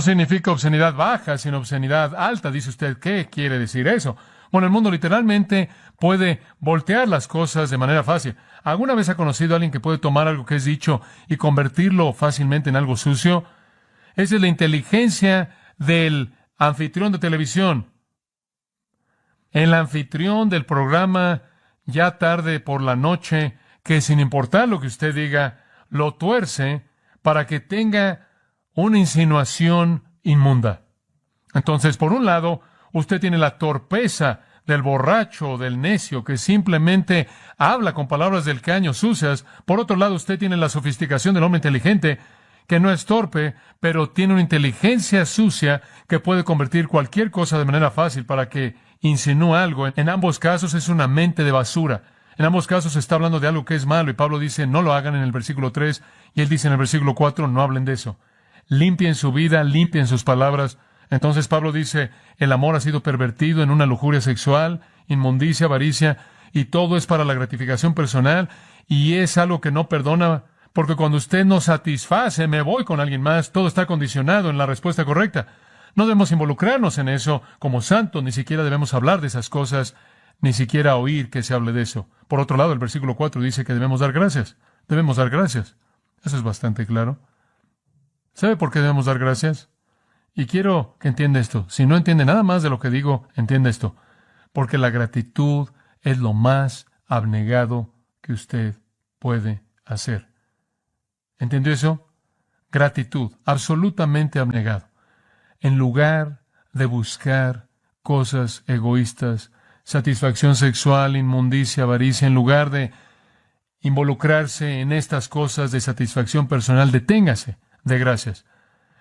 No significa obscenidad baja, sino obscenidad alta. Dice usted, ¿qué quiere decir eso? Bueno, el mundo literalmente puede voltear las cosas de manera fácil. ¿Alguna vez ha conocido a alguien que puede tomar algo que es dicho y convertirlo fácilmente en algo sucio? Esa es la inteligencia del anfitrión de televisión. El anfitrión del programa, ya tarde por la noche, que sin importar lo que usted diga, lo tuerce para que tenga una insinuación inmunda. Entonces, por un lado, usted tiene la torpeza del borracho, del necio, que simplemente habla con palabras del caño sucias. Por otro lado, usted tiene la sofisticación del hombre inteligente, que no es torpe, pero tiene una inteligencia sucia que puede convertir cualquier cosa de manera fácil para que insinúe algo. En ambos casos es una mente de basura. En ambos casos se está hablando de algo que es malo, y Pablo dice, no lo hagan en el versículo 3, y él dice en el versículo 4, no hablen de eso. Limpien su vida, limpien sus palabras. Entonces Pablo dice, el amor ha sido pervertido en una lujuria sexual, inmundicia, avaricia, y todo es para la gratificación personal, y es algo que no perdona, porque cuando usted no satisface, me voy con alguien más, todo está condicionado en la respuesta correcta. No debemos involucrarnos en eso como santos, ni siquiera debemos hablar de esas cosas, ni siquiera oír que se hable de eso. Por otro lado, el versículo 4 dice que debemos dar gracias. Debemos dar gracias. Eso es bastante claro. ¿Sabe por qué debemos dar gracias? Y quiero que entienda esto. Si no entiende nada más de lo que digo, entienda esto. Porque la gratitud es lo más abnegado que usted puede hacer. ¿Entendió eso? Gratitud, absolutamente abnegado. En lugar de buscar cosas egoístas, satisfacción sexual, inmundicia, avaricia, en lugar de involucrarse en estas cosas de satisfacción personal, deténgase de gracias.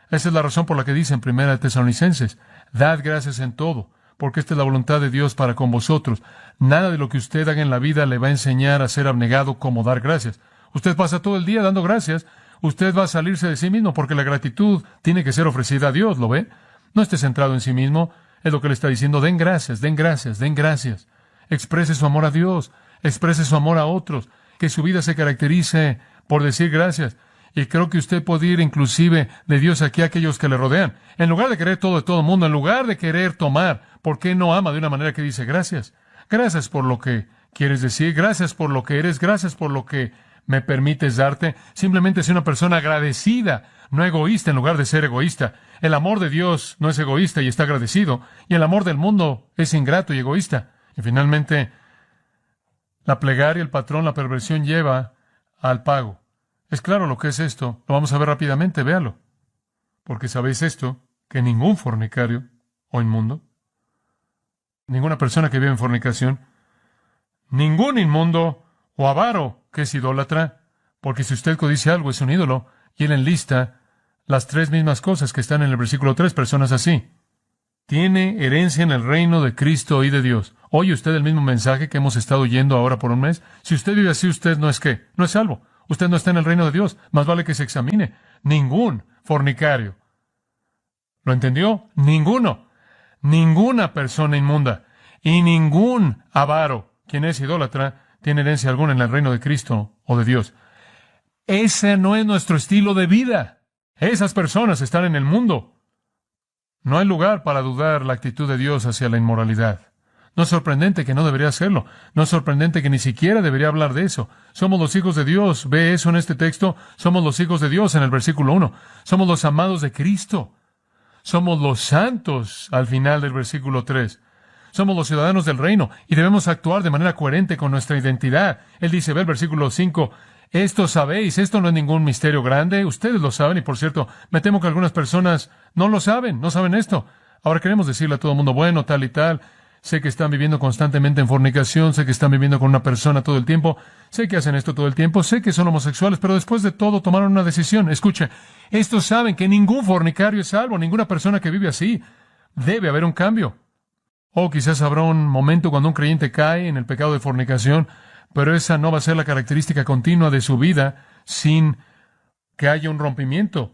Esa es la razón por la que dice en 1 Tesalonicenses, dad gracias en todo, porque esta es la voluntad de Dios para con vosotros. Nada de lo que usted haga en la vida le va a enseñar a ser abnegado como dar gracias. Usted pasa todo el día dando gracias. Usted va a salirse de sí mismo porque la gratitud tiene que ser ofrecida a Dios, ¿lo ve? No esté centrado en sí mismo. Es lo que le está diciendo. Den gracias, den gracias, den gracias. Exprese su amor a Dios. Exprese su amor a otros. Que su vida se caracterice por decir gracias. Y creo que usted puede ir inclusive de Dios aquí a aquellos que le rodean. En lugar de querer todo de todo el mundo, en lugar de querer tomar, ¿por qué no ama de una manera que dice gracias? Gracias por lo que quieres decir. Gracias por lo que eres. Gracias por lo que me permites darte. Simplemente ser una persona agradecida, no egoísta en lugar de ser egoísta. El amor de Dios no es egoísta y está agradecido, y el amor del mundo es ingrato y egoísta. Y finalmente, la plegaria, el patrón, la perversión lleva al pago. Es claro lo que es esto. Lo vamos a ver rápidamente, véalo. Porque sabéis esto, que ningún fornicario o inmundo, ninguna persona que vive en fornicación, ningún inmundo o avaro que es idólatra, porque si usted codicia algo es un ídolo, y él enlista las tres mismas cosas que están en el versículo 3, personas así. Tiene herencia en el reino de Cristo y de Dios. ¿Oye usted el mismo mensaje que hemos estado oyendo ahora por un mes? Si usted vive así, usted no es ¿qué? No es salvo. Usted no está en el reino de Dios. Más vale que se examine. Ningún fornicario. ¿Lo entendió? Ninguno. Ninguna persona inmunda. Y ningún avaro, quien es idólatra, tiene herencia alguna en el reino de Cristo o de Dios. Ese no es nuestro estilo de vida. Esas personas están en el mundo. No hay lugar para dudar la actitud de Dios hacia la inmoralidad. No es sorprendente que no debería hacerlo. No es sorprendente que ni siquiera debería hablar de eso. Somos los hijos de Dios. ¿Ve eso en este texto? Somos los hijos de Dios en el versículo 1. Somos los amados de Cristo. Somos los santos al final del versículo 3. Somos los ciudadanos del reino y debemos actuar de manera coherente con nuestra identidad. Él dice, ve el versículo 5, esto sabéis, esto no es ningún misterio grande, ustedes lo saben y por cierto, me temo que algunas personas no lo saben, no saben esto. Ahora queremos decirle a todo el mundo, bueno, tal y tal, sé que están viviendo constantemente en fornicación, sé que están viviendo con una persona todo el tiempo, sé que hacen esto todo el tiempo, sé que son homosexuales, pero después de todo tomaron una decisión. Escuche, estos saben que ningún fornicario es salvo, ninguna persona que vive así. Debe haber un cambio. O quizás habrá un momento cuando un creyente cae en el pecado de fornicación, pero esa no va a ser la característica continua de su vida sin que haya un rompimiento.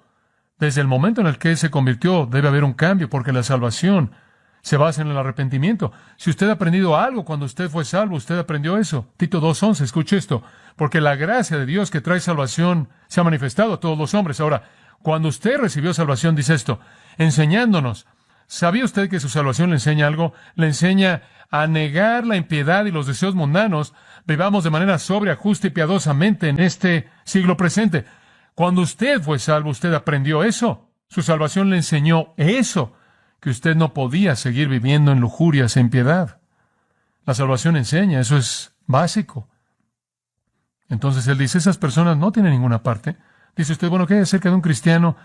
Desde el momento en el que él se convirtió, debe haber un cambio, porque la salvación se basa en el arrepentimiento. Si usted ha aprendido algo cuando usted fue salvo, usted aprendió eso. Tito 2:11, escuche esto. Porque la gracia de Dios que trae salvación se ha manifestado a todos los hombres. Ahora, cuando usted recibió salvación, dice esto, enseñándonos. ¿Sabía usted que su salvación le enseña algo? Le enseña a negar la impiedad y los deseos mundanos. Vivamos de manera sobria, justa y piadosamente en este siglo presente. Cuando usted fue salvo, usted aprendió eso. Su salvación le enseñó eso, que usted no podía seguir viviendo en lujurias e impiedad. La salvación enseña, eso es básico. Entonces él dice, esas personas no tienen ninguna parte. Dice usted, bueno, ¿qué hay acerca de un cristiano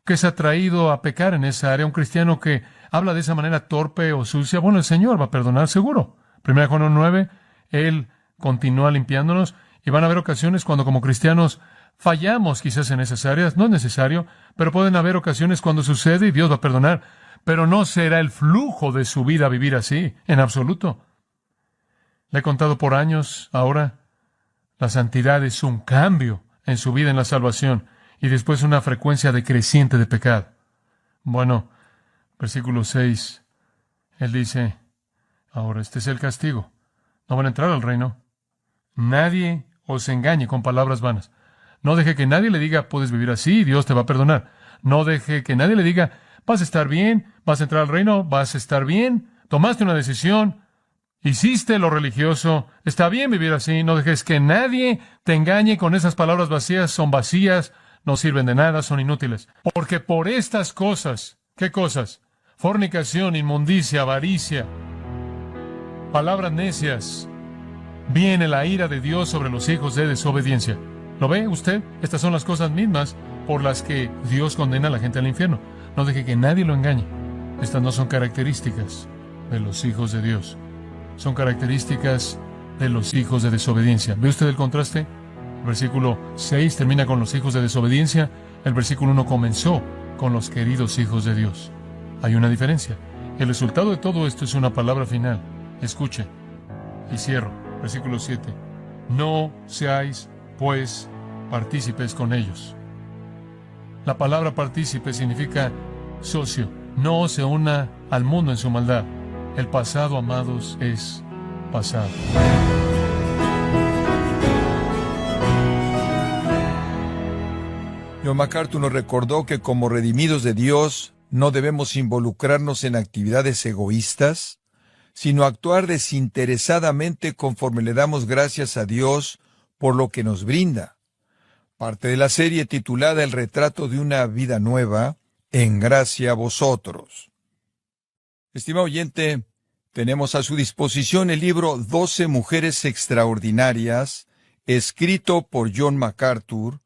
que es atraído a pecar en esa área? Un cristiano que habla de esa manera torpe o sucia. Bueno, el Señor va a perdonar seguro. 1 Juan 1:9, Él continúa limpiándonos y van a haber ocasiones cuando como cristianos fallamos quizás en esas áreas. No es necesario, pero pueden haber ocasiones cuando sucede y Dios va a perdonar. Pero no será el flujo de su vida vivir así, en absoluto. Le he contado por años ahora, la santidad es un cambio en su vida en la salvación y después una frecuencia decreciente de pecado. Bueno, versículo 6, él dice, ahora este es el castigo. No van a entrar al reino. Nadie os engañe con palabras vanas. No deje que nadie le diga, puedes vivir así, Dios te va a perdonar. No deje que nadie le diga, vas a estar bien, vas a entrar al reino, vas a estar bien, tomaste una decisión, Hiciste lo religioso. Está bien vivir así. No dejes que nadie te engañe con esas palabras vacías. Son vacías, no sirven de nada, son inútiles. Porque por estas cosas, ¿qué cosas? Fornicación, inmundicia, avaricia, palabras necias, viene la ira de Dios sobre los hijos de desobediencia. ¿Lo ve usted? Estas son las cosas mismas por las que Dios condena a la gente al infierno. No deje que nadie lo engañe. Estas no son características de los hijos de Dios. Son características de los hijos de desobediencia. ¿Ve usted el contraste? El versículo 6 termina con los hijos de desobediencia. El versículo 1 comenzó con los queridos hijos de Dios. Hay una diferencia. El resultado de todo esto es una palabra final. Escuche. Y cierro. Versículo 7. No seáis, pues, partícipes con ellos. La palabra partícipe significa socio. No se una al mundo en su maldad. El pasado, amados, es pasado. John MacArthur nos recordó que como redimidos de Dios no debemos involucrarnos en actividades egoístas, sino actuar desinteresadamente conforme le damos gracias a Dios por lo que nos brinda. Parte de la serie titulada El retrato de una vida nueva, en gracia a vosotros. Estimado oyente, tenemos a su disposición el libro 12 Mujeres Extraordinarias, escrito por John MacArthur,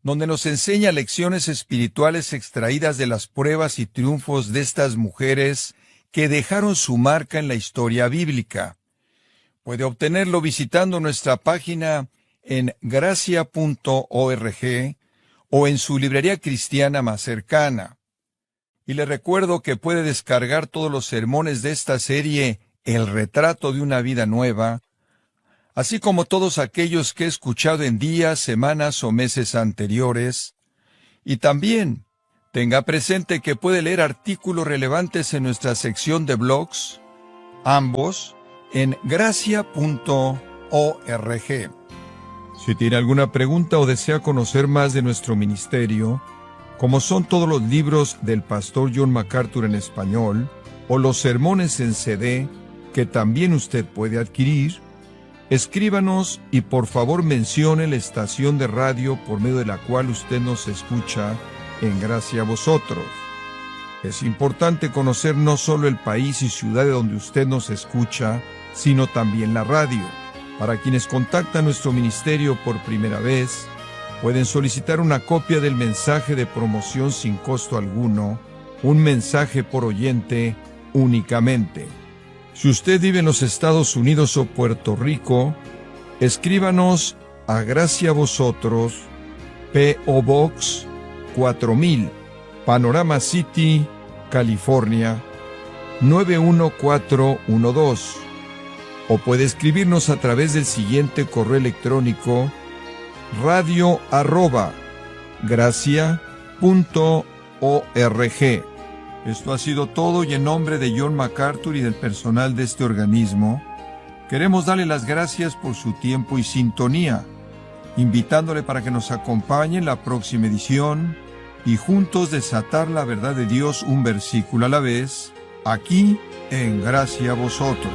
donde nos enseña lecciones espirituales extraídas de las pruebas y triunfos de estas mujeres que dejaron su marca en la historia bíblica. Puede obtenerlo visitando nuestra página en gracia.org o en su librería cristiana más cercana. Y le recuerdo que puede descargar todos los sermones de esta serie El retrato de una vida nueva, así como todos aquellos que he escuchado en días, semanas o meses anteriores. Y también tenga presente que puede leer artículos relevantes en nuestra sección de blogs, ambos en gracia.org. Si tiene alguna pregunta o desea conocer más de nuestro ministerio, como son todos los libros del pastor John MacArthur en español, o los sermones en CD, que también usted puede adquirir, escríbanos y por favor mencione la estación de radio por medio de la cual usted nos escucha en Gracia a Vosotros. Es importante conocer no solo el país y ciudad de donde usted nos escucha, sino también la radio. Para quienes contactan nuestro ministerio por primera vez, pueden solicitar una copia del mensaje de promoción sin costo alguno, un mensaje por oyente únicamente. Si usted vive en los Estados Unidos o Puerto Rico, escríbanos a Gracia a Vosotros, P.O. Box 4000, Panorama City, California, 91412. O puede escribirnos a través del siguiente correo electrónico: radio@gracia.org. Esto ha sido todo y en nombre de John MacArthur y del personal de este organismo, queremos darle las gracias por su tiempo y sintonía, invitándole para que nos acompañe en la próxima edición y juntos desatar la verdad de Dios un versículo a la vez, aquí en Gracia a Vosotros.